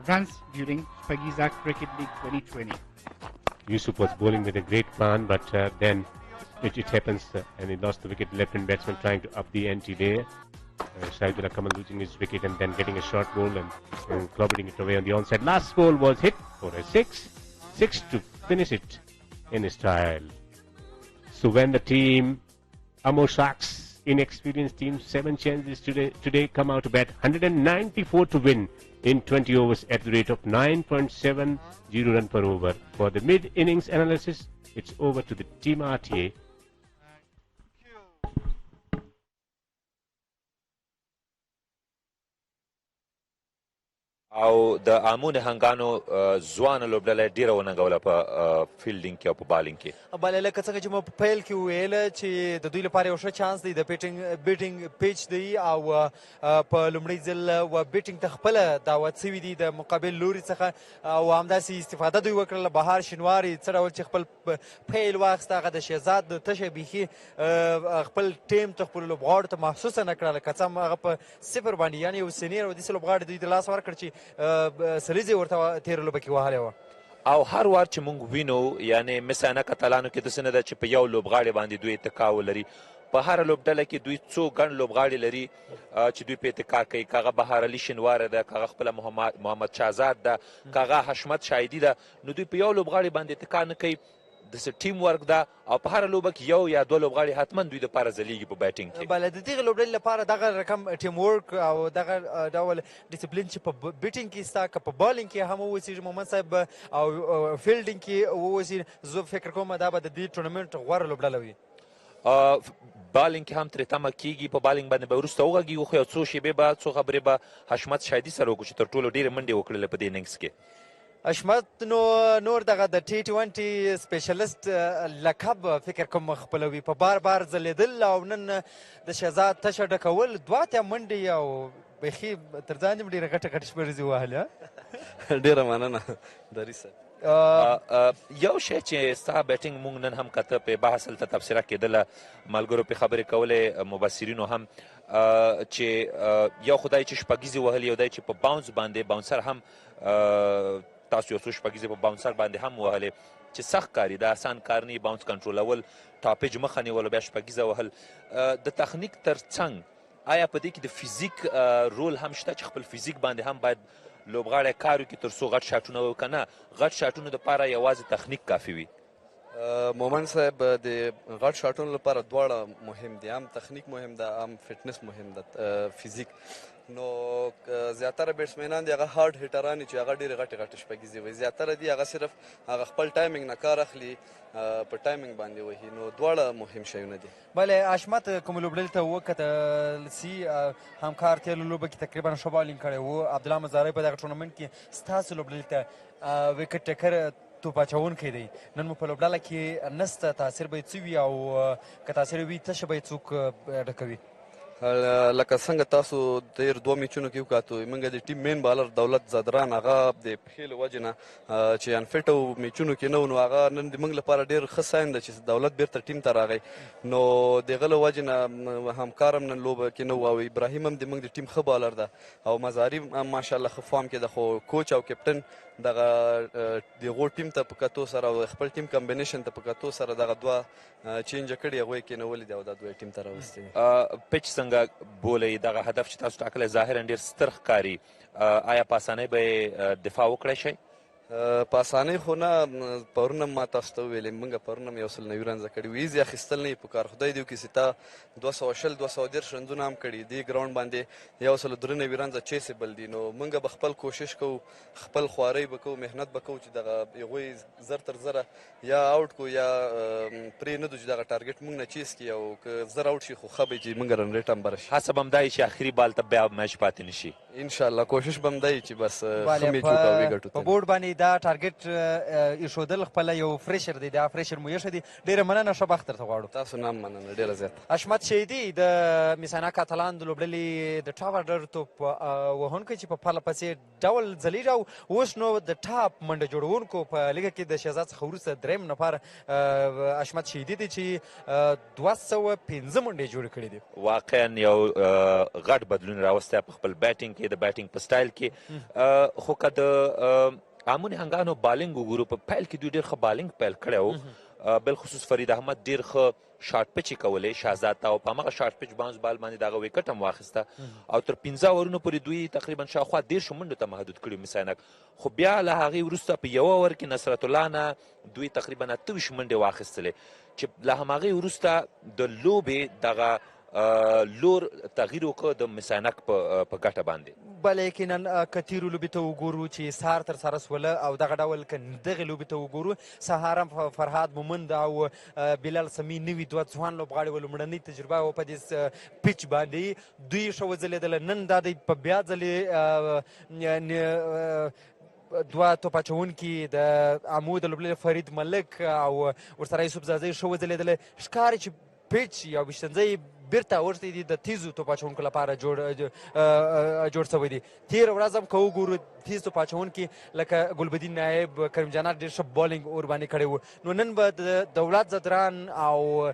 runs during Spagiza Cricket League 2020. Yusuf was bowling with a great plan, but then it happens and he lost the wicket. Left-hand batsman trying to up the ante there. Shahidullah Kamal losing his wicket and then getting a short ball and clobbering it away on the onside. Last ball was hit for a 6 to finish it in style. So when the team, Amo Sharks, inexperienced team, 7 chances today come out to bat, 194 to win in 20 overs at the rate of 9.70 run per over. For the mid-innings analysis, it's over to the team RTA. او د امو نهنګانو ځوانه لوبډله ډېره وننګوله په فیلډینګ کې او په بالینګ کې. بله لکه څنګه چې مو په پیل کې وویله چې د دوی لپاره یو ښه چانس دی، د بیټینګ پیچ دی او په لومړي ځل و بیټینګ ته خپله دعوت شوي دي د مقابل لوري څخه، او همداسې استفاده دوی وکړله. بهار شینواري څه ډول چې خپل پیل واخیسته، هغه د شهزاد د تشه بیخي خپل ټیم ته خپلو لوبغاړو ته محسوسه نه کړله، که څه هم هغه په صفر باندې، یعنې یو سینیر او داسې لوبغاړي دوی د لاس ورکړ چې سریزې ورته تېره لوبه کې وهلې وه. او هر وار چې موږ وینو یعنی مثلا کتالانو کې داسې نه ده چې په یو لوبغاړي باندې دوی اتکا ولري په هره لوبډله کې دوی څو ګڼ لوبغاړي لري چې دوی په اتکا کوي که هغه بهار علي شینواره ده که هغه خپله محمد شهزاد ده که هغه حشمت شاهدي ده نو دوی په یو لوبغاړي باندې اتکا نه کوي داسې ټیم ورک ده او په هره لوبه کې یو یا دوه لوبغاړي حتما دوی دپاره ځلیږي په بیټینګ کې بله د دغې لوبډلې لپاره دغه رقم ټیم ورک او دغه ډول ډیسپلین چې په بیټینګ کې ستا که په بالینګ کې هم واوسېږي مومن صاحب او فیلډینګ کې واوسي زه فکر کوم دا به د دې ټورنمنټ غوره لوبډله وي بالینګ کې هم ترې تمه کېږي په بالینګ باندې به وروسته وغږېږو خو یو څو شیبې به څو خبرې به حشمت شاهدي سره وکړو چې تر ټولو ډېرې منډې وکړلې په دې اننګس کې حشمت نور دغه د T20 سپیشلیست لقب فکر کوم خپلوي په بار ځلېدل او نن د شهزاد تشه ډکول دوه اتیا منډې او بیخي تر ځان دې ډېره غټه شپږزې وهلې ډېره مننه دري صاحب یو شی چې ستا بیټینګ مونږ نن هم کته په بحث هلته تبصره کېدله ملګرو پې خبرې کولې مبصرینو هم چې یو خدای چې شپږیزې وهلې یو دی چې په باونس باندې باونسر هم تاسو یو څو شپږیزې په باونسر باندې هم وهلې چې سخت کاري د اسان کار نه باونس کنټرولول ټاپیج مخه نیول بیا شپږیزه وهل د تخنیک تر څنګ آیا په دې کې د فزیک رول هم شته چې خپل فزیک باندې هم باید لوبغاړی کار وکړي تر څو غټ شاټونه وکړه نه غټ شاټونو دپاره یوازې تخنیک کافي وي مومن صاحب د غټ شاټونو لپاره دواړه مهم دي هم تخنیک مهم ده هم فټنس مهم ده فزیک نو زیاتره بیټسمینان دي هغه هارډ هیټران چې هغه ډېرې غټې شپږیزې وي زیاتره دي هغه صرف هغه خپل ټایمینګ نه کار اخلي په ټایمینګ باندې وهي نو دواړه مهم شیونه دي بله حشمت کوم لوبډلې ته وکتل سي همکار تېرو لوبه کې تقریبا ښه بالینګ کړی و عبدالله مزاری په دغه ټورنمنټ کې ستاسو لوبډلې ته وکټ ټکر توپ اچوونکی دی نن مو په لوبډله کې نسته تاثیر به یې څه وي او که تاثیر وي تشه به یې څوک ډکوي لکه څنګه تاسو تېر دوه میچونو کې وکاتو موږ د ټیم مین بالر دولت زادران هغه د پښې له وجې نه چې انفټ او میچونو کې نه و نو هغه نن د موږ لپاره ډېر ښه ساین ده چې دولت بیرته ټیم ته راغی نو د هغه له وجې نه همکار هم نن لوبه کې نه و او ابراهیم هم د موږ د ټیم ښه بالر ده او مزاري هم ماشاءالله ښه فارم کې ده خو کوچ او کپټن دغه دغو ټیم ته په کتو سره او خپل ټیم کمبینیشن ته په کتو سره دغه دوه چینج کړي هغوی یې کېنولي دي او دا دوه ټیم ته راوستي دي پچ څنګه بولئ دغه هدف چې تاسو ټاکلی ظاهرا ډېر ستر ښکاري آیا په اسانۍ به یې دفاع وکړی شئ په اسانۍ خو نه پرون هم ما تاسو ته وویلې موږ پرون هم 190 رنزه کړي وو ایزي اخیستل نه یې پکار خدای دې وکړي چې تا 210 230 رنزونه هم کړي دې ګراونډ باندې 193 رنزه چیسیبل دي نو موږ به خپل کوشش کوو خپل خوارۍ به کوو محنت به کوو چې دغه هغوی زر تر زره یا آوټ کو یا پرې نه دو چې دغه ټارګټ موږ نه چیز کړي او که زر آوټ شي خو ښه به چې موږ رن ریټ هم بره شي هڅه به همدا وي چې آخري بال ته بیا میچ پاتې نه شي انشاءالله کوشش به همدا وي چې بس ښه میچ وکړو او وګټو په بورډ باندې دا ټارګټ ایښودل خپله یو فریشر دی دا فریشر مو ایښی دی ډېره مننه ښه بخت درته غواړو تاسو نه هم مننه ډېره زیاته حشمت شهیدي د میسانا کاتالان د لوبډلې د ټاپ اډر توپ وهونکی چې په پرله پسې ډول ځلیږي او اوس نو د ټاپ منډه جوړونکو په لیګه کې د شهزاد څخه وروسته درېیم نفر حشمت شهیدي دی چې 215 منډې جوړې کړي دي واقعا یو غټ بدلون راوستی په خپل بیټینګ کې د بیټینګ په سټایل کې خو که د امون هنګانو بالینګ وګورو په پیل کې دوی ډېر ښه بالینګ پیل کړی و بالخصوص فرید احمد ډېر ښه شارټ پچ یې کولی شهزاد ته او په همغه شارټ پچ باونس بال باندې د هغه ویکټ هم واخیسته او تر 15 اورونو پورې دوی تقریبا شاوخوا 10 منډو ته محدود کړي مساینک خو بیا له هغې وروسته په یوه اوور کې نصرت الله نه دوی تقریبا 28 منډې واخیستلې چې له همهغې وروسته د لوبې دغه لور تغییر وکړ د مساینک په ګټه باندې بله یقینا که تېرو لوبې ته وګورو چې سهار تر سره سوله او دغه ډول که دغې لوبې ته وګورو سهار هم فرهاد مومند او بلال سمي نوي دوه ځوان لوبغاړي و لومړنۍ تجربه و په دې پیچ باندې دوی ښه وځلېدله نن دا دی په بیا ځلې دوه توپ اچوونکي د امو د لوبډلې فرید ملک او ورسره یوسف زازۍ ښه وځلېدله ښکاري چې پیچ یا ویشتنځی بیرته اوښتی دي د تیزو توپ اچوونکو لپاره جوړ شوی دی. تېره ورځ هم که وګورو تیز توپ اچوونکي لکه ګلبدین نایب، کریم جنات ډېر ښه بالینګ ورباندې کړی و. نو نن به د دولت زدران او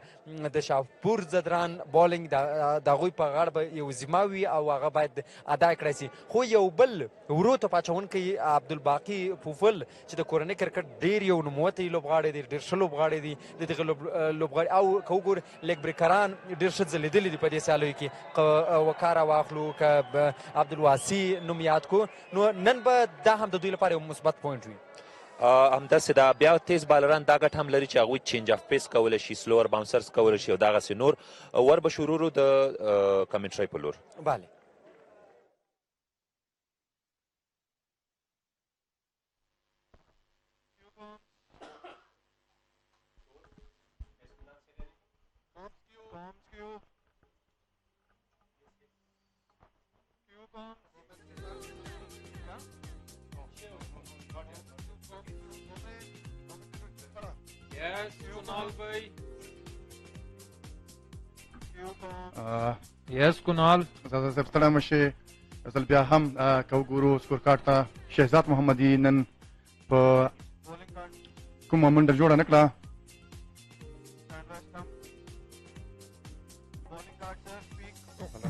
د شاهپور زدران بالینګ د هغوی په غاړه به یو ذمه وي او هغه باید ادا کړی سي. خو یو بل ورو توپ اچوونکی عبدالباقي پوفل چې د کورنۍ کرکټ ډېر یو نوموتی لوبغاړی دی، ډېر ښه لوبغاړی دی د دغه لوبغاړي. او که وګورو لیګ بریکران ډېر ښه ځلېدلي دي په دې سیالیو کې. که وکاره واخلو، که عبدالواسي نوم یاد کو، نو نن به دا هم د دوی لپاره یو مثبت پوینټ وي. همداسې دا بیا تیز بالران دا ګټ هم لري چې هغوی چینج اف پیس کولی شي، سلور باونسرز کولی شي او دغسې نور. ور به شروع د کمنټرۍ په لور. بله. یس کونال زاده صاحب ستړی مه شئ. ځل بیا هم که وګورو سکور کارډ ته شهزاد محمدي نن په کومه منډه جوړه نه کړه.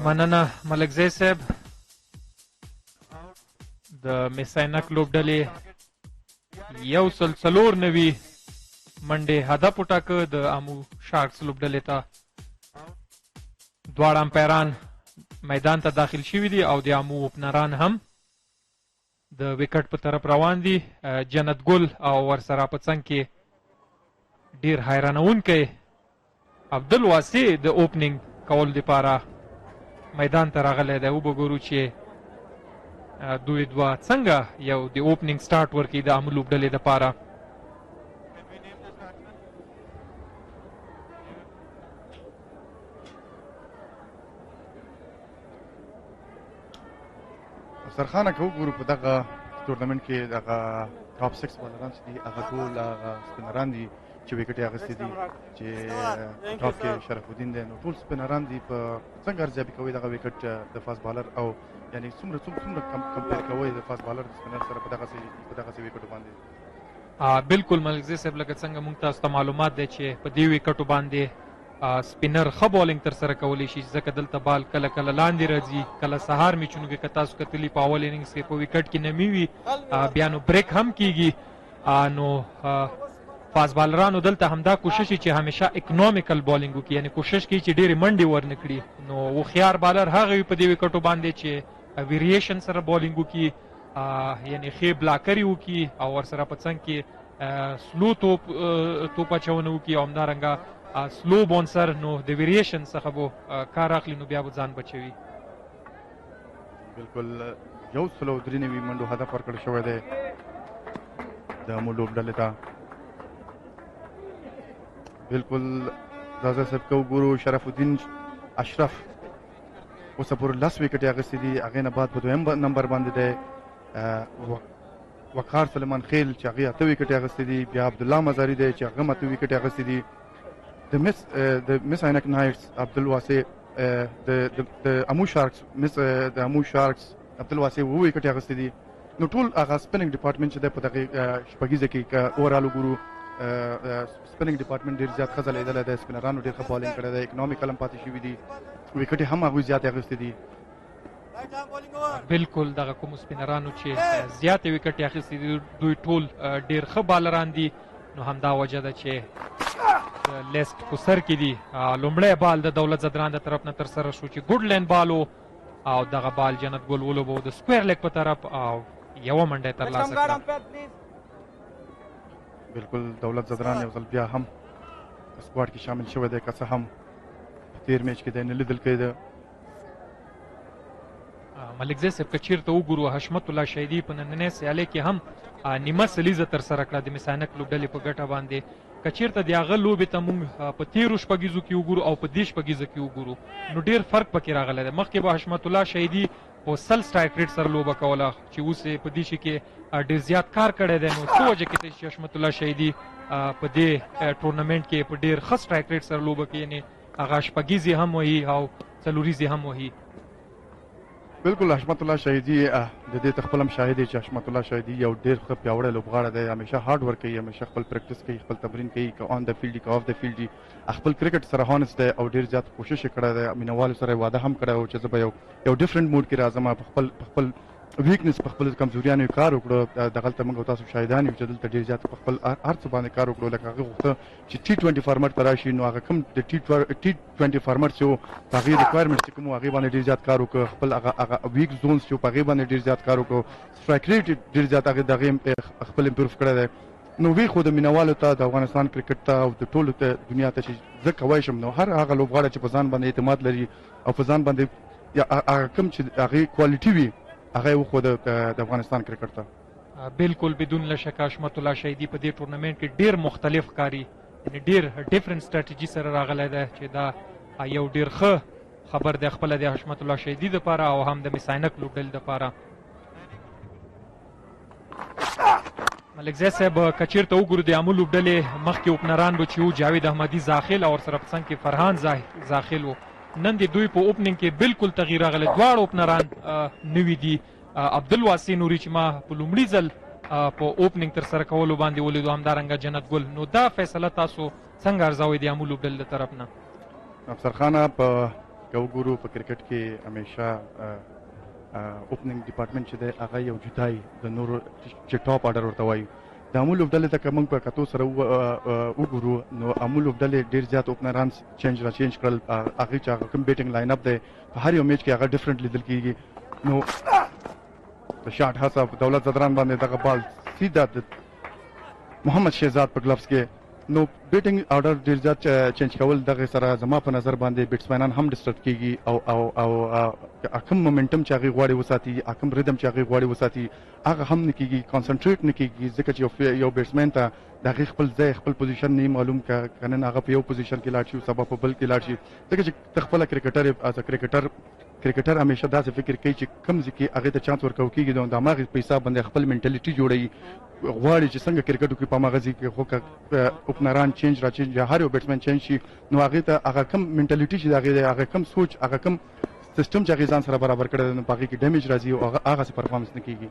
مننه ملکزی صاحب. د میساینک لوبډلې 194 منډې هدف وټاکه د امو شارکس لوبډلې ته. دواړه امپایران میدان ته داخل شوي دي او د امو اوپنران هم د وکټ په طرف روان دي. جنت ګل او ورسره په څنګ کې ډیر حیرانونکی عبدالواسي د اوپننګ کول لپاره میدان ته راغلی دی. وبګورو چې دوی دوه څنګه یو د اوپننګ سٹارټ ورکوي د امو لوبډلې دپاره. سرخانه که وګورو په دغه تورنمنټ کې دغه ټاپ 6 بالران چې دي هغه ټول هغه سپینران دي چې وکټ یې اخیستی دي، چې ټاپ کې شرف الدین دی. نو ټول سپینران دي. په څنګه ارزیابي کوئ دغه وکټ د فاست بالر او یعنی څومره کمپیر کوئ د فاست بالر د سپینر سره په دغسې وکټو باندې؟ بالکل ملکزی صاحب، لکه څنګه موږ تاسو ته معلومات دی چې په دې وکټو باندې سپینر ښه بالینګ ترسره کولی شي، ځکه دلته بال کله کله لاندې راځي، کله سهار میچونو کې که تاسو کتلي په اول اننګز کې په وکټ کې نمی وي بیا نو بریک هم کیږي. نو فاست بالرانو دلته همدا کوشش چې همیشه اکنومیکل بالینګ وکړي، یعنی کوشش کوي چې ډېرې منډې ورنه کړي. نو هوښیار بالر هغه وي په دې وکټو باندې چې ویریشن سره بالینګ وکړي، یعنی ښې بلاکري وکړي او ورسره په څنګ کې سلو توپ اچونه وکړي او همدارنګه سلو بونسر. نو د ویریشن څخه به کار اخلي، نو بیا به ځان بچوي. بالکل 193 منډو هدف ورکړل شوی دی د امو لوبډلې ته. بالکل زازا صاحب که وګورو شرف الدین اشرف اوسه پورې 10 وکټې اخیستې دي، هغې نه بعد په دویم نمبر باندې دی وقار سلیمان خیل چې هغې 8 وکټې اخیستې دي. بیا عبدالله مزاري دی چې هغه هم 8 وکټې اخیستې دي. د مس عینک نایټس عبدالواسي د امو شارکس د امو شارکس عبدالواسي 7 وکټې اخیستې دي. نو ټول هغه سپیننګ ډپارټمنټ چې دی په دغې شپږیزه کې که اوورال وګورو سپیننګ ډپارټمنټ ډېر زیات ښه ځلېدلی دی. سپینرانو ډېر ښه بالینګ کړی دی، اکنومیکل هم پاتې شوي دي، وکټې هم هغوی زیاتې اخیستې دي. بالکل دغه کومو سپینرانو چې زیاتې وکټې اخیستې دي دوی ټول ډېر ښه بالران دي. نو همدا وجه ده چې لیست په سر کې دي. لومړی بال د دولت زدران د طرف نه ترسره شو چې ګډ لین بال و او دغه بال جنت ګل ولوبو د سکویر لیګ په طرف او یوه منډه یې ترلاسه کړه. بالکل دولت زدران یو ځل بیا هم سکواډ کې شامل شوی دی، که څه هم په تېر میچ کې دی نه لیدل کړی دی. ملکزی صاحب که چېرته وګورو حشمت الله شهیدي په نننۍ سیالۍ کې هم نیمه سلیزه ترسره کړه د میساینک لوبډلې په ګټه باندې. که چېرته د هغه لوبې ته موږ په تېرو شپږیزو کې وګورو او په دې شپږیزه کې وګورو نو ډېر فرق پکې راغلی دی. مخکې به حشمت الله شهیدي په 100 سټرایک ریټ سره لوبه کوله چې اوس یې په دې شي کې ډېر زیات کار کړی دی. نو څه وجه کېدای چې حشمت الله شهیدي په دې ټورنمنټ کې په ډېر ښه سټرایک ریټ سره لوبه کوي، یعنې هغه شپږیزې هم وهي او څلوریزې هم وهي. بالکل حشمت الله شهیدي د دې ته خپل هم شاهد دی چې حشمت الله شهیدي یو ډېر ښه پیاوړی لوبغاړی دی. همیشه هارډ ورک کوي، همیشه خپل پریکټس کوي، خپل تمرین کوي، که آن د فیلډ وي که آف د فیلډ وي. خپل کرکټ سره هانست دی او ډېر زیات کوشش یې کړی دی. مینوالو سره یې واده هم کړی و چې زه به یو ډفرنټ موډ کې راځم، په خپل ویکنس په خپل کمزوریانو یې کار وکړو. دغلته موږ او تاسو شاهدان یو چې دلته ډېر زیات په خپل هر څه باندې کار وکړو. لکه هغه غوښته چې T20 فارمټ ته راشي، نو هغه کوم د T20 فارمټ چې و په هغې ریکوایرمنټس چې کوم و هغې باندې ډېر زیات کار وکړو. خپل هغه ویک زونز چې و په هغې باندې ډېر زیات کار وکړو. سټرایک ریټ ډېر زیات هغې د هغې خپل امپروف کړی دی. نو وی خو د مینوالو ته د افغانستان کرکټ ته او د ټولو ته دنیا ته چې زه کولی شم، نو هر هغه لوبغاړی چې په ځان باندې اعتماد لري او په ځان باندې هغه کوم چې هغې کوالټي وي هغه یې وښوده د افغانستان کرکټ ته. بالکل بدون لشک حشمت الله شهیدي په دې ټورنمنټ کې ډېر مختلف ښکاري، یعنې ډېر ډیفرنٹ سټراټیجي سره راغلی دی چې دا یو ډېر ښه خبر دی خپله د حشمت الله شهیدي دپاره او هم د مساینک لوبډلې دپاره. ملکزی صاحب که چېرته وګورو د عامو لوبډلې مخکې اوپنران به چې و جاوید احمدي زاخل او ورسره په څنګ کې فرحان زاخل و. نن د دوی په اوپننګ کې بالکل تغییر راغلی، دواړه اوپنران نوي دي. عبدالواسي نوري چې ما په لومړي ځل په اوپننګ ترسره کولو باندې ولیدو، همدارنګه جنت ګل. نو دا فیصله تاسو څنګه ارزوئ د عامو لوبډلې د طرف نه؟ افسر خانه په که وګورو په کرکټ کې همیشه اوپننګ ډپارټمنټ چې دی هغه یو جدای د نورو چې ټاپ آرډر ورته وایي. د عامو لوبډلې ته که موږ په کتو سره وګورو نو عامو لوبډلې ډېر زیات اوپنران چینج کړل. هغې چې هغه کوم بیټنګ لاین اپ دی په هر یو میچ کې هغه ډفرنټ لیدل کېږي. نو د شاټ هڅه په دولت زدران باندې دغه بال سیده د محمد شهزاد په ګلفز کې. نو بیټنګ آرډر ډېر زیات چینج کول دغه سره زما په نظر باندې بیټسمینان هم ډسټرب کېږي او کوم مومنټم چې هغې غواړي وساتي، کوم ریدم چې هغې غواړي وساتي هغه هم نه کېږي، کانسنټریټ نه کېږي، ځکه چې یو بیټسمین ته د هغې خپل ځای خپل پوزیشن نه معلوم که نن هغه په یو پوزیشن کې لاړ شي او سبا په بل کې لاړ شي. ځکه چې ته خپله کرکټر همیشه داسې فکر کوي چې کوم ځای کې هغې ته چانس ورکول کېږي نو د هماغې په حساب باندې خپل منټلیټي جوړوي، غواړي چې څنګه کرکټ وکړي په هماغه ځای کې. خو که اوپنران چینج یا هر یو بیټسمین چینج شي نو هغې ته هغه کوم منټلیټي چې د هغې دی، هغه کوم سوچ، هغه کوم سیسټم چې هغې ځان سره برابر کړی دی، نو په هغې کې ډیمیج راځي او هغسې پرفارمنس نه کېږي.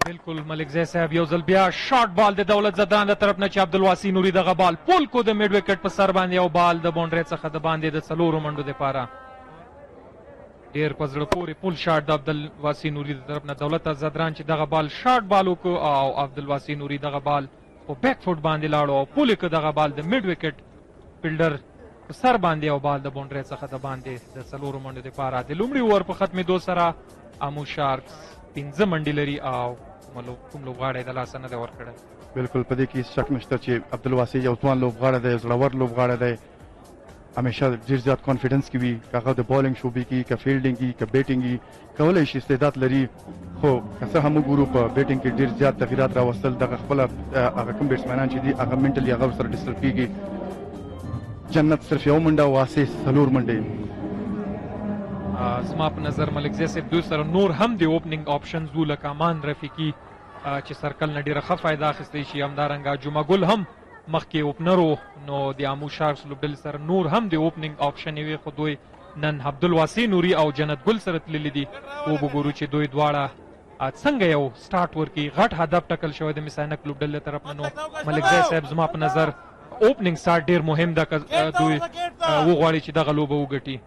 بالکل ملکزی صاحب یو ځل بیا شارټ بال د دولت زدران د طرف نه چې عبدالواسي نوري دغه بال پول کو د میډ وکټ په سر باندې او بال د باونډرۍ څخه د باندې د څلورو منډو دپاره. ډېر په زړه پورې پول شاټ د عبدالواسي نوري د طرف نه دولت زدران چې دغه بال شارټ بال وکړو او عبدالواسي نوري دغه بال په بیک فوټ باندې لاړو او پول یې کړ دغه بال د میډ وکټ فیلډر په سر باندې او بال د باونډرۍ څخه د باندې د څلورو منډو دپاره. د لومړي اوور په ختمېدو سره عامو شارکس 15 منډې لري او کوم لوبغاړی د لاسه نه دی ورکړی. بالکل په دې کې شک نشته چې عبدالواسي یو ځوان لوبغاړی دی، زړور لوبغاړی دی، همیشه ډېر زیات کانفیډنس کې وي، که هغه د بالینګ شوبې کې، که فیلډینګ کې، که بیټینګ کې، کولی شي استعداد لري. خو که څه هم وګورو په بیټینګ کې ډېر زیات تغیرات راوستل، دغه خپله هغه کوم بیټسمینان چې دي هغه منټلي هغه ورسره ډسټرب کېږي. جنت صرف یو منډه او آسیس 4 منډې. زما په نظر ملکزی صاحب دوی سره نور هم د اوپننګ آپشنز وو، لکه امان رفیقي چې سرکل نه ډېره ښه فایده اخیستی شي، همدارنګه جمعه ګل هم مخکې اوپنر و. نو د عامو شارکس لوبډلې سره نور هم د اوپننګ آپشن یې وې، خو دوی نن عبدالواسي نوري او جنت ګل سره تللي دي. وګورو چې دوی دواړه څنګه یو سټارټ ورکړي. غټ هدف ټکل شوی د مساینک لوبډلې طرف نه. نو ملکزی صاحب زما په نظر اوپننګ سټارټ ډېر مهم ده که دوی وغواړي چې دغه لوبه وګټي.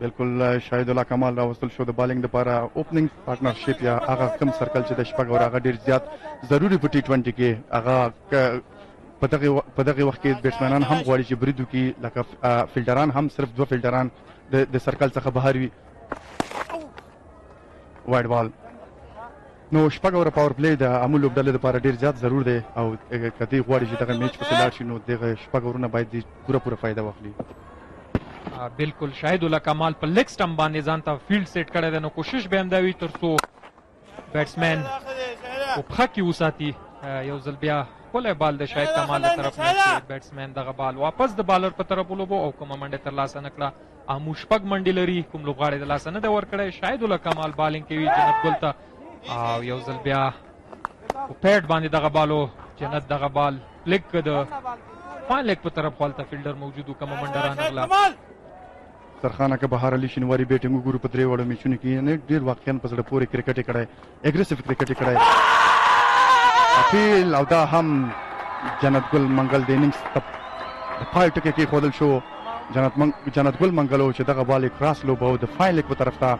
بالکل شاهد الله کمال راوستل شو د بالینګ دپاره. اوپننګ پارټنرشپ یا هغه کم سرکل چې د شپږ اور هغه ډېر زیات ضروري په T20 کې. هغه په دغه وخت کې بیټسمینان هم غواړي چې برید وکړي، لکه فیلډران هم صرف 2 فیلډران د سرکل څخه بهر وي. وایډ بال. نو شپږ اوره پاور پلی د عامو لوبډلې دپاره ډېر زیات ضرور دی او که دوی غواړي چې دغه میچ پسې لاړ شي نو دغه شپږ اورونه باید دوی پوره فایده واخلي. بالکل شاهد الله کمال په لیګ سټمپ باندې ځان ته فیلډ سیټ کړی دی. نو کوشش به همدا وي تر څو بیټسمین په پښه کې وساتي. یو ځل بیا ښکلی بال د شاهد کمال له طرف نه چې بیټسمین دغه بال واپس د بالر په طرف ولوبو او کومه منډې ترلاسه نه کړه. عامو 6 منډې لري، کوم لوبغاړی د لاسه نه دی ورکړی. شاهد الله کمال بالینګ کوي جنت ګل ته او یو ځل بیا په پیډ باندې دغه بالو جنت دغه بال پلیک کړ د فاین لیګ په طرف خپلته فیلډر موجود و کومه منډه رانغله سرخانه که بهار علي شینواري بیټینګ وګورو په درې وړو میچونو کې یعنې ډېر واقعا په زړه پورې کرکټ یې کړی اګریسیو کرکټ یې کړی اپیل او دا هم جنت ګل منګل د اننګس د پای ټکی کېښودل شو جنت ګل منګل و چې دغه بال یې کراس لوبو د فاین لیګ په طرف ته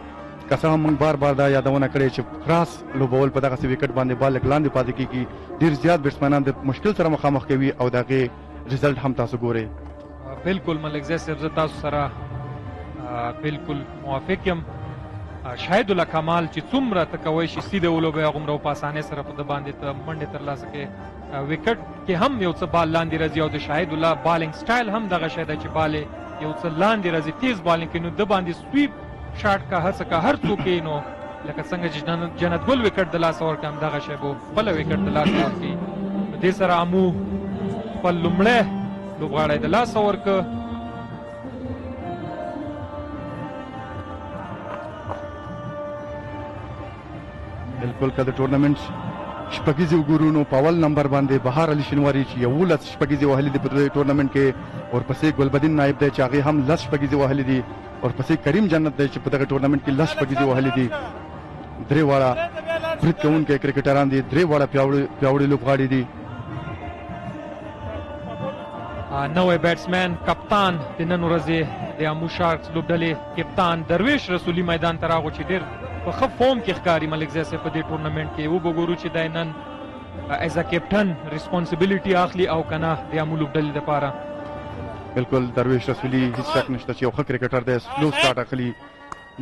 که څه هم موږ بار بار دا یادونه کړې چې کراس لوبول په دغسې وکټ باندې بال لږ لاندې پاتې کېږي ډېر زیات بیټسمینان د مشکل سره مخامخ کوي او د هغې رزلټ هم تاسو ګورئ بالکل ملکزی صاحب زه تاسو سره بالکل موافق یم شاهد الله کمال چې څومره ته کوی شي سیده ولوبې هغومره په اسانۍ سره په ده باندې ته منډې ترلاسه کړې وکټ کې هم یو څه بال لاندې راځي او د شاهد الله بالینګ سټایل هم دغه شی ده چې بال یو څه لاندې راځي تیز بالینګ کوي نو ده باندې سویپ شاټ کا هڅه کا هر څوک یې نو لکه څنګه چې جنت ګل وکټ د لاسه ورکړي همدغه شی به خپله وکټ د لاسه ورکړي نو دې سره امو خپل لومړی لوبغاړی د لاسه ورکړه بالکل که د ټورنمنټ شپږیزې وګورو نو په اول نمبر باندې بهار علي شینواري چې 11 شپږیزې وهلې دي په دې ټورنمنټ کې ورپسې ګلبدین نایب دی چې هغې هم 10 شپږیزې وهلې دي ورپسې کریم جنت دی چې په دغه ټورنمنټ کې 10 شپږیزې وهلې دي درې واړه برید کوونکي کرکټران دي درې واړه پیاوړي لوبغاړي دي نوی بیټسمین کپتان د نن ورځې د امو شارکس لوبډلې کپتان درویش رسولي میدان ته راغو چې ډېر په ښه فورم کې ښکاري ملکزی صاحب په دې ټورنمنټ کې وګورو چې دی نن ایز ا کیپټن ریسپانسبیلیټي اخلي او که نه د امو لوبډلې دپاره بالکل درویش رسولي هیڅ شک نشته چې یو ښه کرکټر دی سلو سټارټ اخلي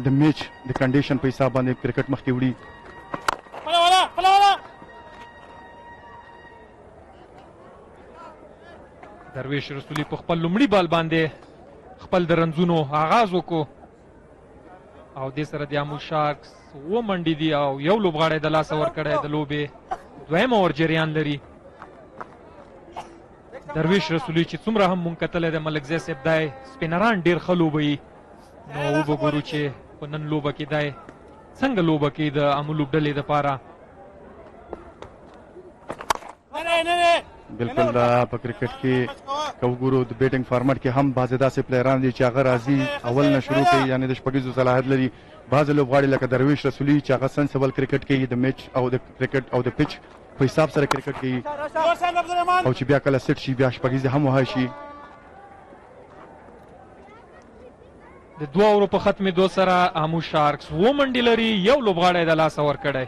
د میچ د کنډیشن په حساب باندې کرکټ مخکې وړي درویش رسولي په خپل لومړي بال باندې خپل د رنځونو آغاز وکړو او دې سره د امو شارکس 7 منډې دي او یو لوبغاړی د لاسه ورکړی د لوبې دویم اور جریان لري درویش رسولي چې څومره هم مونږ کتلی دی ملکزی صاحب دی سپینران ډېر ښه لوبوي نو وبګورو چې په نن لوبه کې دی څنګه لوبه کوي د امو لوبډلې دپاره بالکل دا په کرکټ کې که وګورو د بیټینګ فارمټ کې هم بعضې داسې پلیران دي چې هغه راځي اول نه شروع کوي یعنې د شپږیزو صلاحیت لري بعضې لوبغاړي لکه درویش رسولي چې هغه سنسبل کرکټ کوي د میچ او د کرکټ او د پچ په حساب سره کرکټ کوي او چې بیا کله سیټ شي بیا شپږیزې هم وهی شي د 2 اورو په ختمېدو سره امو شارکس 7 منډې لري یو لوبغاړی د لاسه ورکړی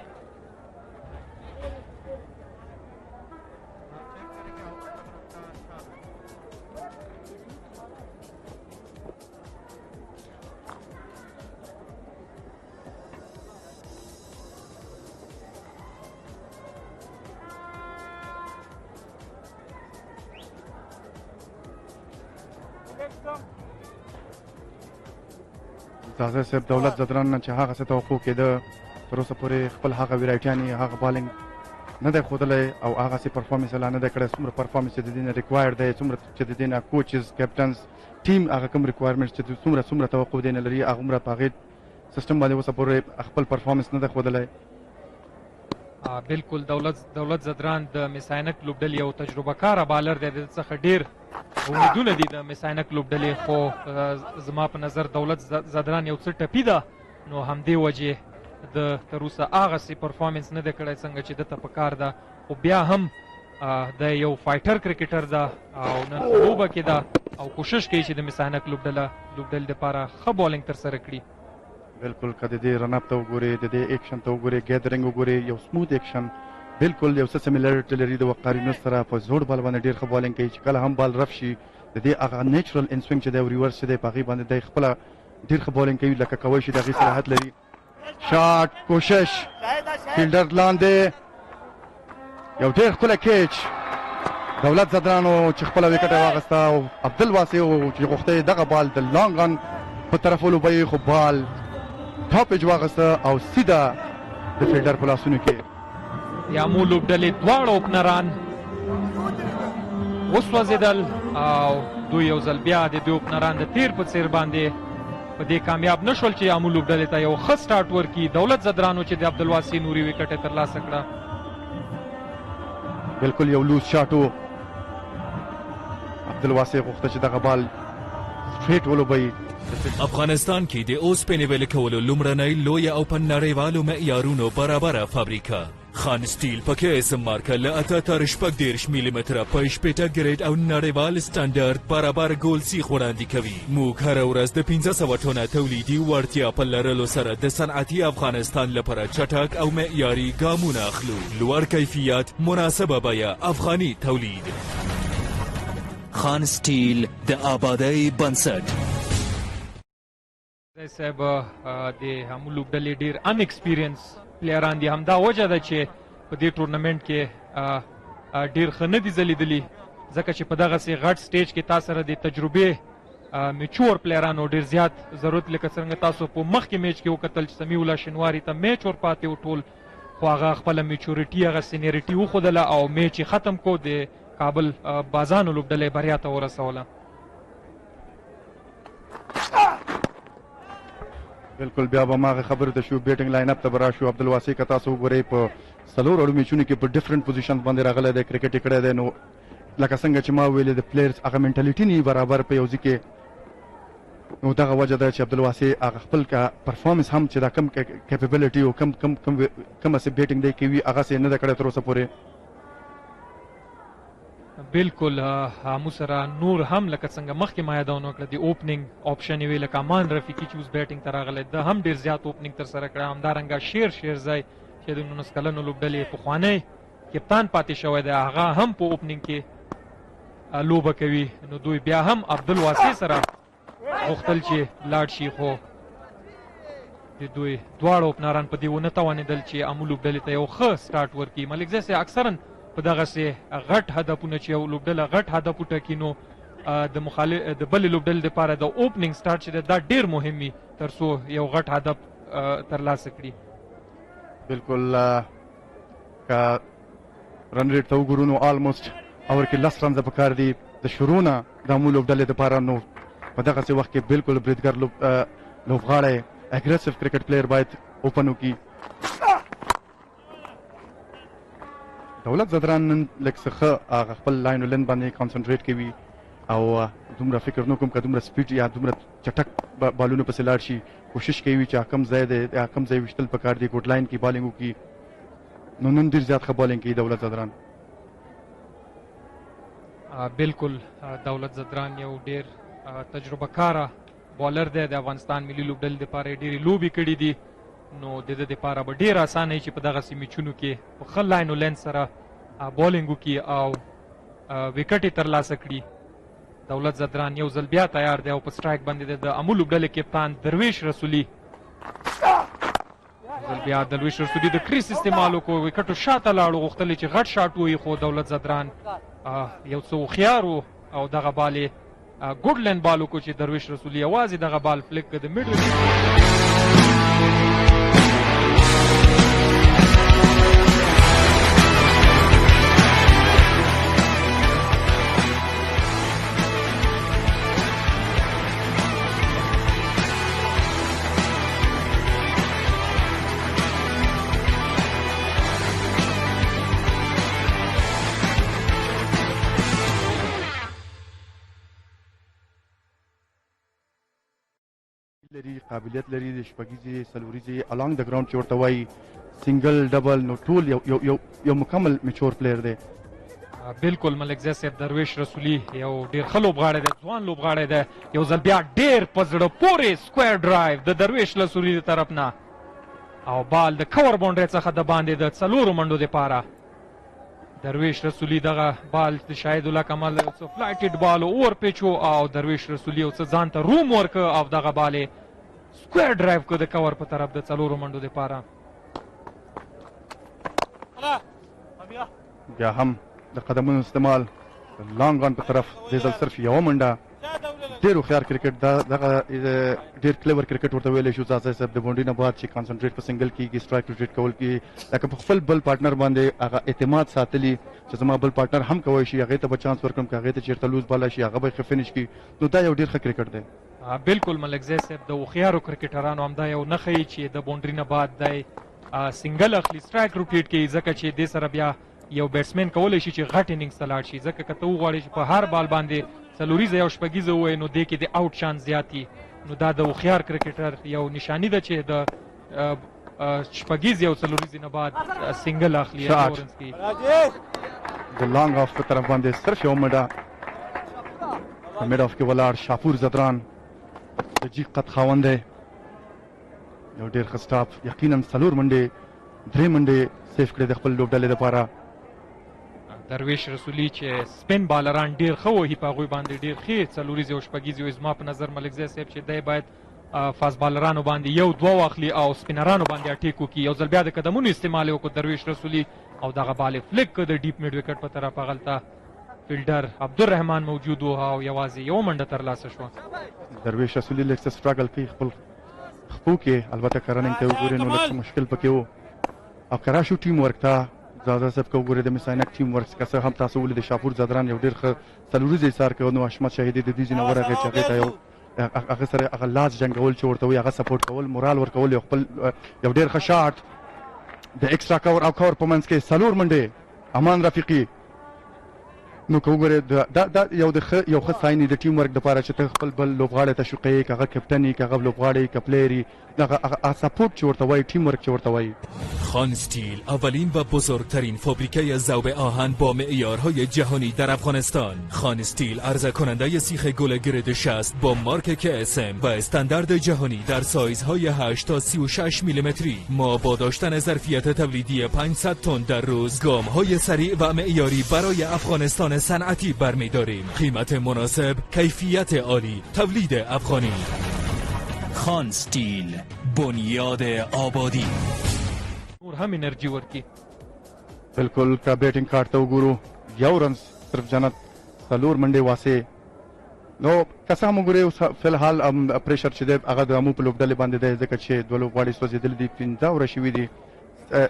تازه صاحب دولت زدران نه چې هغه څه توقع کېده تر اوسه پورې خپل هغه ویرایټیان یې هغه بالینګ نه دی ښودلی او هغسې پرفارمنس یې لا نه دی کړی څومره پرفارمنس چې د دې نه ریکوایر دی څومره چې د دې نه کوچز کیپټنز ټیم هغه کوم ریکوایرمنټ چې څومره توقع دی نه لري هغومره په هغې سیسټم باندې اوسه پورې خپل پرفارمنس نه دی ښودلی بالکل دولت زدران د مساینک لوبډلې یو تجربه کاره بالر دی د څخه ډېر امیدونه دي د مساینک لوبډلې خو زما په نظر دولت زدران یو څه ټپي ده نو همدې وجې د تر اوسه هغسې پرفارمنس نه دی کړی څنګه چې دته په کار ده خو بیا هم د یو فایټر کرکټر ده او نن لوبه کې ده او کوشش کوي چې د مساینک لوبډلې دپاره ښه بالینګ ترسره کړي بالکل که د دې رن اپ ته وګورې د دې ایکشن ته وګورې ګیدرنګ وګورې یو سموث ایکشن بالکل یو څه سیمیلریټي لري د وقار یونس سره په زوړ بال باندې ډېر ښه بالینګ کوي چې کله هم بال رف شي د دې هغه نیچرل انسوینګ چې دی او ریورس چې دی په هغې باندې دی خپله ډېر ښه بالینګ کوي لکه کوی شي د هغې صلاحیت لري شاټ کوشش فیلډر لاندې یو ډېر ښکلی کیچ دولت زدرانو چې خپله وکټ یې واخېسته او عبدالواسع چې غوښته یې دغه بال د لانګ رن په طرف ولوبوي خو بال ټاپ ایج واخېسته او سیده د فیلډر په لاسونو کې د امو لوبډلې دواړه اوپنران وسوځېدل او دوی یو ځل بیا د دوی اوپنران د تیر په څیر باندې په دې کامیاب نه شول چې امو لوبډلې ته یو ښه سټارټ ورکړي دولت زدرانو چې د عبدالواسع نوري وکټ یې ترلاسه کړه بالکل یو لوز شاټ و عبدالواسع غوښته چې دغه بال سټریټ ولوبوي. افغانستان کې د اوسپنې ویلې کولو لومړنۍ لویه او په نړیوالو معیارونو برابره فابریکه خان سټیل په کې اسم مارکه له 8.6 ملي متره په 18 ګریډ او نړیوال سټانډرډ برابر ګول سیخ وړاندې کوي. موږ هره ورځ د 1500 ټنه تولیدي وړتیا په لرلو سره د صنعتي افغانستان لپاره چټک او معیاري ګامونه اخلو. لوړ کیفیت، مناسبه بیه، افغاني تولید. خان سټیل د آبادۍ بنسټ. صاحب د هم لوبډلې ډیر ان ایکسپیرینس پلیران دي. همدا وجه ده چې په دې ټورنمنټ کې ډیر ښه نه دي ځلیدلي، ځکه چې په دغسې غټ سټیج کې تا سره د تجربې میچور پلیرانو ډیر زیات ضرورت، لکه څنګه تاسو په مخکې میچ کې وکتل چې سمیع الله شنواري ته میچ ورپاتې و ټول، خو هغه خپله میچورټي هغه سینیریټي وښودله او میچ یې ختم کو، د کابل بازانو لوبډلې بریا ته ورسوله. بالکل بیا به ماغه خبره ته شو بیټینګ لاین اپ ته به راشو. عبدالواسع که تاسو وګورئ په څلور اړو میچونو کې په ډفرنٹ پوزیشنز باندې راغلی دی، کرکټ یې کړی دی. نو لکه څنګه چې ما ویلې د پلیئرز هغه منټالیټي نه برابر په یو ځای کې، نو دغه وجه ده چې عبدالواسع هغه خپل پرفارمنس هم چې دا کم کیپیبلیټي او کم هسې بیټینګ دی کوي هغسې نه ده کړی تر اوسه پورې. بالکل همو سره نور هم لکه څنګه مخکې ما یادونه وکړه د اوپننګ آپشن یې وی لکه امان رفیقي چې اوس بیټینګ ته راغلی ده هم ډېر زیات اوپننګ ترسره کړی. همدارنګه شیرزی چې د 19 کلنو لوبډلې پخوانی کپتان پاتې شوی دی، هغه هم په اوپننګ کې لوبه کوي. نو دوی بیا هم عبدالواسع سره غوښتل چې لاړ شي، خو د دوی دواړه اوپنران په دې ونه توانېدل چې امو لوبډلې ته یو ښه سټارټ ورکړي. ملک زی صاحب اکثرا په دغسې غټ هدفونه چې یو لوبډله غټ هدف وټاکي، نو د بلې لوبډلې دپاره د اوپننګ سټارټ چې دی دا ډېر مهم وي تر څو یو غټ هدف ترلاسه کړي. بالکل که رن ریټ ته وګورو نو آلموسټ اور کې 10 رنزه پکار دي د شروع نه د امو لوبډلې دپاره. نو په دغسې وخت کې بالکل بریدګر لوبغاړی اګریسیو کرکټ پلیئر باید اوپن وکړي. دولت زدران نن لږ څه ښه هغه خپل لاین و لین باندې کانسنټریټ کوي او دومره فکر نه کوم که دومره سپیډ یا دومره چټک بالونو پسې لاړ شي. کوشش کوي چې کم ځای دی کم ځای ویشتل پکار دی، ګوډ لاین کې بالینګ وکړي. نو نن ډېر زیات ښه بالینګ کوي دولت زدران. بالکل دولت زدران یو ډېر تجربه کاره بالر دی، د افغانستان ملي لوبډلې دپاره یې ډېرې لوبې کړي دي. نو د ده دپاره به ډېر اسانه وي چې په دغسې میچونو کې په ښه لاین و لین سره بالینګ وکړي او وکټ یې ترلاسه کړي. دولت زدران یو ځل بیا تیار دی او په سټرایک باندې د امو لوبډلې کپتان درویش رسولي ځل بیا درویش رسولي د کریس استعمال وکړو، وکټو شاته لاړو، غوښتل چې غټ شاټ ووهي، خو دولت زدران یو څه هوښیار و او دغه بال یې ګوډ لین بال وکړو چې درویش رسولي یوازې دغه بال فلیک کړ د میډل. لري قابلیت لري د شپږیزې څلوریزې الانګ د ګراوند چې ورته وایي سنګل ډبل، نو ټول یو مکمل میچور پلیر دی. بالکل ملک زی صاحب درویش رسولي یو ډېر ښه لوبغاړی دی، ځوان لوبغاړی دی. یو ځل بیا ډېر په زړه پورې سکویر ډرایو د درویش رسولي د طرف نه او بال د کور باونډرۍ څخه د باندې د 4 منډو دپاره. درویش رسولي دغه بال د شاهد الله کمال څه فلایټډ بال اور پیچو او درویش رسولي یو څه ځان ته روم ورکړ او دغه بال یې سکویر ډرایو کړ د کور په طرف د 4 منډو دپاره. بیا هم د قدمونو استعمال لانګ آن په طرف دې ځل صرف یوه منډه. ډېر هوښیار کرکټ دغه ډېر کلیور کرکټ ورته ویلی شو ځاځی صاحب د باونډري نه بعد چې کانسنټریټ په سنګل کېږي، سټرایک روټیټ کول کېږي، لکه په خپل بل پارټنر باندې هغه اعتماد ساتلي چې زما بل پارټنر هم کوی شي هغې ته به چانس ورکړم که هغې ته چېرته لوز باله شي هغه به یې ښه فنش کړي. نو دا یو ډېر ښه کرکټ دی. بالکل ملک زی صاحب د هوښیارو کرکټرانو همدا یو نښه یي چې د باونډري نه بعد دی سنګل اخلي، سټرایک روټیټ کوي، ځکه چې دې سره بیا یو بیټسمین کولی شي چې غټ اننګز ته لاړ شي. ځکه که ته وغواړې چې په هر بال باندې څلوریزه یو شپږیزه ووایي نو دې کې د آوټ چانس زیات وي. نو دا د هوښیار کرکټر یو نشاني ده چې د شپږیز یو څلوریزې نه بعد سنګل اخلي اورنز کې. د لانګ آف په طرف باندې صرف یو منډه په میډ آف کې ولاړ شاپور زدران د جیغ قد خاوند دی. یو ډېر ښه سټاپ یقینا 4 منډې 3 منډې سیف کړې د خپل لوبډلې دپاره. درویش رسولي چې سپین بالران ډېر ښه وهي په هغوی باندې ډېر ښې څلوریزې او شپږیزې وي. زما په نظر ملکزی صاحب چې دی باید فاست بالرانو باندې یو دوه واخلي او سپینرانو باندې اټیک وکړي. یو ځل بیا د قدمونو استعمال یې وکړو درویش رسولي او دغه بال یې فلیک کړ د ډیپ میډ وکټ په طرف. هغلته فیلډر عبدالرحمن موجود و او یوازې یو منډه ترلاسه شوه. درویش رسولي لږ څه سټراګل کوي خپل خپو کې، البته که رننګ ته وګورې نو لږ څه مشکل پکې و. او که راشو ټیم ورک ته زاده صاحب که وګورې د مساینک ټیم ورک که څه هم تاسو ولید شاپور زدران یو ډېر ښه څلوریزې ایسار کوي. نو حشمت شهیدي د دې ځای نه ورغی چې هغې ته یو هغه سره هغه لاس جنګول چې ورته وایي هغه سپورټ کول مورال ورکول یو خپل یو ډېر ښه شاټ د ایکسټرا کور او کور په منځ کې 4 منډې امان رفیقي. نو که وګورې دا یو ښه ساین د ټیم ورک دپاره چې ته خپل بل لوبغاړی ته شوقی که هغه کپټن که هغه لوبغاړی که پلیر یي هغه سپورت چې ورته وایي ټیم ورک چې ورته وایي. خان استیل اولین و بزرگترین فابریکه ذوب آهن با معیارهای جهانی در افغانستان. خان استیل عرضه کننده سیخ گل گرد 60 با مارک KSM و استاندارد جهانی در سایزهای 8 تا 36 میلیمتری. ما با داشتن ظرفیت تولیدی 500 تن در روز گام‌های سریع و معیاری برای افغانستان صنعتی برمی‌داریم. قیمت مناسب، کیفیت عالی، تولید افغانی. خان استیل، بنیاد آبادی. نور هم انرژي ورکي. بالکل که بیټینګ کارت ته وګورو یو رنز صرف جنت 4 منډې واسې. نو که څه هم وګورې اوس فلحال پریشر چې دی هغه د امو په لوبډلې باندې دی ځکه چې دوه لوبغاړي سوځېدلي دي 15 اوره شوي دي.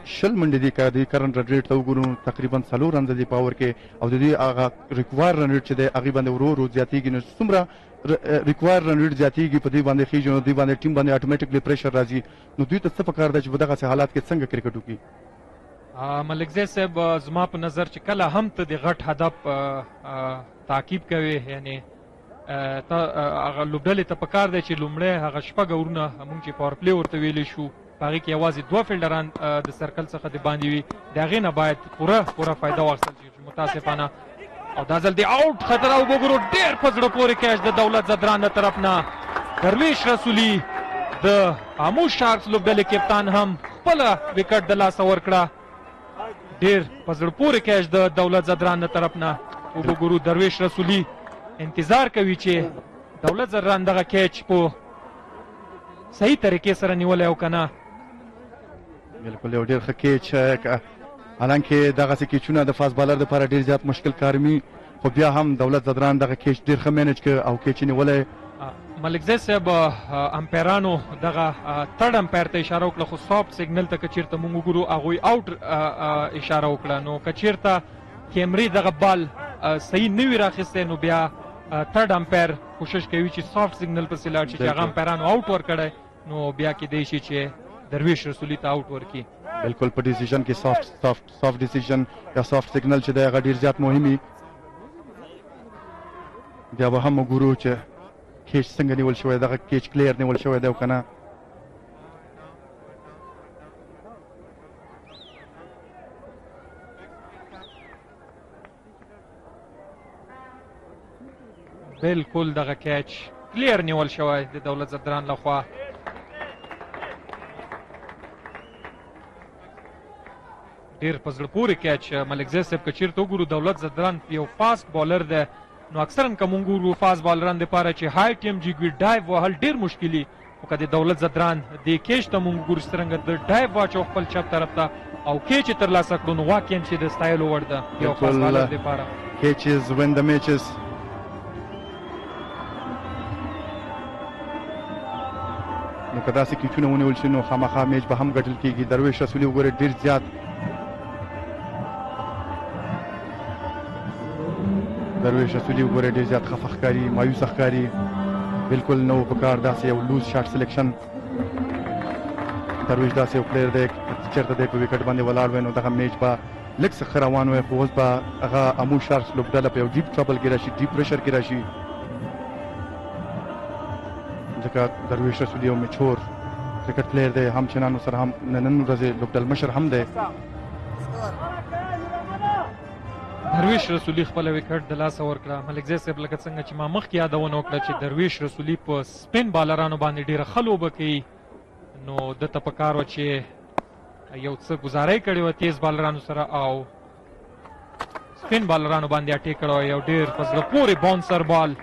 20 منډې دي که د کرنټ رن ریټ ته وګورو تقریبا 4 رنز دي په اوور کې او د دې هغه ریکوایر رن ریټ چې دی هغې باندې ورو ورو زیاتېږي. نو څومره ریکوایر رن ریټ زیاتېږي په دې باندې خېږي نو دوی باندې ټیم باندې اټومیټکلی پریشر راځي. نو دوی ته څه پکار ده چې په دغسې حالات کې څنګه کرکټ وکړي. ملکزی صاحب زما په نظر چې کله هم ته د غټ هدف تعقیب کوي یعنې هغه لوبډلې ته پکار دی چې لومړی هغه شپږ اورونه مونږ چې پاور پلی ورته ویلی شو په هغې کې یوازې 2 فیلډران د سرکل څخه د باندې وي د هغې نه باید پوره فایده واخیستل شي. متاسفانه او دا ځل د آوټ خطره وګورو ډېر په زړه پورې کیچ د دولت زدران له طرف نه. درویش رسولي د آمو شارکس لوبډلې کپتان هم خپله وکټ د لاسه ورکړه. ډېر په زړه پورې کیچ د دولت زدران له طرف نه. وګورو درویش رسولي انتظار کوي چې دولت زدران دغه کیچ په صحیح طریقې سره نیولی او که نه. بالکل یو ډېر ښه کیچ حالانکه دغسې کیچونه د فاست بالر دپاره ډېر زیات مشکل کارمي خو بیا هم دولت زدران دغه کیچ ډېر ښه مینج کړ او کیچ یې نیولی. ملکزی صاحب امپیرانو دغه ترډ امپیر ته اشاره وکړه خو سافټ سیګنل ته که چېرته مونږ وګورو هغوی آوټ اشاره وکړه. نو که چېرته کیمرې دغه بال صحیح نه وي راخیستی نو بیا ترډ امپیر کوشش کوي چې سافټ سیګنل پسې لاړ شي چې هغه امپیرانو آوټ ورکړی نو بیا کیدی شي چې درویش رسولي ته آوټ ورکړي. بالکل په ډیسیژن کې سافټ ډیسیژن یا سافټ سیګنل چې دی هغه ډېر زیات مهم وي. بیا به هم وګورو چې کیچ څنګه نیول شوی دغه کیچ کلیر نیول شوی دی او که نه. بالکل دغه کیچ کلیر نیول شوی د دولت زدران لخوا. ډېر په زړه پورې کیچ ملکزی صاحب که چېرته وګورو دولت زدران یو فاسټ بالر دی نو اکثرا که مونږ ګورو فاسټ بالران دپاره چې های ټیم جیګوي ډایو وهل ډېر مشکلي خو که د دولت زدران دې کیچ ته مونږ ګورو څرنګه د ډایو واچو خپل چپ طرف ته او کیچ یې ترلاسه کړو نو واقعا چې د ستایلو وړ ده یو فاسټ بالر دپاره. کیچز win the matches. نو که داسې کیچونه ونیول شي نو خامخا میچ به هم ګټل کېږي. درویش رسولي وګورئ ډېر زیات درویش رسولي وګورئ ډېر زیات خفه ښکاري مایوسه ښکاري. بالکل نه و په کار داسې یو لوز شاټ سلیکشن. درویش داسې یو پلیر دی چېرته دی په وکټ باندې ولاړ وی نو دغه میچ به لږ څه ښه روان وی خو اوس به هغه امو شارس لوبډله په یو ډیپ ټربل کې راشي ډیپ پریشر کې راشي ځکه درویش رسولي یو میچور کرکټ پلیر دی همچنان ورسره هم نن ورځې لوبډل مشر هم دی درویش رسولي خپله وکټ د لاسه ورکړه ملکزی صاحب لکه څنګه چې ما مخکې یادونه وکړه چې درویش رسولي په سپین بالرانو باندې ډېره ښه لوبه کوي نو دته په کار وه چې یو څه ګزاری کړې وه تیز بالرانو سره او سپین بالرانو باندې اټیک کړی وه یو ډېر په زړه پورې باونسر بال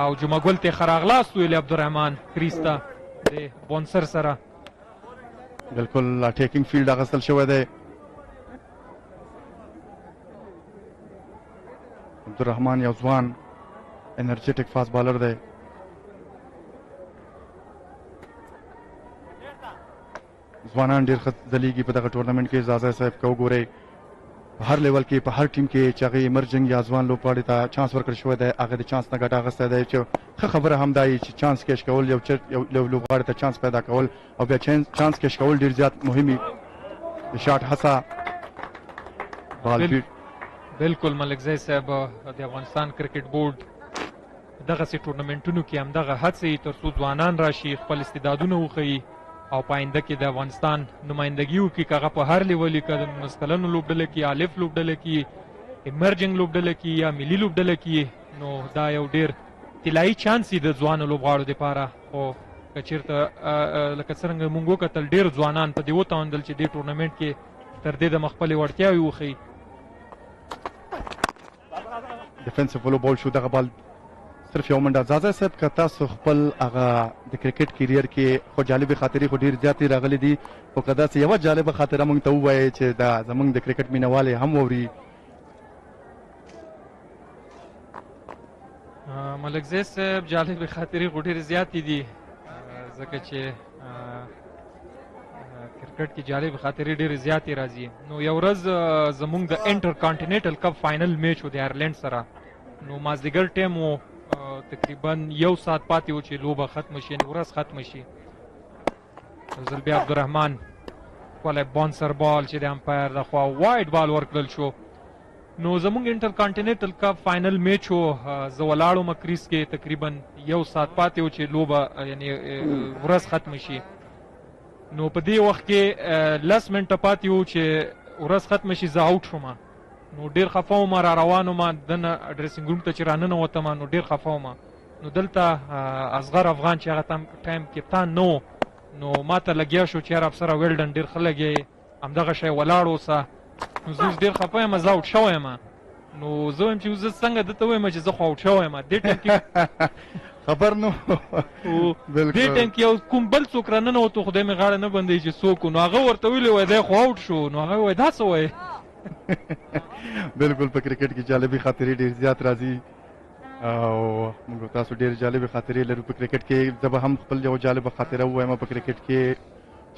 او جمعه ګل ته یې ښه راغلاست ویلې عبدالرحمن کریز ته د باونسر سره بالکل اټیکینګ فیلډ اخیستل شوی دی عبدالرحمن یو ځوان انرجیټک فاست بالر دی ځوانان ډېر ښه ځلیږي په دغه ټورنمنټ کې اجازه صاحب که وګورئ په هر لیول کې په هر ټیم کې چې هغې ایمرجنګ یا ځوان لوبغاړي ته چانس ورکړل شوی دی هغه د چانس نه ګټه اخیستی دی چې ښه خبره هم دا چې چانس کیش کول یو لوبغاړي ته چانس پیدا کول او بیا چانس کیش کول ډېر زیات مهم وي د شاټ هڅه بال بالکل ملکزی صاحب د افغانستان کرکټ بورډ دغسې ټورنمنټونو کې همدغه هڅې تر څو ځوانان راشي خپل استعدادونه وښیي او په آینده کې د افغانستان نمایندګي وکړي که هغه په هر لیول کې د مسکلنو لوبډله کې الف لوبډله کې ایمرجنګ لوبډله کې یا ملي لوبډله کې نو دا یو ډېر طلایي چانس وي د ځوانو لوبغاړو دپاره خو که چېرته لکه څرنګه موږ وکتل ډېر ځوانان په دې وتوانېدل چې دې ټورنمنټ کې تر دې دمه خپلې وړتیاوې وښیي ډیفنسیو ولو بال شو دغه بال صرف یو منډه ځاځی صاحب که تاسو خپل هغه د کرکټ کیریر کې خو جالبې خاطرې خو ډېر زیاتې راغلي دي خو که داسې یوه جالبه خاطره موږ ته ووایې چې دا زموږ د کرکټ مینهوال هم واوري ملکزی صاحب جالبې خاطرې خو ډېرې زیاتې دي ځکه چې کرکټ کې جالبې خاطرې ډېرې زیاتې راځي نو یو ورځ زموږ د انټر کانټیننټل کپ فاینل میچ و د آیرلینډ سره نو مازدیګر ټایم و تقریبا یو ساعت پاتې و چې لوبه ختمه شي یعنې ورځ ختمه شي یو ځل بیا عبدالرحمن ښکلی بانسر بال چې د امپایر د خوا وایډ بال ورکړل شو نو زموږ انټر کانټیننټل کپ فاینل میچ و زه ولاړ وم کریز کې تقریبا یو ساعت پاتې و چې لوبه یعنې ورځ ختمه شي نو په دې وخت کې 10 منټه پاتې و چې ورځ ختمه شي زه آوټ شوم نو ډېر خفه وم را روان وم دننه ډریسنګ روم ته چې راننوتم نو ډېر خفه وم نو دلته اصغر افغان چې هغه ټایم کپتان نه نو ما ته لګیا شو چې یار افسره ویلډن ډېر ښه لګی همدغه شی ولاړ اوسه نو زه اوس ډېر خفه یم زه آوټ شوی یم نو زه وایم چې زه څنګه دته وایم چې زه خو آوټ شوی یم دې ټایم کې خبر نو دې ټایم کې یو کوم بل څوک راننوتو خدای مې غاړه نه بندوي چې څوک نو هغه ورته ویلې وای دی خو آوټ شو نو هغه وایي دا څه وایي بالکل په کرکټ کې جالبې خاطرې ډېر زیات راځي او موږ تاسو ډېر جالبې خاطرې لرو په کرکټ کې زه به هم خپل یو جالبه خاطره ووایم په کرکټ کې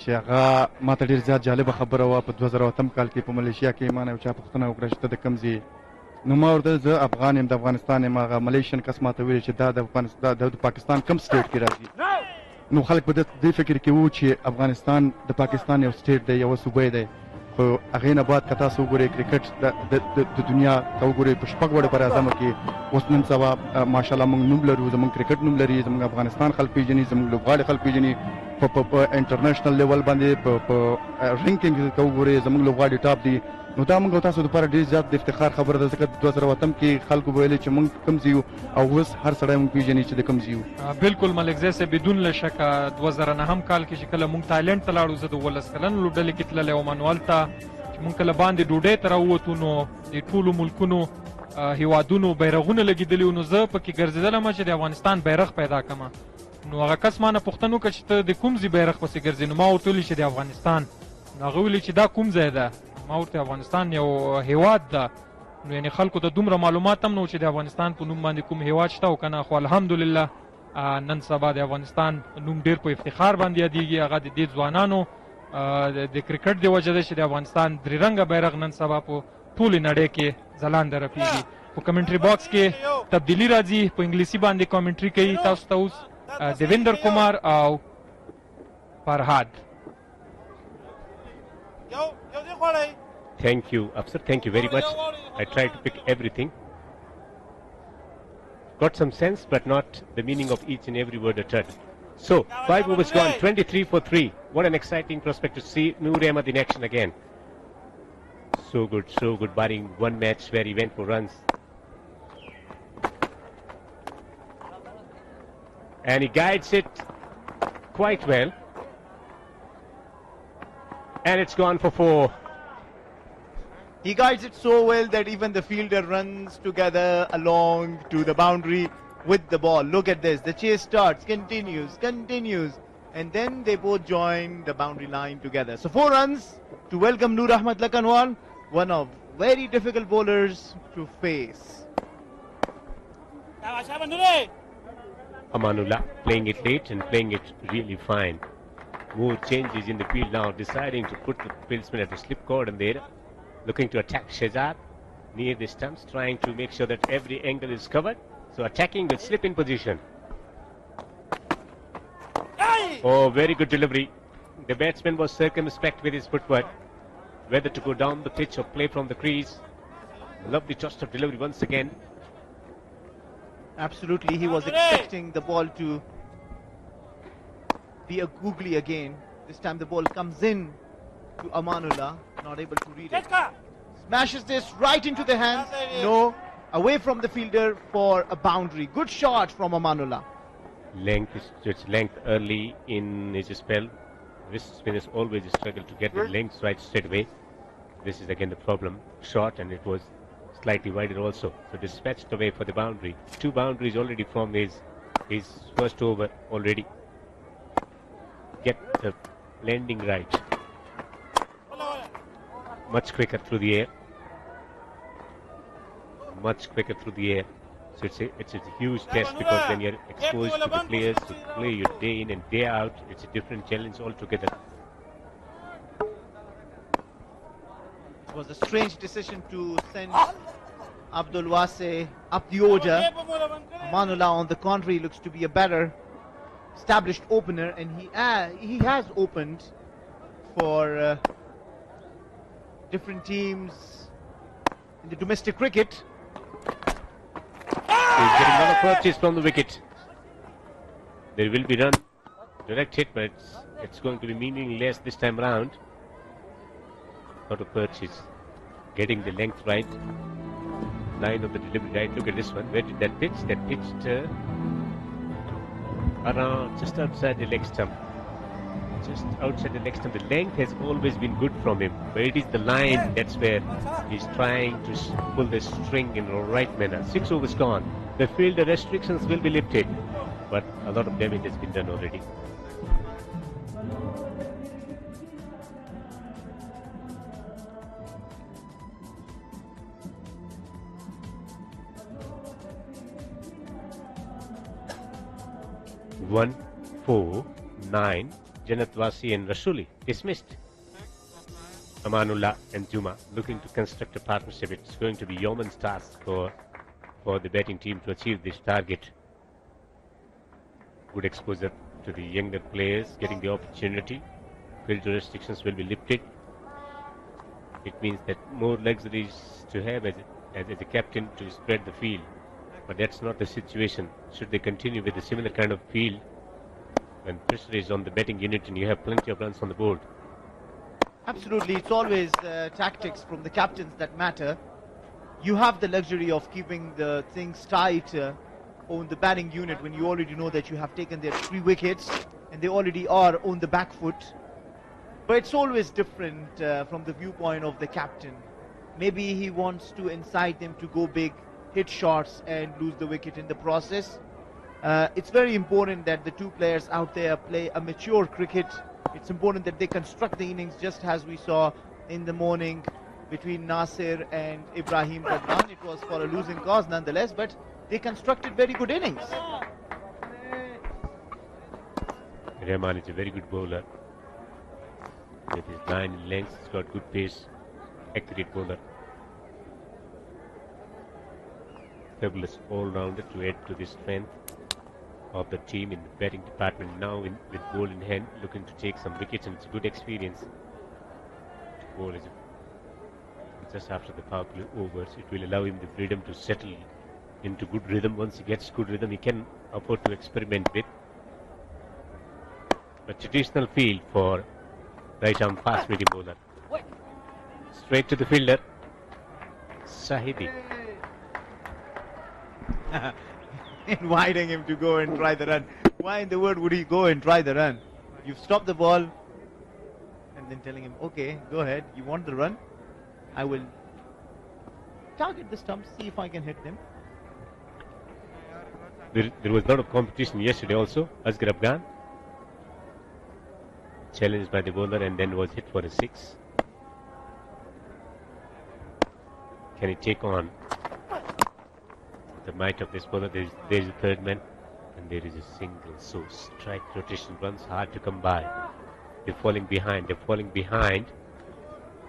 چې هغه ما ته ډېر زیات جالبه خبره وه په 2008 کال کې په ملیشیا کې ما نه یو چا پوښتنه وکړه چې ته د کوم ځای نو ما ورته زه افغان یم د افغانستان یم هغه ملیشین کس ما ته ویل چې دا د پاکستان کوم سټیټ کې راځي نو خلک په دې فکر کې وو چې افغانستان د پاکستان یو سټیټ دی یوه صوبه دی خو هغې نه بعد که تاسو وګورئ کرکټ د دنیا که وګورئ په شپږ وړه پر اعظمه کې اوس نن سبا ماشاءالله موږ نوم لرو زموږ کرکټ نوم لري زموږ افغانستان خلک پیژني زموږ لوبغاړي خلک پیژني په انټرنیشنل لیول باندې په رینکینګ که وګورئ زموږ لوبغاړي ټاپ دي نو دا موږ تاسو لپاره ډېر زیات د افتخار خبره ده ځکه 2008 کې خلکو ویلې چې موږ کوم ځای یو او اوس هر سړی موږ پیژني چې د کوم ځای یو بالکل ملکزی صاحب بدون له شکه 2009 کال کې چې کله موږ تایلنډ ته لاړو زه د 18 کلنو لوبډلې کې تللی وم هلته چې موږ کله باندې ډوډۍ ته راووتو نو د ټولو ملکونو هیوادونو بیرغونه لګېدلي وو نو زه پکې ګرځېدلم چې د افغانستان بیرغ پیدا کړم نو هغه کس ما نه پوښتنه وکړه چې ته د کوم ځای بیرغ پسې ګرځې نو ما ورته ویلي چې د افغانستان نو هغه ویلي چې دا کوم ځای ده ما ورته افغانستان یو هیواد ده نو یعنې خلکو ته دومره معلومات هم نه و چې د افغانستان په نوم باندې کوم هیواد شته او که نه خو الحمدلله نن سبا د افغانستان نوم ډېر په افتخار باندې یادېږي هغه د دې ځوانانو د کرکټ د وجه ده چې د افغانستان درې رنګه بیرغ نن سبا په ټولې نړۍ کې ځلانده رپېږي په کمنټري باکس کې تبدیلي راځي په انګلیسي باندې کمنټري کوي تاسو ته اوس دیویندر کمار او فرهاد Thank you, Afsar. Thank you very much. I tried to pick everything. Got some sense, but not the meaning of each and every word uttered. So, 5 overs gone, 23 for 3. What an exciting prospect to see Noor Ahmed in action again. So good, barring one match where he went for runs. And he guides it quite well. And it's gone for 4. He guides it so well that even the fielder runs together along to the boundary with the ball. Look at this. The chase starts, continues, and then they both join the boundary line together. So 4 runs to welcome Noor Ahmed Lakanwal, one of very difficult bowlers to face. Amanullah playing it late and playing it really fine. More changes in the field now, deciding to put the fieldsman at the slip cord and there. Looking to attack Shehzad near the stumps, trying to make sure that every angle is covered. So attacking with slip in position. Oh, very good delivery. The batsman was circumspect with his footwork, whether to go down the pitch or play from the crease. Lovely toss of delivery once again. Absolutely, he was expecting the ball to be a googly again. This time the ball comes in to Amanullah, not able to read it. Smashes this right into the hands. No, away from the fielder for a boundary. Good shot from Amanullah. It's length early in his spell. Wrist spinners always struggle to get the length right straight away. This is again the problem. Short, and it was slightly wider also. So dispatched away for the boundary. 2 boundaries already from his first over already. Get the landing right. Much quicker through the air. So it's a huge test, because when you're exposed to the players who play you day in and day out, it's a different challenge altogether. It was a strange decision to send Abdul Wase up the order. Amanullah, on the contrary, looks to be a better established opener, and he has opened for different teams in the domestic cricket. He's getting another purchase from the wicket. There will be run, direct hit, but it's going to be meaningless this time round. Not a purchase. Getting the length right, line of the delivery right. Look at this one. Where did that pitch? That pitched around just outside the leg stump. Just outside the leg stump. The length has always been good from him, but it is the line that's where he's trying to pull the string in the right manner. 6 overs gone. The fielder restrictions will be lifted, but a lot of damage has been done already. One, 4, 9. Janat Wasi and Rasuli dismissed. Amanullah and Juma looking to construct a partnership. It's going to be yeoman's task for the batting team to achieve this target. Good exposure to the younger players, getting the opportunity. Field restrictions will be lifted. It means that more luxuries to have as a captain to spread the field. But that's not the situation. Should they continue with a similar kind of field, when pressure is on the batting unit and you have plenty of runs on the board? Absolutely, it's always tactics from the captains that matter. You have the luxury of keeping the things tight on the batting unit when you already know that you have taken their 3 wickets and they already are on the back foot. But it's always different from the viewpoint of the captain. Maybe he wants to incite them to go big, hit shots and lose the wicket in the process. It's very important that the 2 players out there play a mature cricket. It's important that they construct the innings just as we saw in the morning between Nasir and Ibrahim Badran. It was for a losing cause nonetheless, but they constructed very good innings. Rahman is a very good bowler. With his line and length, he's got good pace, accurate bowler. Fabulous all-rounder to add to the strength of the team in the batting department. Now with ball in hand, looking to take some wickets, and it's a good experience to bowl as a just after the power play overs. It will allow him the freedom to settle into good rhythm. Once he gets good rhythm, he can afford to experiment with. A traditional field for right arm fast medium bowler. Straight to the fielder, Sahidi. Inviting him to go and try the run. Why in the world would he go and try the run? You've stopped the ball and then telling him, okay, go ahead, you want the run? I will target the stumps, see if I can hit them. There was a lot of competition yesterday also. Asghar Afghan challenged by the bowler and then was hit for a 6. Can he take on the might of this bowler? There is a third man and there is a single. So strike rotation runs hard to come by. They're falling behind.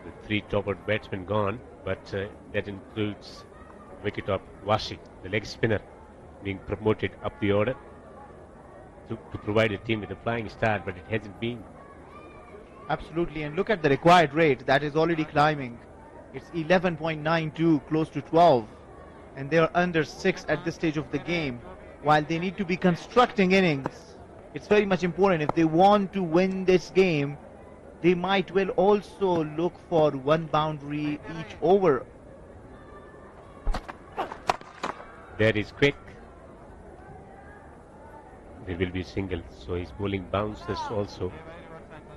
The 3 top-order batsmen gone, but that includes wicket of Washi, the leg spinner, being promoted up the order to provide a team with a flying start, but it hasn't been. Absolutely, and look at the required rate. That is already climbing. It's 11.92, close to 12. And they are under 6 at this stage of the game. While they need to be constructing innings, it's very much important. If they want to win this game, they might well also look for 1 boundary each over. That is quick. There will be singles, so he's bowling bounces also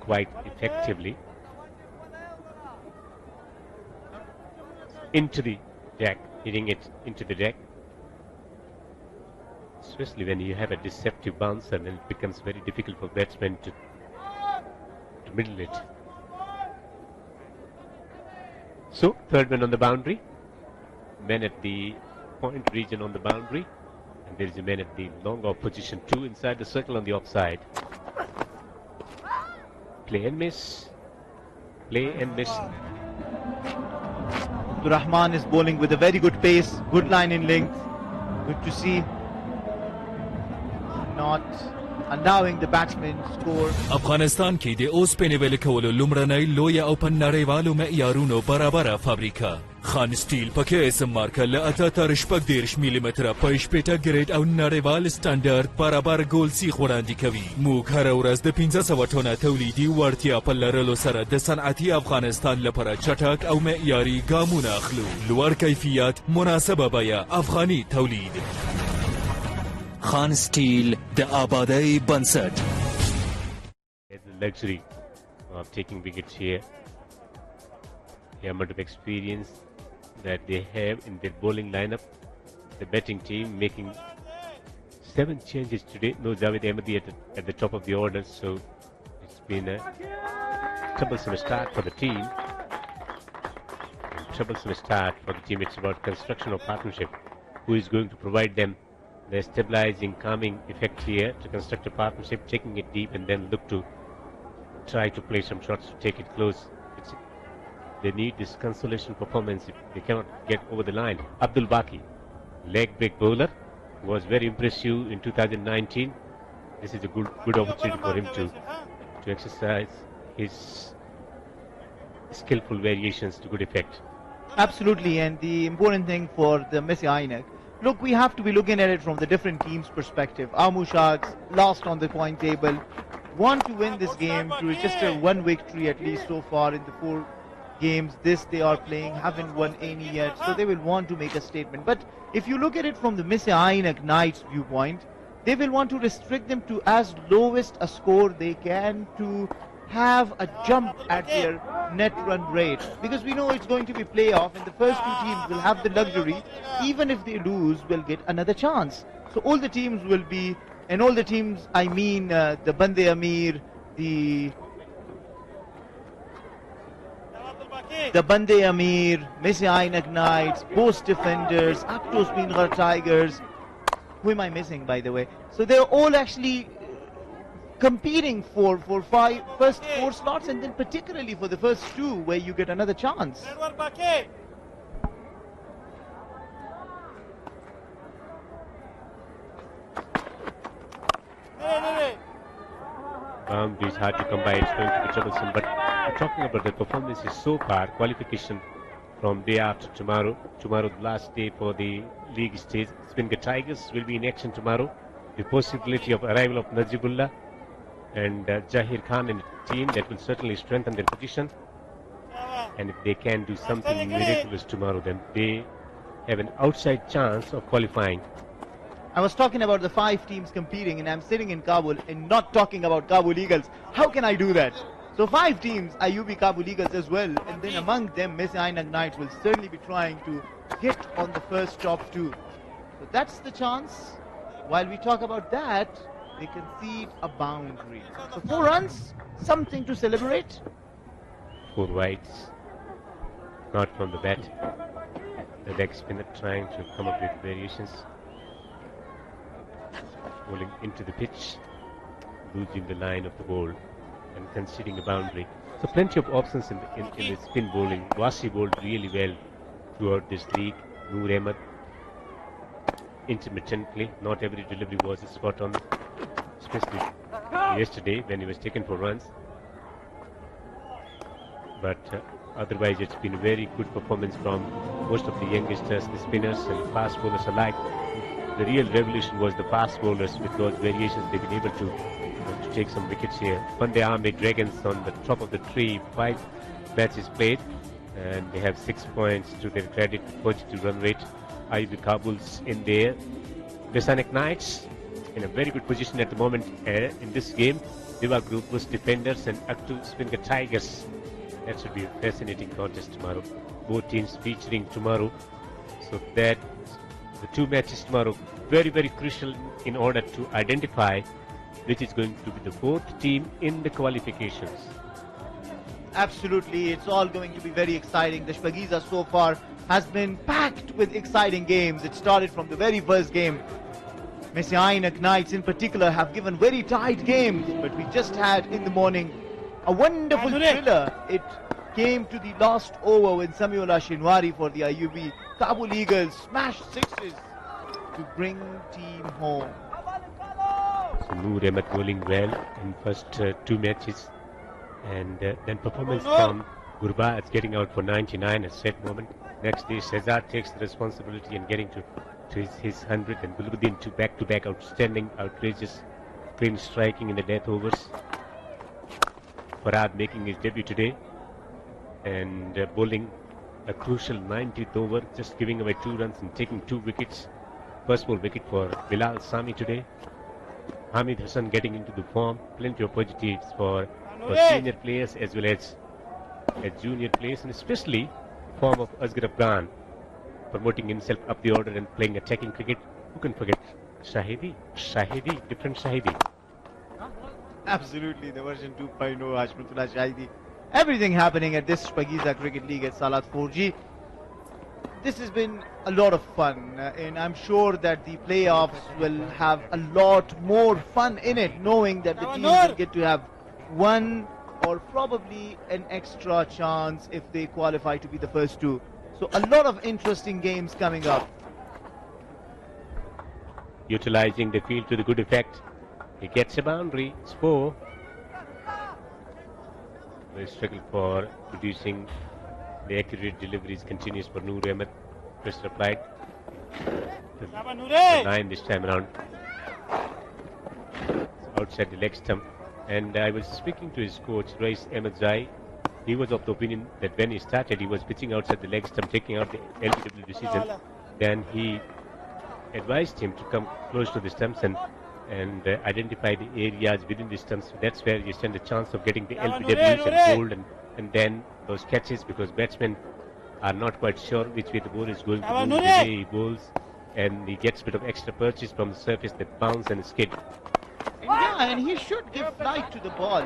quite effectively. Into the deck, hitting it into the deck. Especially when you have a deceptive bouncer, then it becomes very difficult for batsmen to middle it. So, third man on the boundary. Men at the point region on the boundary. And there is a man at the long off position 2 inside the circle on the offside. Play and miss. Play and miss. Abdur Rahman is bowling with a very good pace, good line in length. Good to see. Not allowing the batsman to score. افغانستان کې د اوسپنې ویلې کولو لومړنۍ لویه او په نړیوالو معیارونو برابره فابریکه خان سټیل په کې اسم مارکه له 88 ملي متره په 18 ګریډ او نړیوال سټانډرډ برابر ګول سیخ وړاندې کوي. موږ هره ورځ د 1500 ټنه تولیدي وړتیا په لرلو سره د صنعتي افغانستان لپاره چټک او معیاري ګامونه اخلو. لوړ کیفیت، مناسبه بیه، افغاني تولید. خان سټیل د آبادی بنسټ. The luxury of taking wickets here. The amount of experience that they have in their bowling lineup. The batting team making 7 changes today. No Javed Ahmadi at the top of the order, so it's been a troublesome start for the team. It's about construction of partnership. Who is going to provide them the stabilizing, calming effect here to construct a partnership, taking it deep and then look to try to play some shots to take it close. They need this consolation performance if they cannot get over the line. Abdul Baki, leg break bowler, was very impressive in 2019. This is a good opportunity for him to exercise his skillful variations to good effect. Absolutely, and the important thing for the Messi Ainak, look, we have to be looking at it from the different teams' perspective. Amu Sharks, last on the point table, want to win this game to register 1 victory at least so far in the 4 games this they are playing, haven't won any yet, so they will want to make a statement. But if you look at it from the Messi Ainak Knights viewpoint, they will want to restrict them to as lowest a score they can to have a jump at their net run rate, because we know it's going to be playoff and the first 2 teams will have the luxury, even if they lose, will get another chance. So all the teams will be, and all the teams, I mean the Bande Amir, the Bande Amir, Messi Ainak Knights, Post Defenders, Aptos Pinghar Tigers, who am I missing by the way? So they're all actually competing for first 4 slots, and then particularly for the first 2 where you get another chance. Boundary is hard to come by, it's going to be troublesome, but talking about the performances so far, qualification from day after tomorrow. Tomorrow, the last day for the league stage. Spinga Tigers will be in action tomorrow. The possibility of arrival of Najibullah and Jahir Khan in the team that will certainly strengthen their position. And if they can do something miraculous tomorrow, then they have an outside chance of qualifying. I was talking about the 5 teams competing, and I'm sitting in Kabul and not talking about Kabul Eagles. How can I do that? So 5 teams, IUB Kabul Eagles as well, and then among them, Messianic Knights will certainly be trying to hit on the first top 2. So that's the chance. While we talk about that, they concede a boundary. So 4 runs, something to celebrate. 4 wides, not from the bat. The leg spinner trying to come up with variations. Bowling into the pitch, losing the line of the ball and conceding a boundary. So plenty of options in the spin bowling. Wasi bowled really well throughout this league. Noor Ahmed intermittently, not every delivery was spot on, especially yesterday when he was taken for runs. But otherwise it's been a very good performance from most of the youngsters, the spinners and fast bowlers alike. The real revolution was the fast bowlers. With those variations they've been able to take some wickets here. Pandey Ahmed Dragons on the top of the tree, 5 matches played, and they have 6 points to their credit, positive run rate. IUB Kabul's in there. Messianic Knights in a very good position at the moment in this game. Diva Group was defenders and Aktu Spinga Tigers. That should be a fascinating contest tomorrow. Both teams featuring tomorrow. So that the 2 matches tomorrow, very, very crucial in order to identify which is going to be the 4th team in the qualifications. Absolutely, it's all going to be very exciting. The Shpagiza so far has been packed with exciting games. It started from the very first game. Messianic Knights in particular have given very tight games, but we just had in the morning a wonderful thriller. It came to the last over when Samiola Shinwari for the IUB Kabul Eagles smashed 6s to bring team home. So Noor Ahmed bowling well in first 2 matches, and then performance from Gurbaz getting out for 99 at set moment. Next day Shehzad takes the responsibility and getting to his 100, and Gulbuddin to back-to-back outstanding, outrageous, clean striking in the death overs. Farad making his debut today and bowling a crucial 90th over, just giving away 2 runs and taking 2 wickets. First ball wicket for Bilal Sami today. Hamid Hassan getting into the form. Plenty of positives for senior players as well as junior players, and especially the form of Asghar Afghan promoting himself up the order and playing attacking cricket. Who can forget Shahidi? Different Shahidi. Absolutely, the version 2.0 Hashmatullah Shahidi. Everything happening at this Shpagiza Cricket League at Salat 4G. This has been a lot of fun, and I'm sure that the playoffs will have a lot more fun in it, knowing that the teams will get to have 1 or probably an extra chance if they qualify to be the first 2. So a lot of interesting games coming up. Utilizing the field to the good effect. He gets a boundary. It's 4. The struggle for producing the accurate deliveries continues for Noor Ahmed. Pressure applied. The 9 this time around. It's outside the leg stump. And I was speaking to his coach, Rais Ahmed Zai. He was of the opinion that when he started, he was pitching outside the leg stump, taking out the LBW decision. Then he advised him to come close to the stumps and identify the areas within the stumps. So that's where you stand a chance of getting the LBWs and hold and then those catches, because batsmen are not quite sure which way the ball is going to go, the way he bowls, and he gets a bit of extra purchase from the surface that bounce and skid. And he should give flight to the ball.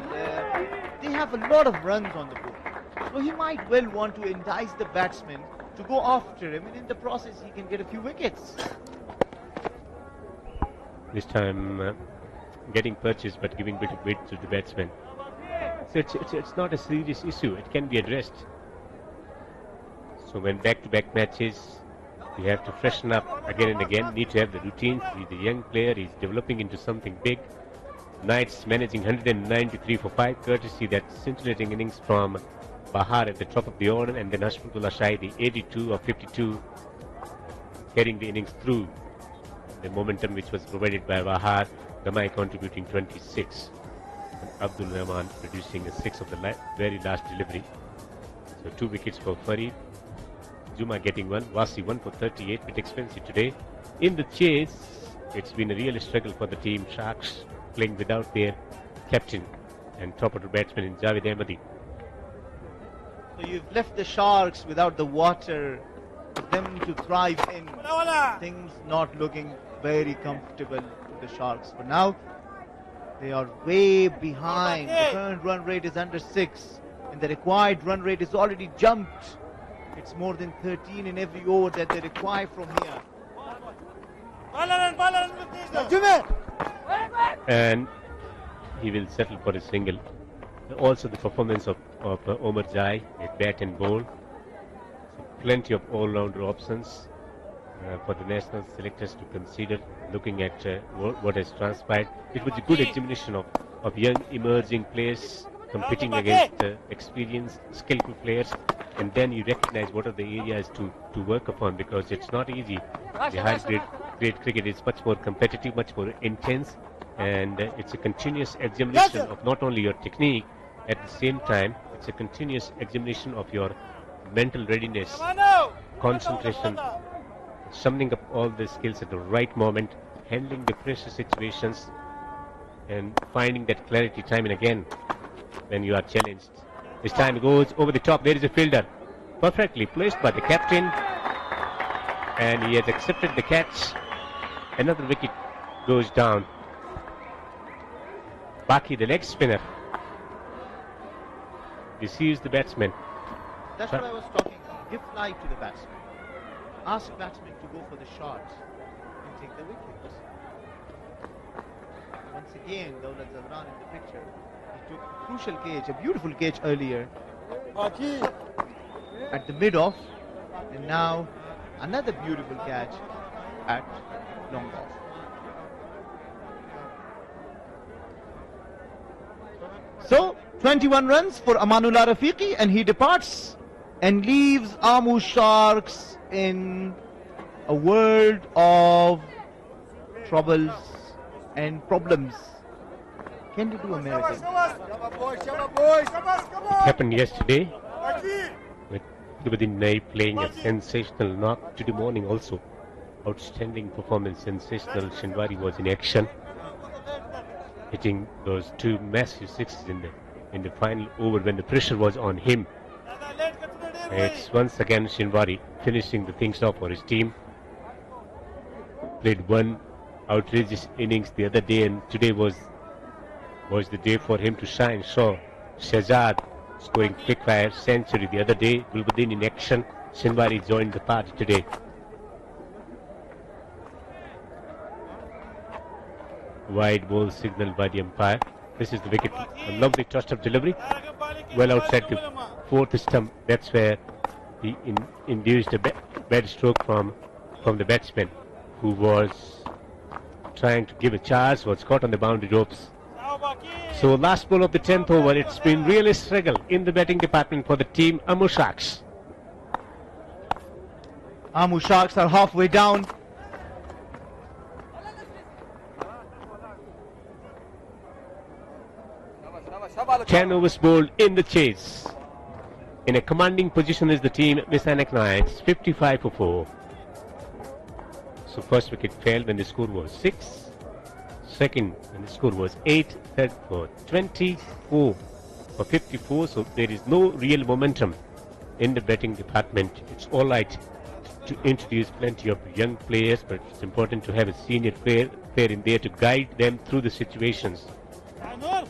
They have a lot of runs on the board. So he might well want to entice the batsman to go after him, and in the process he can get a few wickets. This time getting purchase but giving a bit of weight to the batsman. So it's not a serious issue. It can be addressed. So when back-to-back matches, you have to freshen up again and again. Need to have the routines. He's a young player. He's developing into something big. Knights managing 193 for 5, courtesy that scintillating innings from Bahar at the top of the order, and then Hashmatullah Shahidi, 82 of 52, carrying the innings through. The momentum which was provided by Bahar, Gamai contributing 26, and Abdul Rahman producing a 6 of the very last delivery. So 2 wickets for Farid, Juma getting 1, Wasi 1 for 38, bit expensive today. In the chase, it's been a real struggle for the team. Sharks playing without their captain and top-order batsman in Javed Ahmadi. So you've left the Sharks without the water for them to thrive in. Things not looking very comfortable to the Sharks. For now, they are way behind. The current run rate is under 6, and the required run rate is already jumped. It's more than 13 in every over that they require from here. And he will settle for a single. Also the performance of Omar Jai at bat and bowl. So plenty of all-rounder options for the national selectors to consider, looking at what has transpired. It was a good examination of young emerging players competing against experienced, skillful players, and then you recognize what are the areas to work upon, because it's not easy. The high-grade cricket is much more competitive, much more intense, and it's a continuous examination of not only your technique, at the same time it's a continuous examination of your mental readiness, concentration, summing up all the skills at the right moment, handling the pressure situations, and finding that clarity time and again when you are challenged. This time goes over the top. There is a fielder, perfectly placed by the captain, and he has accepted the catch. Another wicket goes down. Baki, the leg spinner, deceives the batsman. That's what I was talking about. Give flight to the batsman. Ask batsmen to go for the shot and take the wicket. Once again, Dawlat Zavran in the picture. He took a crucial catch, a beautiful catch earlier at the mid-off, and now another beautiful catch at long-off. So, 21 runs for Amanullah Rafiqi, and he departs and leaves Amu Sharks in a world of troubles and problems. Can you do American? It happened yesterday with Gulbuddin Naib playing a sensational knock. Today morning also, outstanding performance, sensational. Shinwari was in action, hitting those 2 massive sixes in the final over when the pressure was on him. It's once again Shinwari finishing the things off for his team. Played 1 outrageous innings the other day, and today was the day for him to shine. So Shahzad scoring quick fire century the other day. Gulbuddin in action. Shinwari joined the party today. Wide ball signaled by the umpire. This is the wicket. A lovely touch-up delivery, well outside the 4th stump. That's where he induced a bad stroke from the batsman, who was trying to give a charge, was caught on the boundary ropes. So last ball of the 10th over. It's been really struggle in the batting department for the team Amu Sharks. Amu Sharks are halfway down. Ten overs bowled in the chase. In a commanding position is the team Misainak Knights, 55 for 4. So first wicket fell when the score was 6. Second when the score was 8. Third for 24 for 54. So there is no real momentum in the batting department. It's all right to introduce plenty of young players, but it's important to have a senior player in there to guide them through the situations.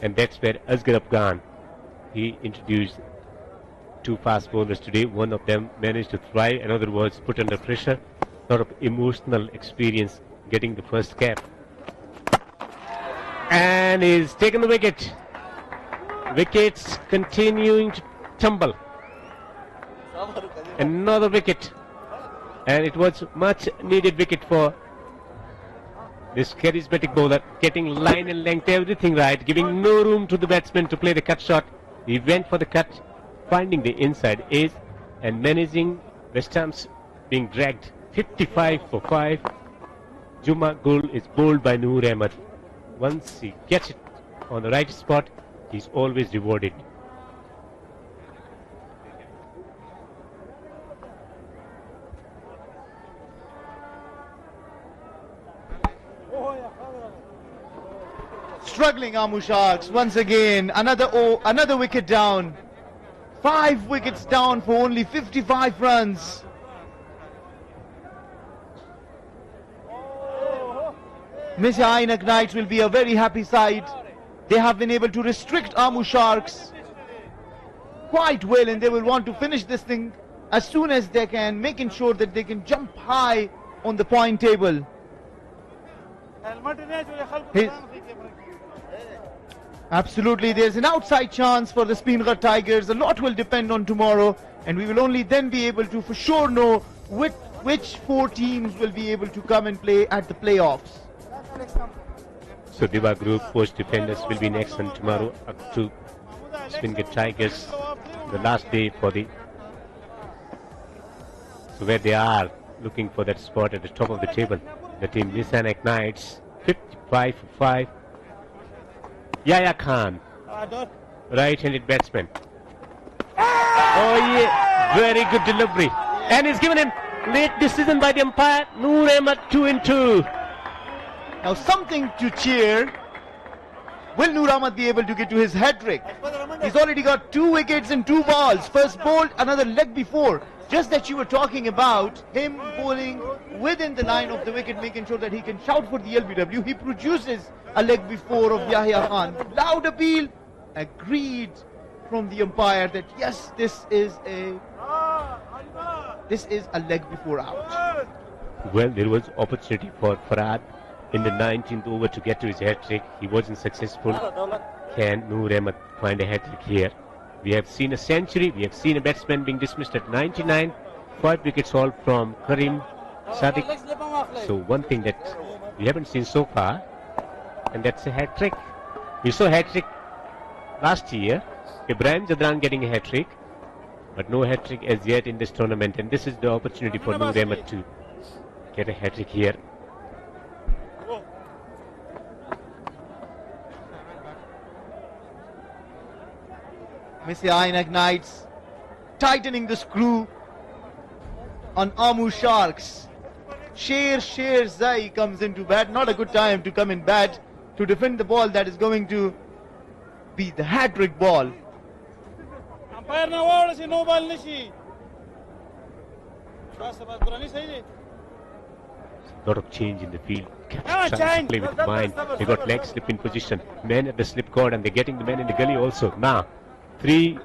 And that's where Asghar Afghan, he introduced 2 fast bowlers today. One of them managed to thrive, another was put under pressure. A lot of emotional experience getting the first cap. And he's taken the wicket. Wickets continuing to tumble. Another wicket. And it was much needed wicket for this charismatic bowler, getting line and length, everything right, giving no room to the batsman to play the cut shot. He went for the cut, finding the inside ace and managing West Ham's being dragged 55 for 5. Juma Gul is bowled by Noor Ahmed. Once he gets it on the right spot, he's always rewarded. Struggling Amu Sharks once again. Another wicket down. 5 wickets down for only 55 runs. Messianic Knights will be a very happy side. They have been able to restrict Amu Sharks quite well, and they will want to finish this thing as soon as they can, making sure that they can jump high on the point table. Absolutely, there's an outside chance for the Spingar Tigers. A lot will depend on tomorrow, and we will only then be able to for sure know which 4 teams will be able to come and play at the playoffs. So Diva Group post defenders will be next on tomorrow up to Spingar Tigers, the last day for the... So where they are looking for that spot at the top of the table. The team Messianic Knights, 55 for 5. Yahya Khan, right-handed batsman. Oh yeah, very good delivery. And he's given him late decision by the umpire. Noor Ahmed 2 and 2. Now something to cheer. Will Noor Ahmed be able to get to his hat-trick? He's already got 2 wickets and 2 balls. First bowled, another leg before. Just that you were talking about him bowling within the line of the wicket, making sure that he can shout for the LBW. He produces a leg before of Yahya Khan. Loud appeal, agreed from the umpire that yes, this is a leg before out. Well, there was opportunity for Farad in the 19th over to get to his hat-trick. He wasn't successful. Can Noor Ahmed find a hat-trick here? We have seen a century. We have seen a batsman being dismissed at 99. 5 wickets haul from Karim Sadiq. So one thing that we haven't seen so far, and that's a hat-trick. We saw a hat-trick last year. Ibrahim Jadran getting a hat-trick, but no hat-trick as yet in this tournament. And this is the opportunity for Noor Ahmed to get a hat-trick here. Messianic Knights tightening the screw on Amu Sharks. Sher Zai comes into bat. Not a good time to come in bat to defend the ball that is going to be the hat-trick ball. Lot of change in the field. Trying to play with mind. They got leg slip in position. Men at the slip cord, and they're getting the men in the gully also. Now, 3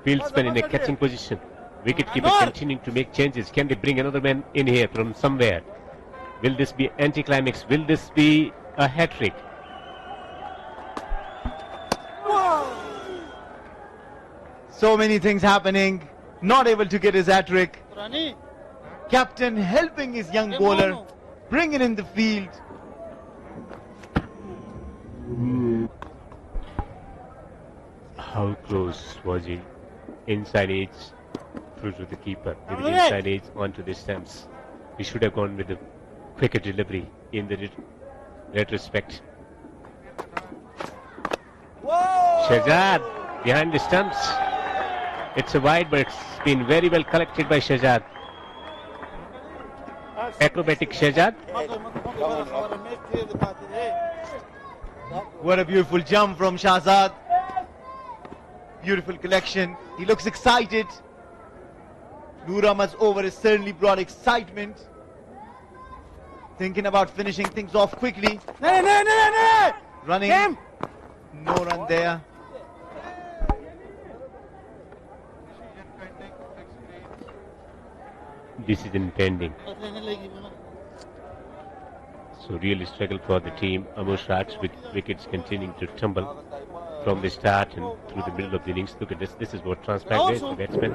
fieldsmen in a catching position. Wicketkeeper continuing to make changes. Can they bring another man in here from somewhere? Will this be anticlimax? Will this be a hat-trick? So many things happening. Not able to get his hat-trick. Captain helping his young bowler, bringing in the field. How close was he? Inside edge through to the keeper. Maybe inside edge onto the stumps. He should have gone with the quicker delivery in the retrospect. Shahzad behind the stumps. It's a wide, but it's been very well collected by Shahzad. Acrobatic Shahzad. What a beautiful jump from Shahzad. Beautiful collection. He looks excited. Noor Ahmed's over has certainly brought excitement. Thinking about finishing things off quickly. Running. No run there. Decision pending. So really struggle for the team. Amu Sharks with wickets continuing to tumble from the start and through the middle of the innings. Look at this. This is what transpired. The batsman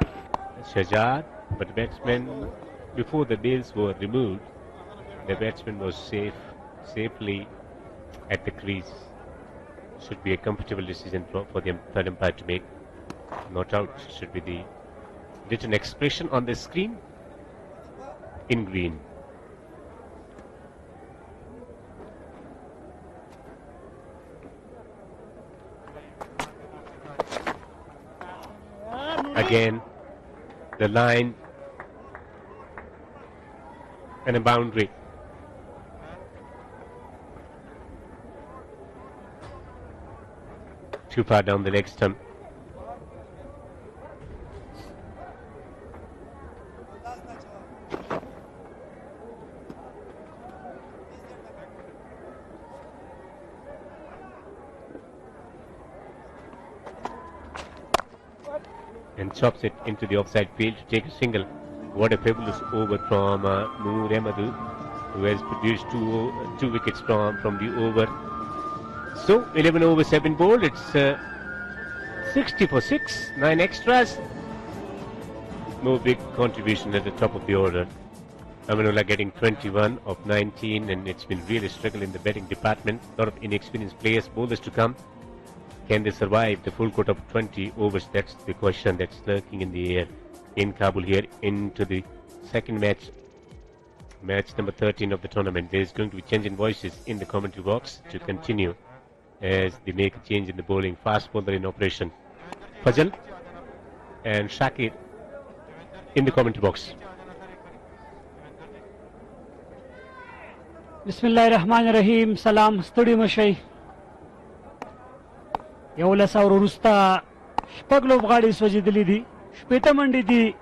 Shahzad, but the batsman, before the bails were removed, the batsman was safely at the crease. Should be a comfortable decision for the third umpire to make. Not out should be the written expression on the screen in green. Again, the line and a boundary. Too far down the leg stump. And chops it into the offside field to take a single. What a fabulous over from Noor Ahmadu, who has produced two wickets from the over. So 11 overs have been bowled. It's 60 for 6, 9 extras. No big contribution at the top of the order. Amanullah getting 21 of 19, and it's been really struggle in the batting department. A lot of inexperienced players, bowlers to come. Can they survive the full quota of 20 overs? That's the question that's lurking in the air in Kabul here into the second match. Match number 13 of the tournament. There is going to be change in voices in the commentary box to continue as they make a change in the bowling. Fast bowler in operation. Fazal and Shakir in the commentary box. Bismillahirrahmanirrahim. Salam. Studi Mashai. یو لس اور وروسته شپږ لوبغاړي سوځېدلي دي. شپېته منډې دي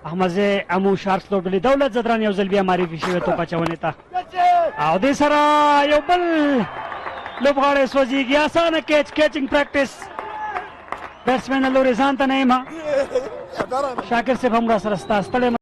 احمدزی امو شارکس لوبډلې دولت زدران یو ځل بیا معرفي شوی توپ اچونې ته او دې سره یو بل لوبغاړی سوځېږي. اسانه کیچنګ پریکټس بیټسمین له لورې ځان ته نه یم. شاکر صاحب هم را سره ستا ستړی